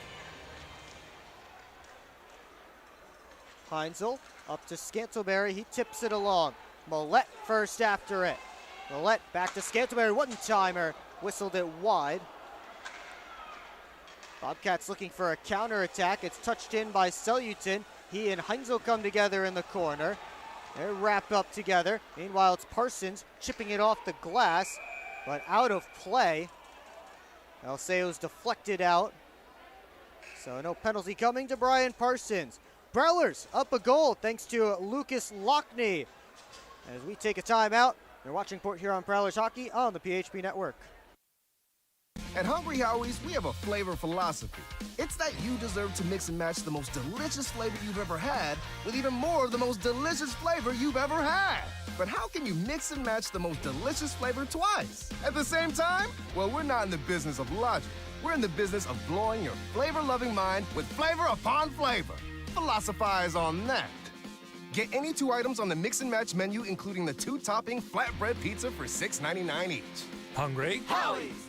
Heinzel up to Scantleberry. He tips it along. Millette first after it. Millette back to Scantleberry. One-timer. Whistled it wide. Bobcats looking for a counterattack. It's touched in by Selyutin. He and Heinzel come together in the corner. They're wrapped up together. Meanwhile, it's Parsons chipping it off the glass, but out of play. Alceo's deflected out. So no penalty coming to Brian Parsons. Prowlers up a goal thanks to Lucas Lockney. As we take a timeout, you're watching Port Huron Prowlers hockey on the PHP Network. At Hungry Howie's, we have a flavor philosophy. It's that you deserve to mix and match the most delicious flavor you've ever had with even more of the most delicious flavor you've ever had. But how can you mix and match the most delicious flavor twice at the same time? Well, we're not in the business of logic. We're in the business of blowing your flavor-loving mind with flavor upon flavor. Philosophize on that. Get any 2 items on the mix and match menu, including the 2-topping flatbread pizza for $6.99 each. Hungry? Howie's!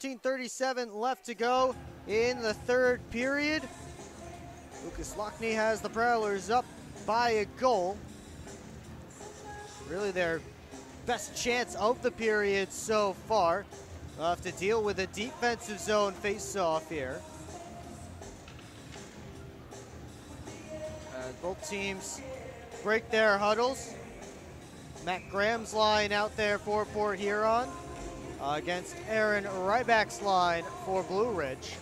.37 left to go in the third period. Lucas Lockney has the Prowlers up by a goal. Really their best chance of the period so far. They'll have to deal with a defensive zone face-off here. As both teams break their huddles. Matt Graham's line out there for Port Huron. Against Aaron Ryback's line for Blue Ridge.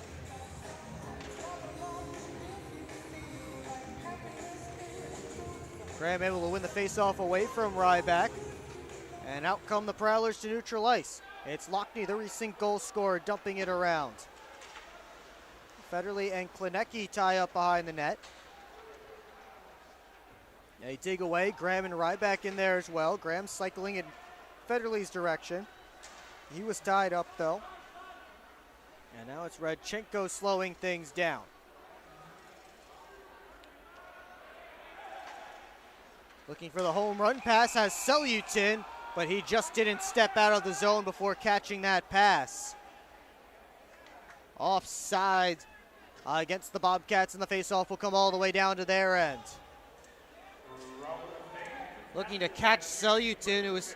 Graham able to win the faceoff away from Ryback. And out come the Prowlers to neutral ice. It's Lockney, the recent goal scorer, dumping it around. Federley and Klinecki tie up behind the net. They dig away. Graham and Ryback in there as well. Graham cycling in Federley's direction. He was tied up, though. And now it's Radchenko slowing things down. Looking for the home run pass has Selyutin, but he just didn't step out of the zone before catching that pass. Offside against the Bobcats, and the faceoff will come all the way down to their end. Looking to catch Selyutin, who is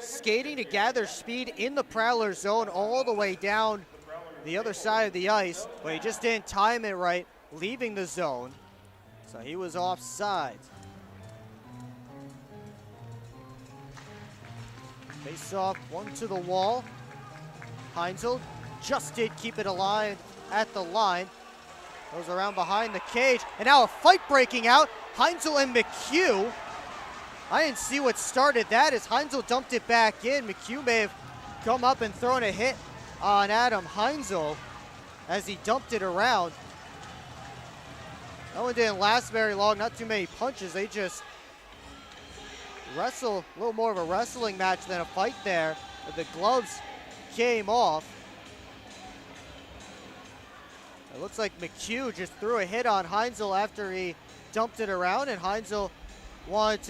skating to gather speed in the Prowler zone all the way down the other side of the ice, but he just didn't time it right, leaving the zone. So he was offside. Face off, one to the wall. Heinzel just did keep it alive at the line. Goes around behind the cage, and now a fight breaking out. Heinzel and McHugh. I didn't see what started that as Heinzel dumped it back in. McHugh may have come up and thrown a hit on Adam Heinzel as he dumped it around. That one didn't last very long, not too many punches. They just wrestle, a little more of a wrestling match than a fight there. But the gloves came off. It looks like McHugh just threw a hit on Heinzel after he dumped it around, and Heinzel wanted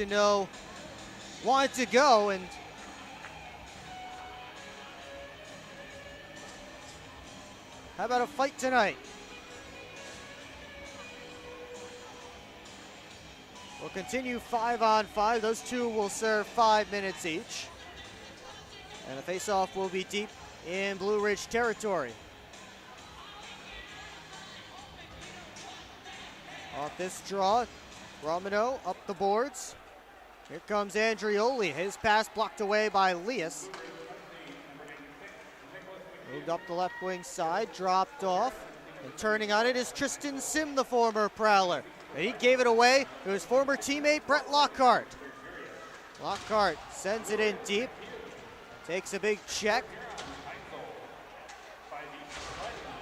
to go, and how about a fight tonight? We'll continue 5-on-5. Those two will serve 5 minutes each. And the face-off will be deep in Blue Ridge territory. Off this draw, Romano up the boards. Here comes Andrioli. His pass blocked away by Lias. Moved up the left wing side, dropped off. And turning on it is Tristan Sim, the former Prowler. And he gave it away to his former teammate, Brett Lockhart. Lockhart sends it in deep. Takes a big check.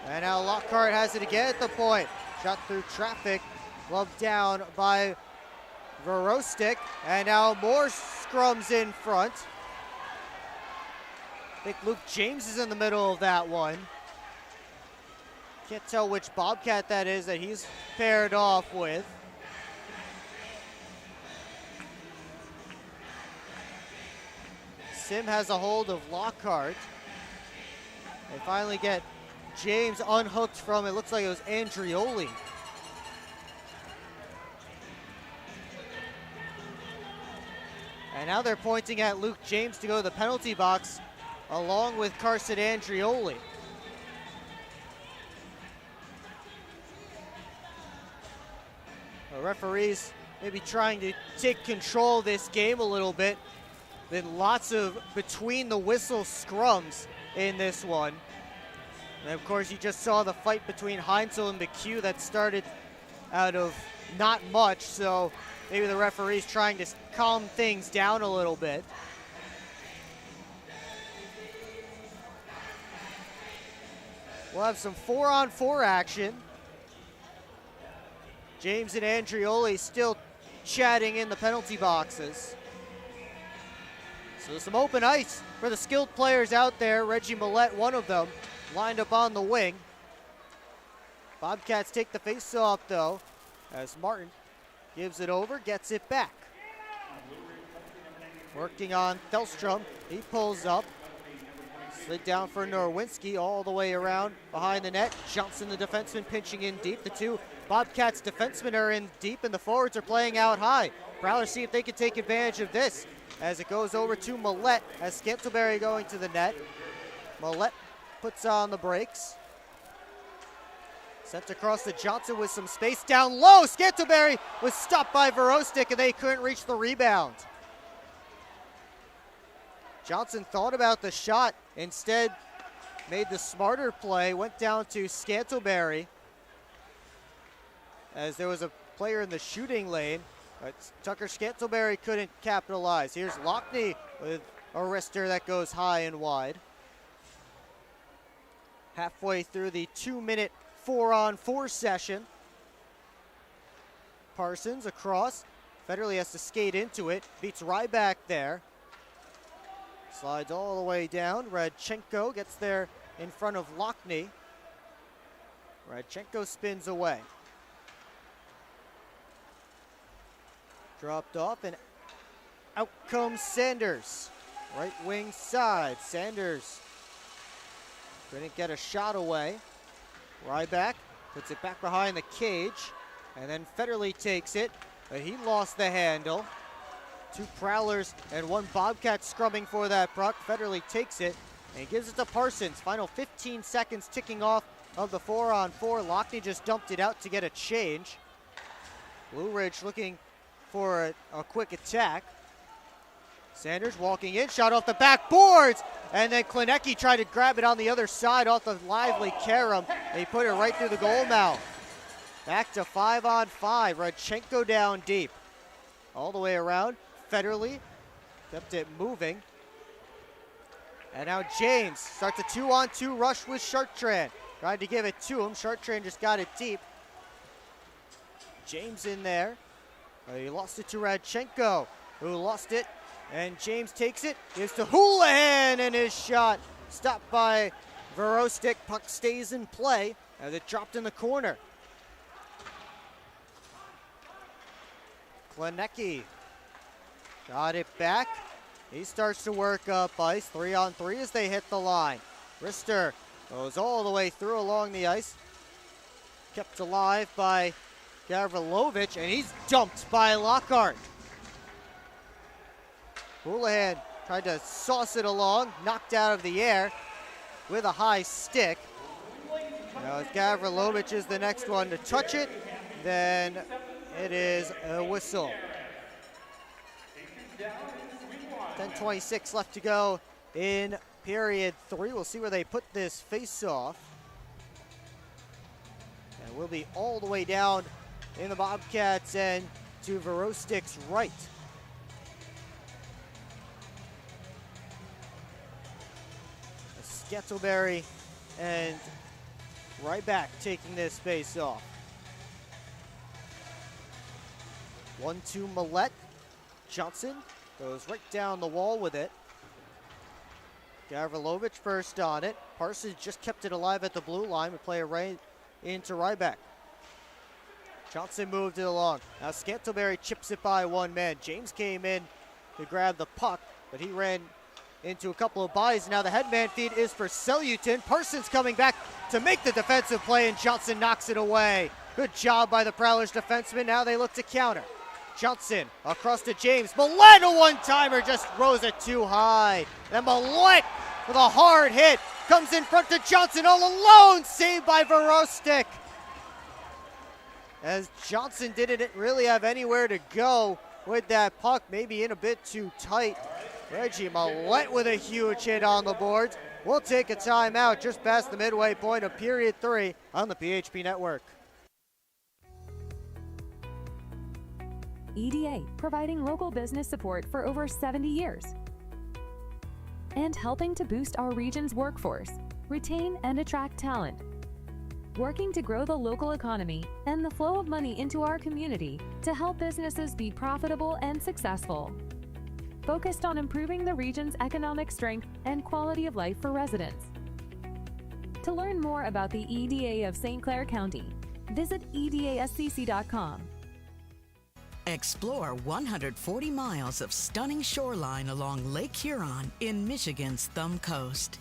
And now Lockhart has it again at the point. Shot through traffic. Gloved down by Verostic. And now more scrums in front. I think Luke James is in the middle of that one. Can't tell which Bobcat that is that he's paired off with. Sim has a hold of Lockhart. They finally get James unhooked from, it looks like it was Andrioli. And now they're pointing at Luke James to go to the penalty box along with Carson Andrioli. The referees maybe trying to take control of this game a little bit. Been lots of between the whistle scrums in this one. And of course you just saw the fight between Heinzel and McHugh that started out of not much, so maybe the referee's trying to calm things down a little bit. We'll have some 4-on-4 action. James and Andrioli still chatting in the penalty boxes. So some open ice for the skilled players out there. Reggie Millette, one of them, lined up on the wing. Bobcats take the face-off though, as Martin gives it over, gets it back. Working on Thelstrom, he pulls up. Slid down for Norwinski all the way around behind the net. Johnson, the defenseman, pinching in deep. The two Bobcats defensemen are in deep and the forwards are playing out high. Prowlers see if they can take advantage of this as it goes over to Millette as Scantlebury going to the net. Millette puts on the brakes. Sent across to Johnson with some space down low. Scantlebury was stopped by Verostic and they couldn't reach the rebound. Johnson thought about the shot, instead made the smarter play, went down to Scantlebury as there was a player in the shooting lane, but Tucker Scantlebury couldn't capitalize. Here's Lockney with a wrister that goes high and wide. Halfway through the 2-minute 4-on-4 session. Parsons across, Federley has to skate into it, beats Ryback there. Slides all the way down. Radchenko gets there in front of Lockney. Radchenko spins away. Dropped off and out comes Sanders. Right wing side. Sanders couldn't get a shot away. Ryback puts it back behind the cage. And then Federley takes it, but he lost the handle. Two Prowlers and one Bobcat scrumming for that puck. Federley takes it and he gives it to Parsons. Final 15 seconds ticking off of the 4-on-4. Lockney just dumped it out to get a change. Blue Ridge looking for a quick attack. Sanders walking in, shot off the backboards, and then Klinecki tried to grab it on the other side off the lively Karam, and he put it right through the goal mouth. Back to 5-on-5. Radchenko down deep. All the way around. Federley kept it moving. And now James starts a 2-on-2 rush with Chartrand. Tried to give it to him. Chartrand just got it deep. James in there. He lost it to Radchenko, who lost it. And James takes it. Gives to Houlihan, and his shot stopped by Verostic. Puck stays in play as it dropped in the corner. Klinecki got it back. He starts to work up ice. 3-on-3 as they hit the line. Rister goes all the way through along the ice. Kept alive by Gavrilovich, and he's dumped by Lockhart. Houlihan tried to sauce it along, knocked out of the air with a high stick. Now Gavrilovich is the next one to touch it. Then it is a whistle. 10:26 left to go in period 3. We'll see where they put this face-off. And we'll be all the way down in the Bobcats end to Verostik's right. Skettleberry and Ryback taking this face off. 1-2 Millette. Johnson goes right down the wall with it. Gavrilovic first on it. Parsons just kept it alive at the blue line. We play it right into Ryback. Johnson moved it along. Now Scantleberry chips it by one man. James came in to grab the puck, but he ran into a couple of bodies. Now the headman feed is for Selyutin. Parsons coming back to make the defensive play, and Johnson knocks it away. Good job by the Prowlers defenseman. Now they look to counter. Johnson across to James. Millette, a one-timer, just rose it too high. And Millette with a hard hit comes in front to Johnson all alone, saved by Verostik. As Johnson didn't really have anywhere to go with that puck, maybe in a bit too tight. Reggie Millette with a huge hit on the boards. We'll take a timeout just past the midway point of period 3 on the PHP Network. EDA, providing local business support for over 70 years. And helping to boost our region's workforce, retain and attract talent. Working to grow the local economy and the flow of money into our community to help businesses be profitable and successful. Focused on improving the region's economic strength and quality of life for residents. To learn more about the EDA of St. Clair County, visit edascc.com. Explore 140 miles of stunning shoreline along Lake Huron in Michigan's Thumb Coast.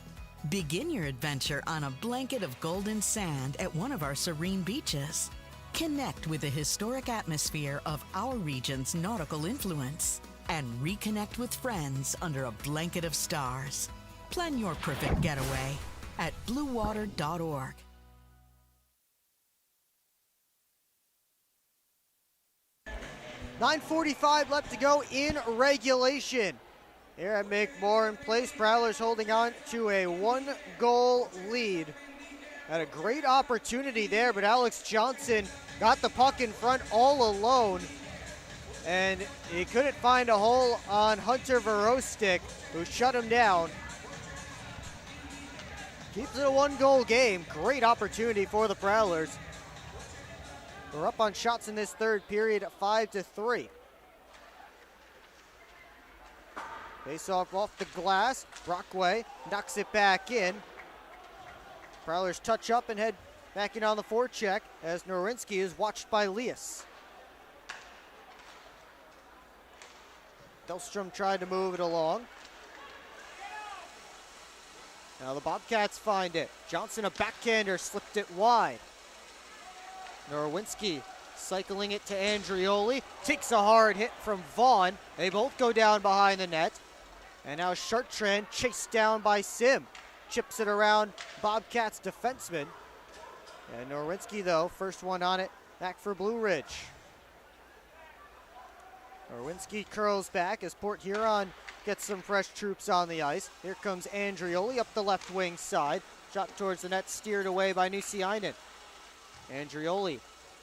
Begin your adventure on a blanket of golden sand at one of our serene beaches. Connect with the historic atmosphere of our region's nautical influence and reconnect with friends under a blanket of stars. Plan your perfect getaway at bluewater.org. .945 left to go in regulation. Here at McMorran Place, Prowlers holding on to a 1-goal lead. Had a great opportunity there, but Alex Johnson got the puck in front all alone. And he couldn't find a hole on Hunter Verostik, who shut him down. Keeps it a 1-goal game. Great opportunity for the Prowlers. We're up on shots in this third period at 5-3. Face off the glass. Brockway knocks it back in. Prowlers touch up and head back in on the forecheck as Nowinski is watched by Lias. Delstrom tried to move it along. Now the Bobcats find it. Johnson, a backhander, slipped it wide. Nowinski cycling it to Andrioli. Takes a hard hit from Vaughn. They both go down behind the net. And now Chartrand chased down by Sim. Chips it around Bobcats defenseman. And Nowinski, though, first one on it, back for Blue Ridge. Nowinski curls back as Port Huron gets some fresh troops on the ice. Here comes Andrioli up the left wing side. Shot towards the net, steered away by Nusiainen. Andrioli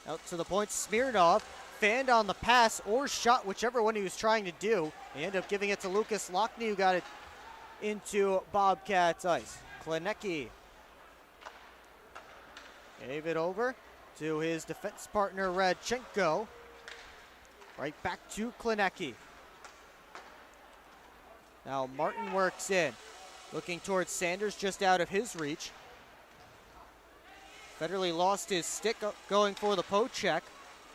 out to the point. Smirnov fanned on the pass or shot, whichever one he was trying to do. He ended up giving it to Lucas Lockney, who got it into Bobcats ice. Klinecki gave it over to his defense partner Radchenko. Right back to Klinecki. Now Martin works in, looking towards Sanders, just out of his reach. Federley lost his stick going for the poke check.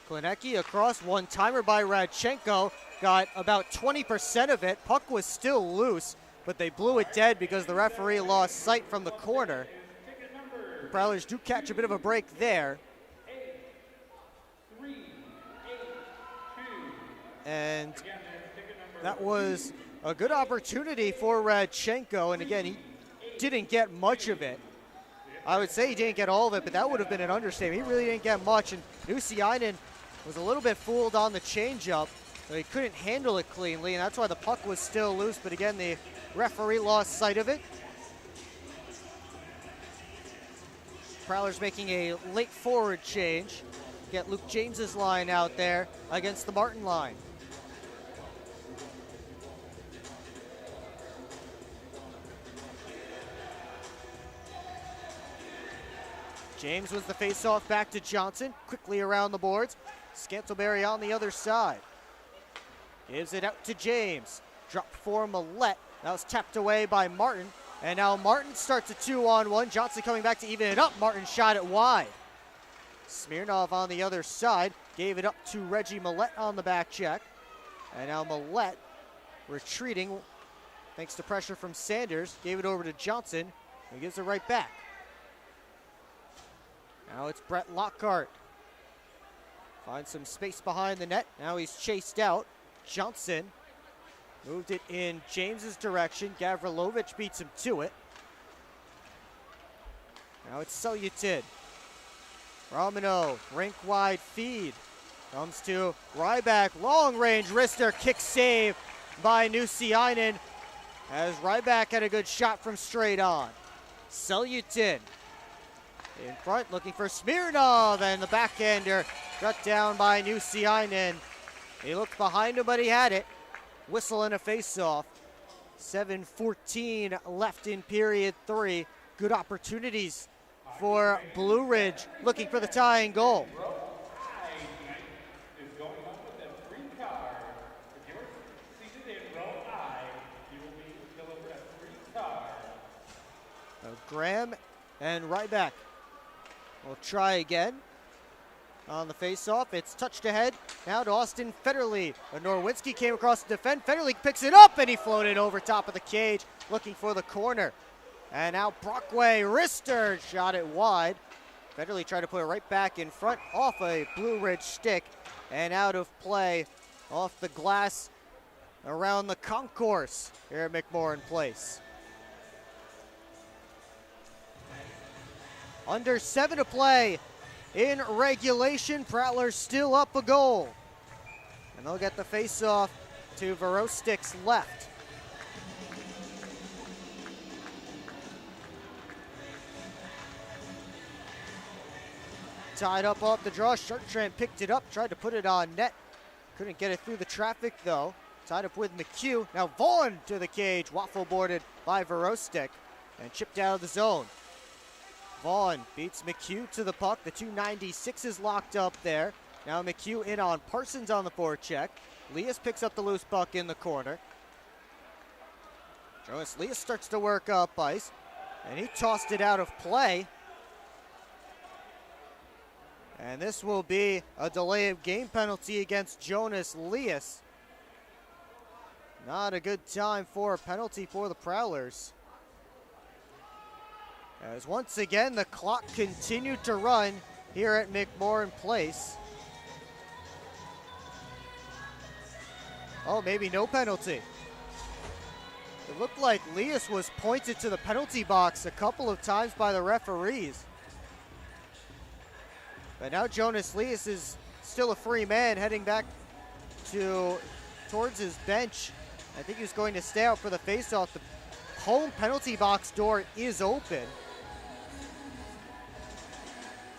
Klinecki across, one-timer by Radchenko. Got about 20% of it. Puck was still loose, but they blew it dead because the referee lost sight from the corner. The Prowlers do catch a bit of a break there. And that was a good opportunity for Radchenko, and again, he didn't get much of it. I would say he didn't get all of it, but that would have been an understatement. He really didn't get much, and Nusiainen was a little bit fooled on the changeup, but he couldn't handle it cleanly, and that's why the puck was still loose. But again, the referee lost sight of it. Prowlers making a late forward change. Get Luke James's line out there against the Martin line. James was the face-off back to Johnson, quickly around the boards. Scantleberry on the other side. Gives it out to James. Drop for Millette. That was tapped away by Martin. And now Martin starts a 2-on-1. Johnson coming back to even it up. Martin shot it wide. Smirnov on the other side. Gave it up to Reggie Millette on the back check. And now Millette retreating thanks to pressure from Sanders. Gave it over to Johnson. He gives it right back. Now it's Brett Lockhart. Finds some space behind the net. Now he's chased out. Johnson moved it in James's direction. Gavrilovic beats him to it. Now it's Seljutin. Romano, rink wide feed. Comes to Ryback. Long range wrister. Kick save by Nusiainen. As Ryback had a good shot from straight on. Seljutin in front, looking for Smirnov, and the backhander cut down by Nusiainen. He looked behind him, but he had it. Whistle and a face-off. 7:14 left in period 3. Good opportunities for Blue Ridge, looking for the tying goal. Graham and Ryback will try again on the face-off. It's touched ahead now to Austin Federley. Norwinski came across to defend. Federley picks it up, and he floated over top of the cage looking for the corner. And now Brockway, wrister, shot it wide. Federley tried to put it right back in front off a Blue Ridge stick and out of play off the glass around the concourse here at McMorran Place. Under 7 to play in regulation. Prowlers still up a goal. And they'll get the face-off to Verostik's left. Tied up off the draw. Shartran picked it up, tried to put it on net. Couldn't get it through the traffic though. Tied up with McHugh. Now Vaughn to the cage. Waffle boarded by Verostik and chipped out of the zone. Vaughn beats McHugh to the puck. The 296 is locked up there. Now McHugh in on Parsons on the forecheck. Leas picks up the loose puck in the corner. Jonas Leas starts to work up ice, and he tossed it out of play. And this will be a delay of game penalty against Jonas Leas. Not a good time for a penalty for the Prowlers. As once again, the clock continued to run here at McMorran Place. Oh, maybe no penalty. It looked like Leas was pointed to the penalty box a couple of times by the referees. But now Jonas Leas is still a free man heading back towards his bench. I think he's going to stay out for the faceoff. The home penalty box door is open.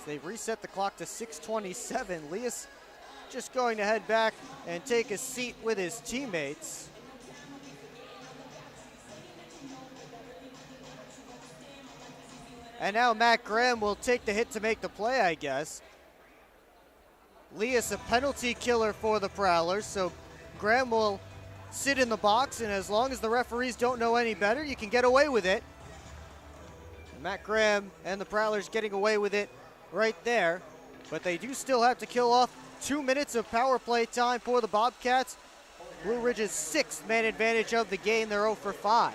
They've reset the clock to 6:27. Leas just going to head back and take a seat with his teammates. And now Matt Graham will take the hit to make the play, I guess. Leas a penalty killer for the Prowlers, so Graham will sit in the box, and as long as the referees don't know any better, you can get away with it. Matt Graham and the Prowlers getting away with it right there, but they do still have to kill off 2 minutes of power play time for the Bobcats. Blue Ridge's 6th man advantage of the game. They're 0 for 5.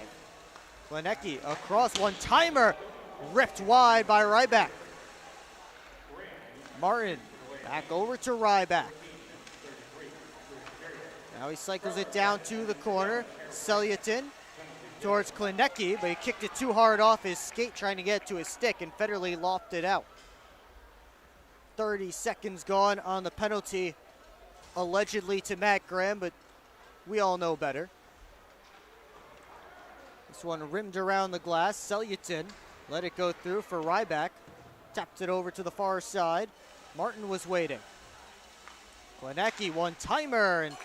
Klenecki across, one-timer, ripped wide by Ryback. Martin back over to Ryback. Now he cycles it down to the corner. Seljutin towards Klenecki, but he kicked it too hard off his skate trying to get to his stick, and Federley lofted it out. 30 seconds gone on the penalty, allegedly to Matt Graham, but we all know better. This one rimmed around the glass. Seljutin let it go through for Ryback. Tapped it over to the far side. Martin was waiting. Klenecki, one-timer, and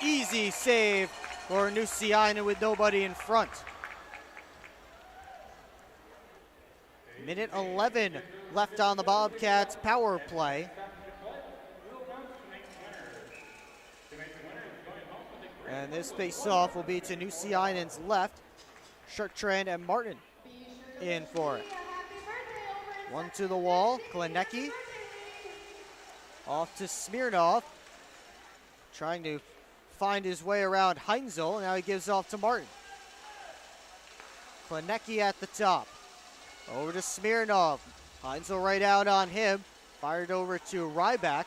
easy save for Nusiainen with nobody in front. Minute 11 left on the Bobcats power play. And this face-off will be to Nusiainen's left. Chartrand and Martin in for it. One to the wall, Klenecki. Off to Smirnov. Trying to find his way around Heinzel. Now he gives off to Martin. Klenecki at the top. Over to Smirnov. Heinzel right out on him. Fired over to Ryback.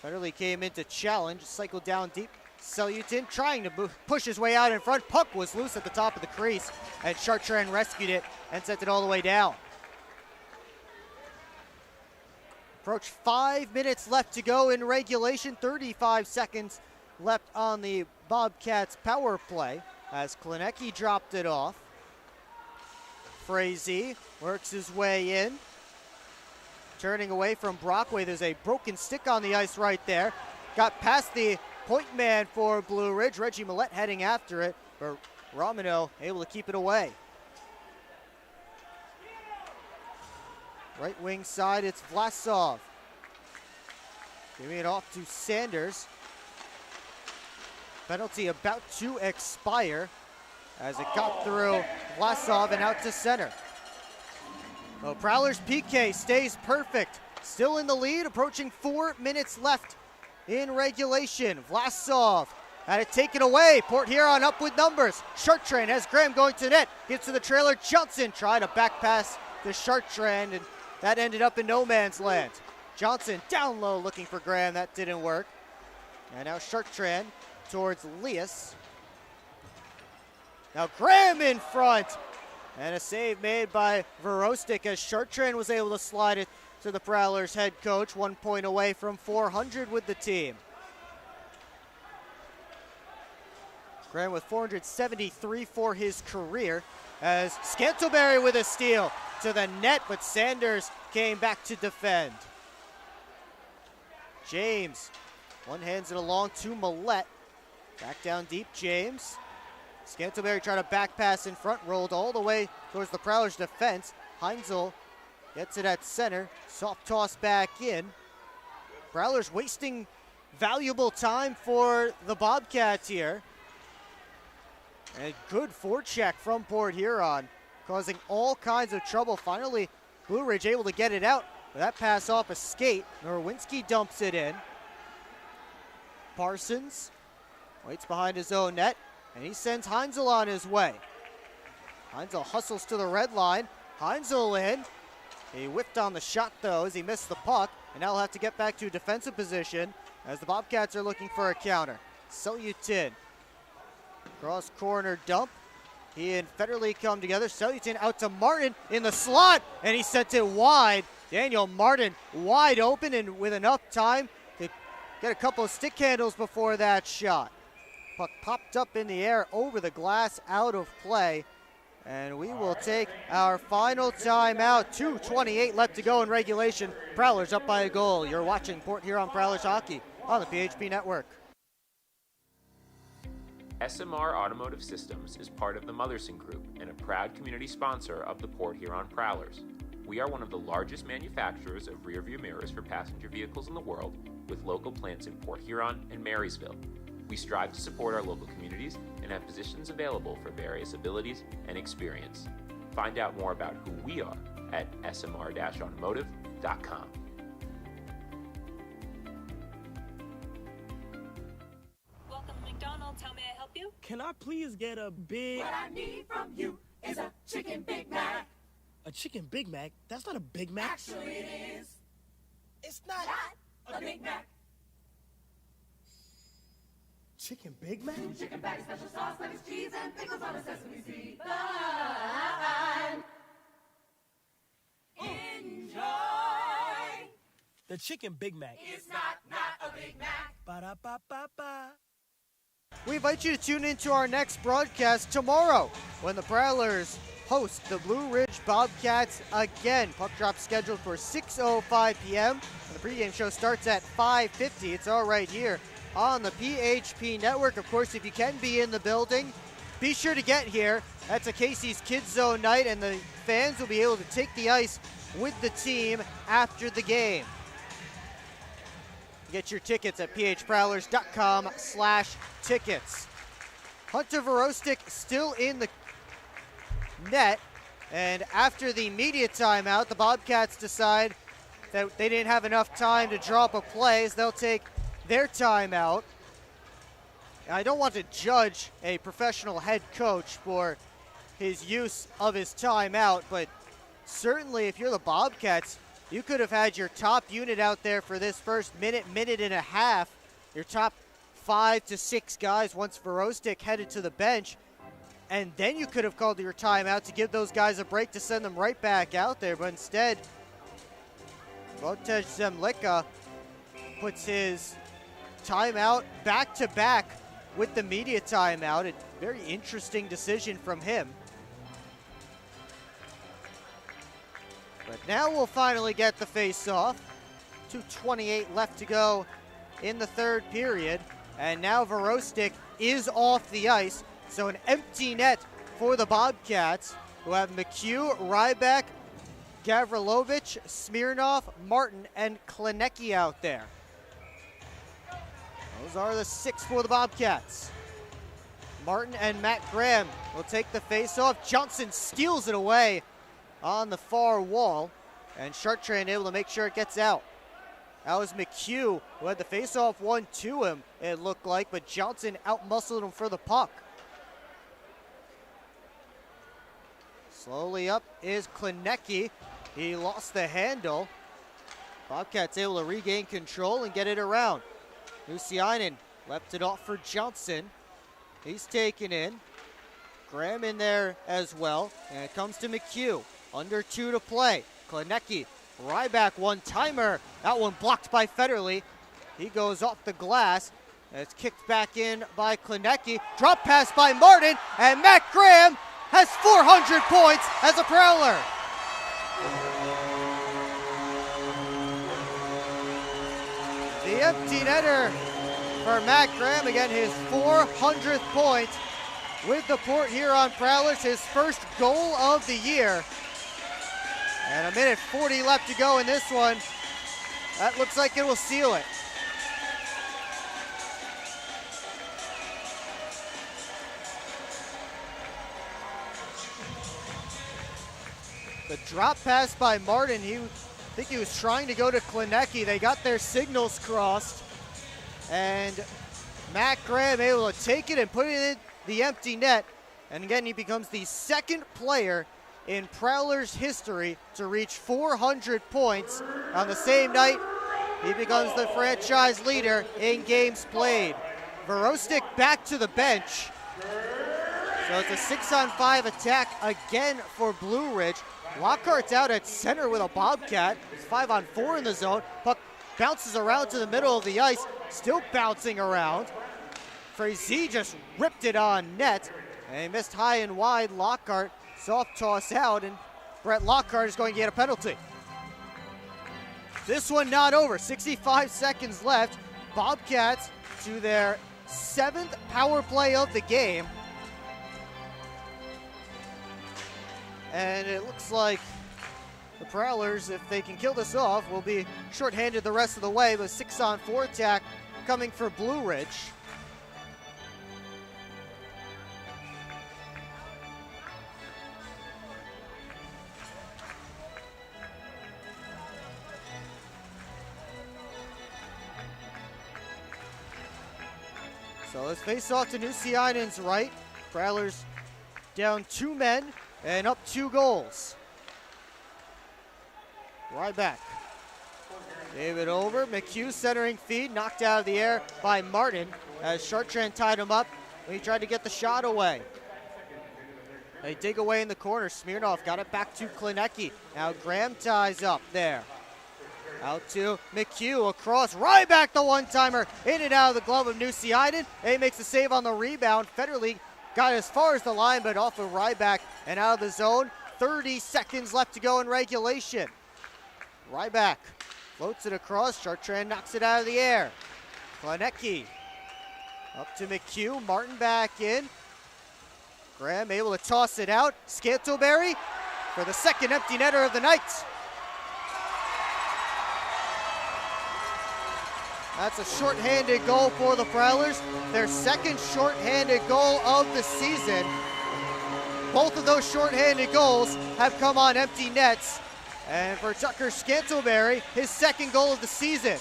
Federley came in to challenge. Cycled down deep. Selyutin trying to push his way out in front. Puck was loose at the top of the crease. And Chartrand rescued it and sent it all the way down. Approach 5 minutes left to go in regulation. 35 seconds left on the Bobcats power play as Klenecki dropped it off. Frazee works his way in. Turning away from Brockway. There's a broken stick on the ice right there. Got past the point man for Blue Ridge. Reggie Millette heading after it, but Romano able to keep it away. Right wing side, it's Vlasov. Giving it off to Sanders. Penalty about to expire as it got through Vlasov and out to center. Well, Prowlers PK stays perfect. Still in the lead, approaching 4 minutes left in regulation. Vlasov had it taken away. Port Huron up with numbers. Chartrand has Graham going to net. Gets to the trailer. Johnson tried a back pass to Chartrand, and that ended up in no man's land. Johnson down low looking for Graham. That didn't work. And now Chartrand towards Lias. Now Graham in front. And a save made by Verostic as Chartrand was able to slide it to the Prowlers head coach. 1 point away from 400 with the team. Graham with 473 for his career as Scantlebury with a steal to the net, but Sanders came back to defend. James, one hands it along to Millette. Back down deep, James. Scantlebury tried a back pass in front, rolled all the way towards the Prowlers defense. Heinzel gets it at center, soft toss back in. Prowlers wasting valuable time for the Bobcats here. And good forecheck from Port Huron, causing all kinds of trouble. Finally, Blue Ridge able to get it out. But that pass off a skate. Norwinski dumps it in. Parsons waits behind his own net, and he sends Heinzel on his way. Heinzel hustles to the red line. Heinzel in. He whiffed on the shot, though, as he missed the puck, and now he'll have to get back to defensive position as the Bobcats are looking for a counter. Selyutin. Cross corner dump. He and Federley come together. Selyutin out to Martin in the slot, and he sent it wide. Daniel Martin wide open and with enough time to get a couple of stick handles before that shot. Puck popped up in the air over the glass, out of play. And we will take our final timeout. 2:28 left to go in regulation. Prowlers up by a goal. You're watching Port Huron Prowlers hockey on the PHP Network. SMR Automotive Systems is part of the Motherson Group and a proud community sponsor of the Port Huron Prowlers. We are one of the largest manufacturers of rear-view mirrors for passenger vehicles in the world, with local plants in Port Huron and Marysville. We strive to support our local communities and have positions available for various abilities and experience. Find out more about who we are at smr-automotive.com. Welcome to McDonald's. How may I help you? Can I please get a big... What I need from you is a chicken Big Mac. A chicken Big Mac? That's not a Big Mac. Actually, it is. It's not a Big Mac. Chicken Big Mac? Chicken patty, special sauce, lettuce, cheese, and pickles on a sesame seed bun. Enjoy. The chicken Big Mac. It's not a Big Mac. Ba-da-ba-ba-ba. We invite you to tune into our next broadcast tomorrow when the Prowlers host the Blue Ridge Bobcats again. Puck drop scheduled for 6:05 p.m. and the pregame show starts at 5:50. It's all right here on the PHP Network. Of course, if you can be in the building, be sure to get here. That's a Casey's Kids Zone night, and the fans will be able to take the ice with the team after the game. Get your tickets at phprowlers.com/tickets. Hunter Vorostic still in the net, and after the media timeout, the Bobcats decide that they didn't have enough time to draw up a play, so they'll take their timeout. I don't want to judge a professional head coach for his use of his timeout, but certainly if you're the Bobcats, you could have had your top unit out there for this first minute and a half, your top 5 to 6 guys once Vorostic headed to the bench, and then you could have called your timeout to give those guys a break to send them right back out there. But instead, Wojtek Zemlicka puts his timeout back-to-back with the media timeout. A very interesting decision from him. But now we'll finally get the face-off. 2:28 left to go in the third period. And now Vorostic is off the ice. So an empty net for the Bobcats, who have McHugh, Ryback, Gavrilovich, Smirnov, Martin, and Klinecki out there. Those are the 6 for the Bobcats. Martin and Matt Graham will take the face-off. Johnson steals it away on the far wall, and Chartrand able to make sure it gets out. That was McHugh who had the face-off one to him, it looked like, but Johnson out-muscled him for the puck. Slowly up is Klinecki. He lost the handle. Bobcats able to regain control and get it around. Lucianen left it off for Johnson. He's taken in. Graham in there as well, and it comes to McHugh. Under 2 to play. Klinecki, Ryback one-timer. That one blocked by Federley. He goes off the glass. And it's kicked back in by Klinecki. Drop pass by Martin, and Matt Graham has 400 points as a Prowler. The empty netter for Matt Graham, again his 400th point with the Port Huron Prowlers, his first goal of the year. And 1:40 left to go in this one. That looks like it will seal it. The drop pass by Martin, I think he was trying to go to Klinecki. They got their signals crossed. And Matt Graham able to take it and put it in the empty net. And again, he becomes the second player in Prowlers history to reach 400 points. On the same night, he becomes the franchise leader in games played. Vorostic back to the bench. So it's a 6-on-5 attack again for Blue Ridge. Lockhart's out at center with a Bobcat. It's 5-on-4 in the zone. Puck bounces around to the middle of the ice, still bouncing around. Frazee just ripped it on net, and he missed high and wide. Lockhart soft toss out, and Brett Lockhart is going to get a penalty. This one not over. 65 seconds left. Bobcats to their 7th power play of the game. And it looks like the Prowlers, if they can kill this off, will be shorthanded the rest of the way. But 6-on-4 attack coming for Blue Ridge. So let's face off to Nusiainen's right. Prowlers down 2 men and up 2 goals. Right back. Gave it over. McHugh centering feed, knocked out of the air by Martin as Chartrand tied him up when he tried to get the shot away. They dig away in the corner. Smirnov got it back to Klinecki. Now Graham ties up there. Out to McHugh, across, right back the one-timer, in and out of the glove of Nusiainen. He makes a save on the rebound. Federle got as far as the line, but off of Ryback and out of the zone. 30 seconds left to go in regulation. Ryback floats it across. Chartrand knocks it out of the air. Klanecki up to McHugh. Martin back in. Graham able to toss it out. Scantlebury for the second empty netter of the night. That's a shorthanded goal for the Prowlers. Their second shorthanded goal of the season. Both of those shorthanded goals have come on empty nets. And for Tucker Scantlebury, his second goal of the season.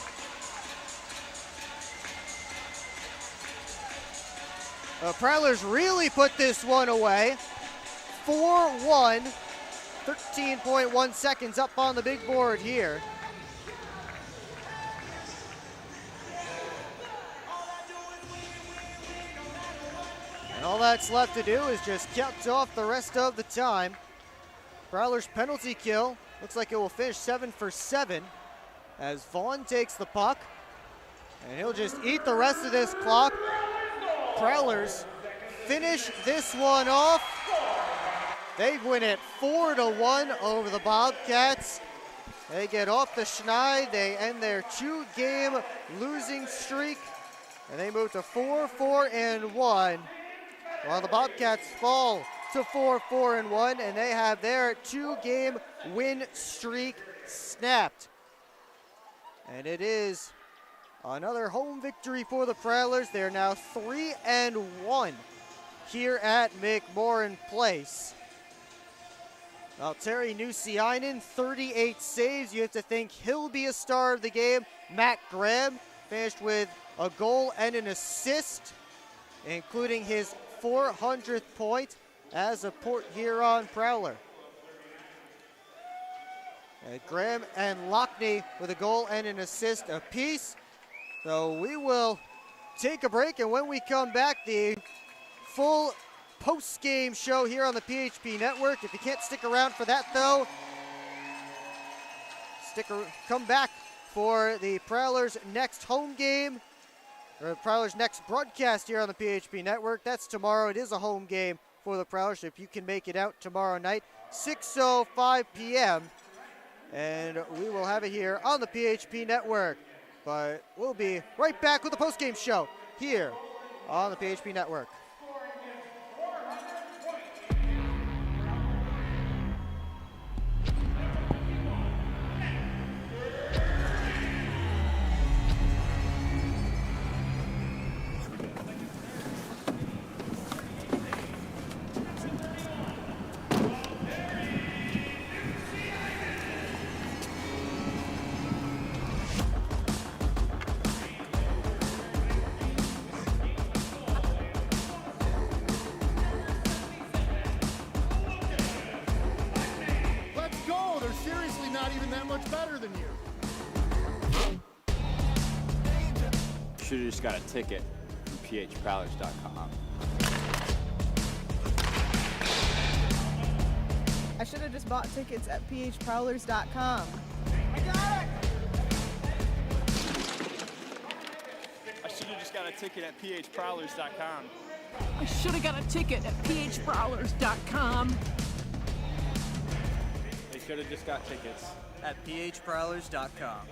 The Prowlers really put this one away. 4-1, 13.1 seconds up on the big board here. And all that's left to do is just count off the rest of the time. Prowlers penalty kill. Looks like it will finish 7 for 7 as Vaughn takes the puck. And he'll just eat the rest of this clock. Prowlers finish this one off. They win it 4-1 over the Bobcats. They get off the schneid. They end their 2-game losing streak. And they move to 4-4-1. While the Bobcats fall to 4-4-1, and they have their 2-game win streak snapped. And it is another home victory for the Prowlers. They're now 3-1 here at McMorran Place. Valtteri Nusiainen, 38 saves. You have to think he'll be a star of the game. Matt Graham finished with a goal and an assist, including his 400th point as a Port Huron Prowler. And Graham and Lockney with a goal and an assist apiece. So we will take a break, and when we come back, the full post-game show here on the PHP Network. If you can't stick around for that, though, come back for the Prowlers' next home game, or Prowlers' next broadcast here on the PHP Network. That's tomorrow. It is a home game for the Prowlers, if you can make it out tomorrow night, 6:05 p.m. And we will have it here on the PHP Network. But we'll be right back with the post-game show here on the PHP Network. Should have just got a ticket from phprowlers.com. I should have just bought tickets at phprowlers.com. I should have just got a ticket at phprowlers.com. I should have got a ticket at phprowlers.com. They should have just got tickets at phprowlers.com.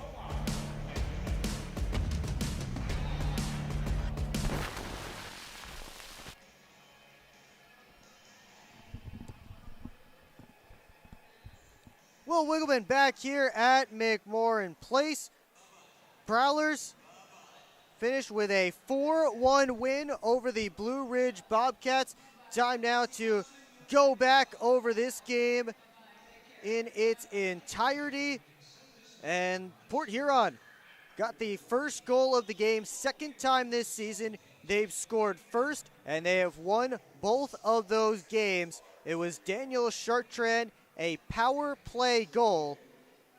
Will Wiggleman back here at McMorran Place. Prowlers finished with a 4-1 win over the Blue Ridge Bobcats. Time now to go back over this game in its entirety. And Port Huron got the first goal of the game, second time this season. They've scored first, and they have won both of those games. It was Daniel Chartrand, a power play goal,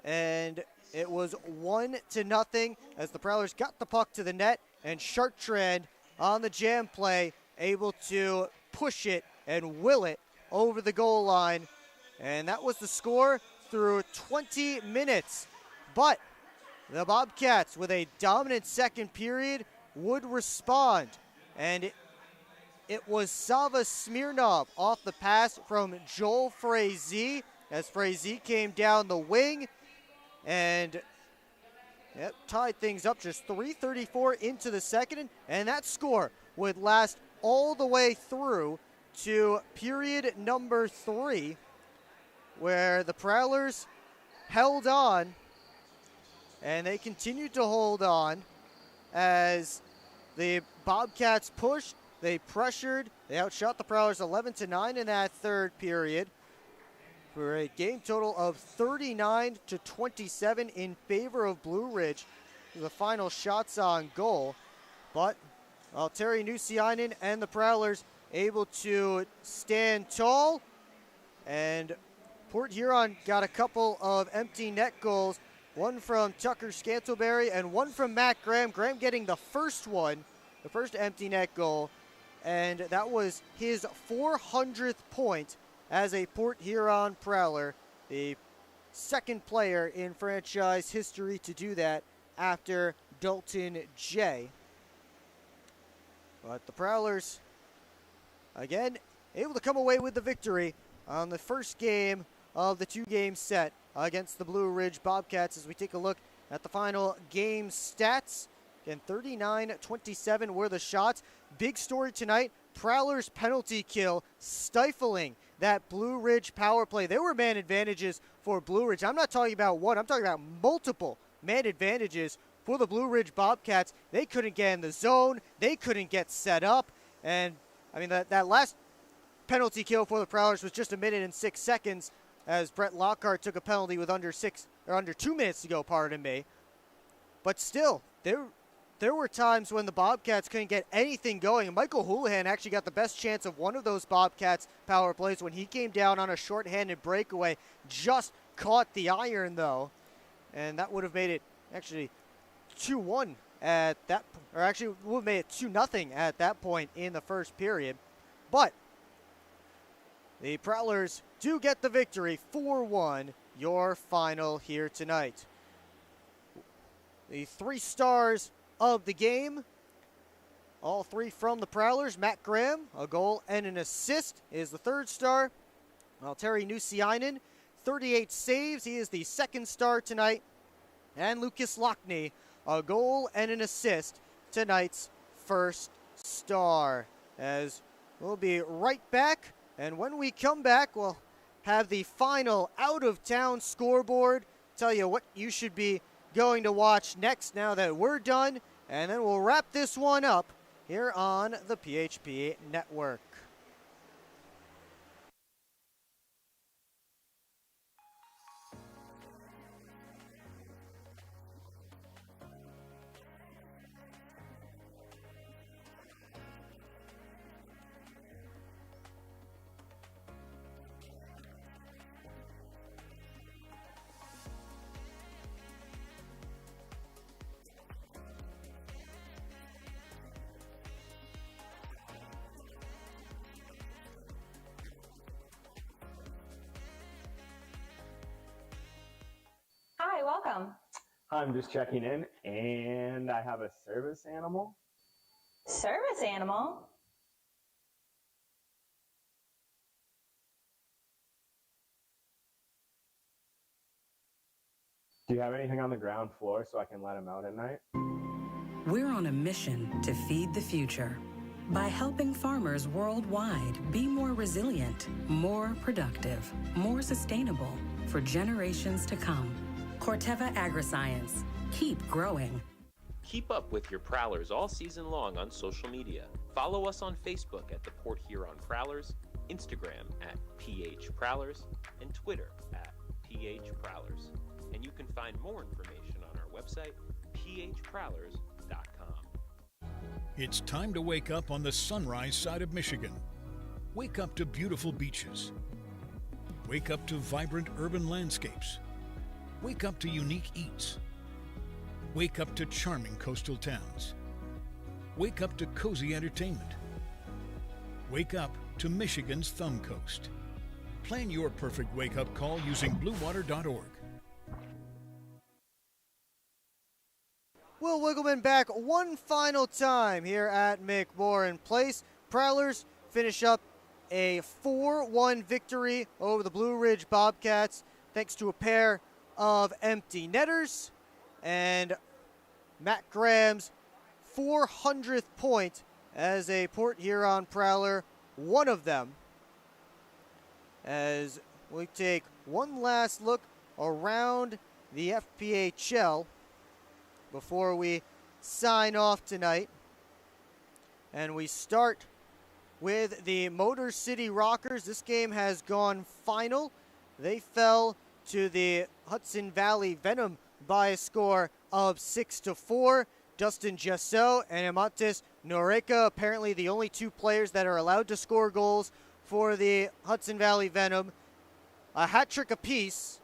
and it was 1-0 as the Prowlers got the puck to the net, and Chartrand on the jam play able to push it and will it over the goal line. And that was the score through 20 minutes. But the Bobcats, with a dominant second period, would respond. And it was Sava Smirnov off the pass from Joel Frazee, as Frazee came down the wing and tied things up just 3:34 into the second. And that score would last all the way through to period number 3, where the Prowlers held on, and they continued to hold on as the Bobcats pushed, they pressured, they outshot the Prowlers 11-9 in that third period for a game total of 39-27 in favor of Blue Ridge. The final shots on goal, but Terry Nusiainen and the Prowlers able to stand tall, and Port Huron got a couple of empty net goals, one from Tucker Scantleberry and one from Matt Graham. Graham getting the first one, the first empty net goal, and that was his 400th point as a Port Huron Prowler, the second player in franchise history to do that after Dalton Jay. But the Prowlers, again, able to come away with the victory on the first game of the 2-game set against the Blue Ridge Bobcats. As we take a look at the final game stats, again, 39-27 were the shots. Big story tonight, Prowlers penalty kill stifling that Blue Ridge power play. There were man advantages for Blue Ridge. I'm not talking about one, I'm talking about multiple man advantages for the Blue Ridge Bobcats. They couldn't get in the zone, they couldn't get set up, and I mean that last penalty kill for the Prowlers was just 1 minute and 6 seconds, as Brett Lockhart took a penalty with under 2 minutes to go, pardon me. But still, there were times when the Bobcats couldn't get anything going, and Michael Houlihan actually got the best chance of one of those Bobcats power plays when he came down on a shorthanded breakaway, just caught the iron though, and that would have made it actually 2-1 at that, or actually would have made it 2-0 at that point in the first period. But the Prowlers do get the victory, 4-1, your final here tonight. The 3 stars of the game, all 3 from the Prowlers. Matt Graham, a goal and an assist, is the 3rd star. While Terry Nusiainen, 38 saves, he is the 2nd star tonight. And Lucas Lockney, a goal and an assist, tonight's 1st star. As we'll be right back, and when we come back, we'll have the final out-of-town scoreboard, tell you what you should be going to watch next now that we're done, and then we'll wrap this one up here on the PHP Network. Hi, welcome. I'm just checking in, and I have a service animal. Service animal? Do you have anything on the ground floor so I can let him out at night? We're on a mission to feed the future by helping farmers worldwide be more resilient, more productive, more sustainable for generations to come. Corteva Agriscience. Keep growing. Keep up with your Prowlers all season long on social media. Follow us on Facebook at the Port Huron Prowlers, Instagram at PH Prowlers, and Twitter at PH Prowlers. And you can find more information on our website, phprowlers.com. It's time to wake up on the sunrise side of Michigan. Wake up to beautiful beaches. Wake up to vibrant urban landscapes. Wake up to unique eats. Wake up to charming coastal towns. Wake up to cozy entertainment. Wake up to Michigan's Thumb Coast. Plan your perfect wake-up call using bluewater.org. Will Wiggleman back one final time here at McMorran Place. Prowlers finish up a 4-1 victory over the Blue Ridge Bobcats thanks to a pair of empty netters and Matt Graham's 400th point as a Port Huron Prowler, one of them. As we take one last look around the FPHL before we sign off tonight. And we start with the Motor City Rockers. This game has gone final. They fell to the Hudson Valley Venom by a score of 6-4. Dustin Jasso and Amantis Noreka, apparently the only two players that are allowed to score goals for the Hudson Valley Venom. A hat trick apiece.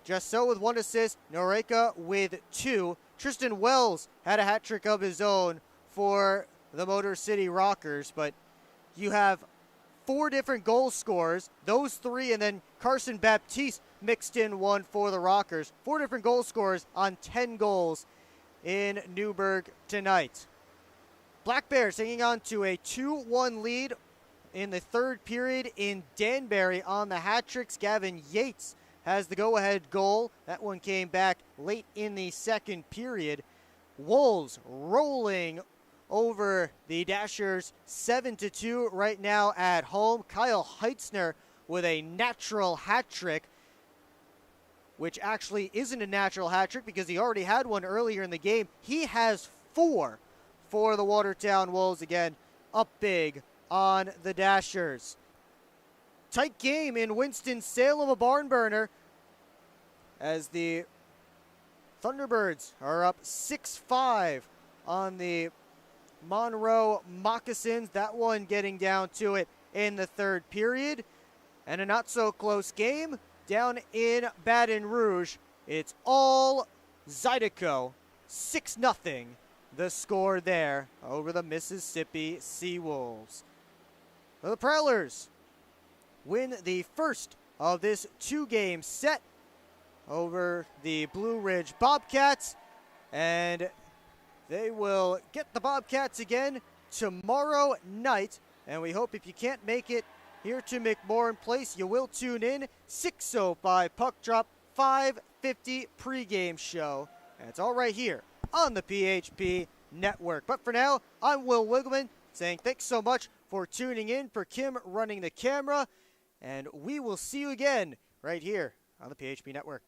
Jasso with 1 assist, Noreka with 2. Tristan Wells had a hat trick of his own for the Motor City Rockers, but you have 4 different goal scorers, those 3, and then Carson Baptiste mixed in 1 for the Rockers. 4 different goal scorers on 10 goals in Newburgh tonight. Black Bears hanging on to a 2-1 lead in the third period in Danbury on the hat tricks. Gavin Yates has the go-ahead goal. That one came back late in the second period. Wolves rolling over the Dashers 7-2 right now at home. Kyle Heitzner with a natural hat trick, which actually isn't a natural hat trick because he already had one earlier in the game. He has 4 for the Watertown Wolves, again up big on the Dashers. Tight game in Winston-Salem, a barn burner, as the Thunderbirds are up 6-5 on the Monroe Moccasins. That one getting down to it in the third period. And a not-so-close game down in Baton Rouge. It's all Zydeco, 6-0, the score there over the Mississippi Seawolves. The Prowlers win the first of this 2-game set over the Blue Ridge Bobcats, and they will get the Bobcats again tomorrow night. And we hope if you can't make it here to McMorran Place, you will tune in. 6:05 puck drop, 5:50 pregame show. And it's all right here on the PHP Network. But for now, I'm Will Wiggleman saying thanks so much for tuning in, for Kim running the camera, and we will see you again right here on the PHP Network.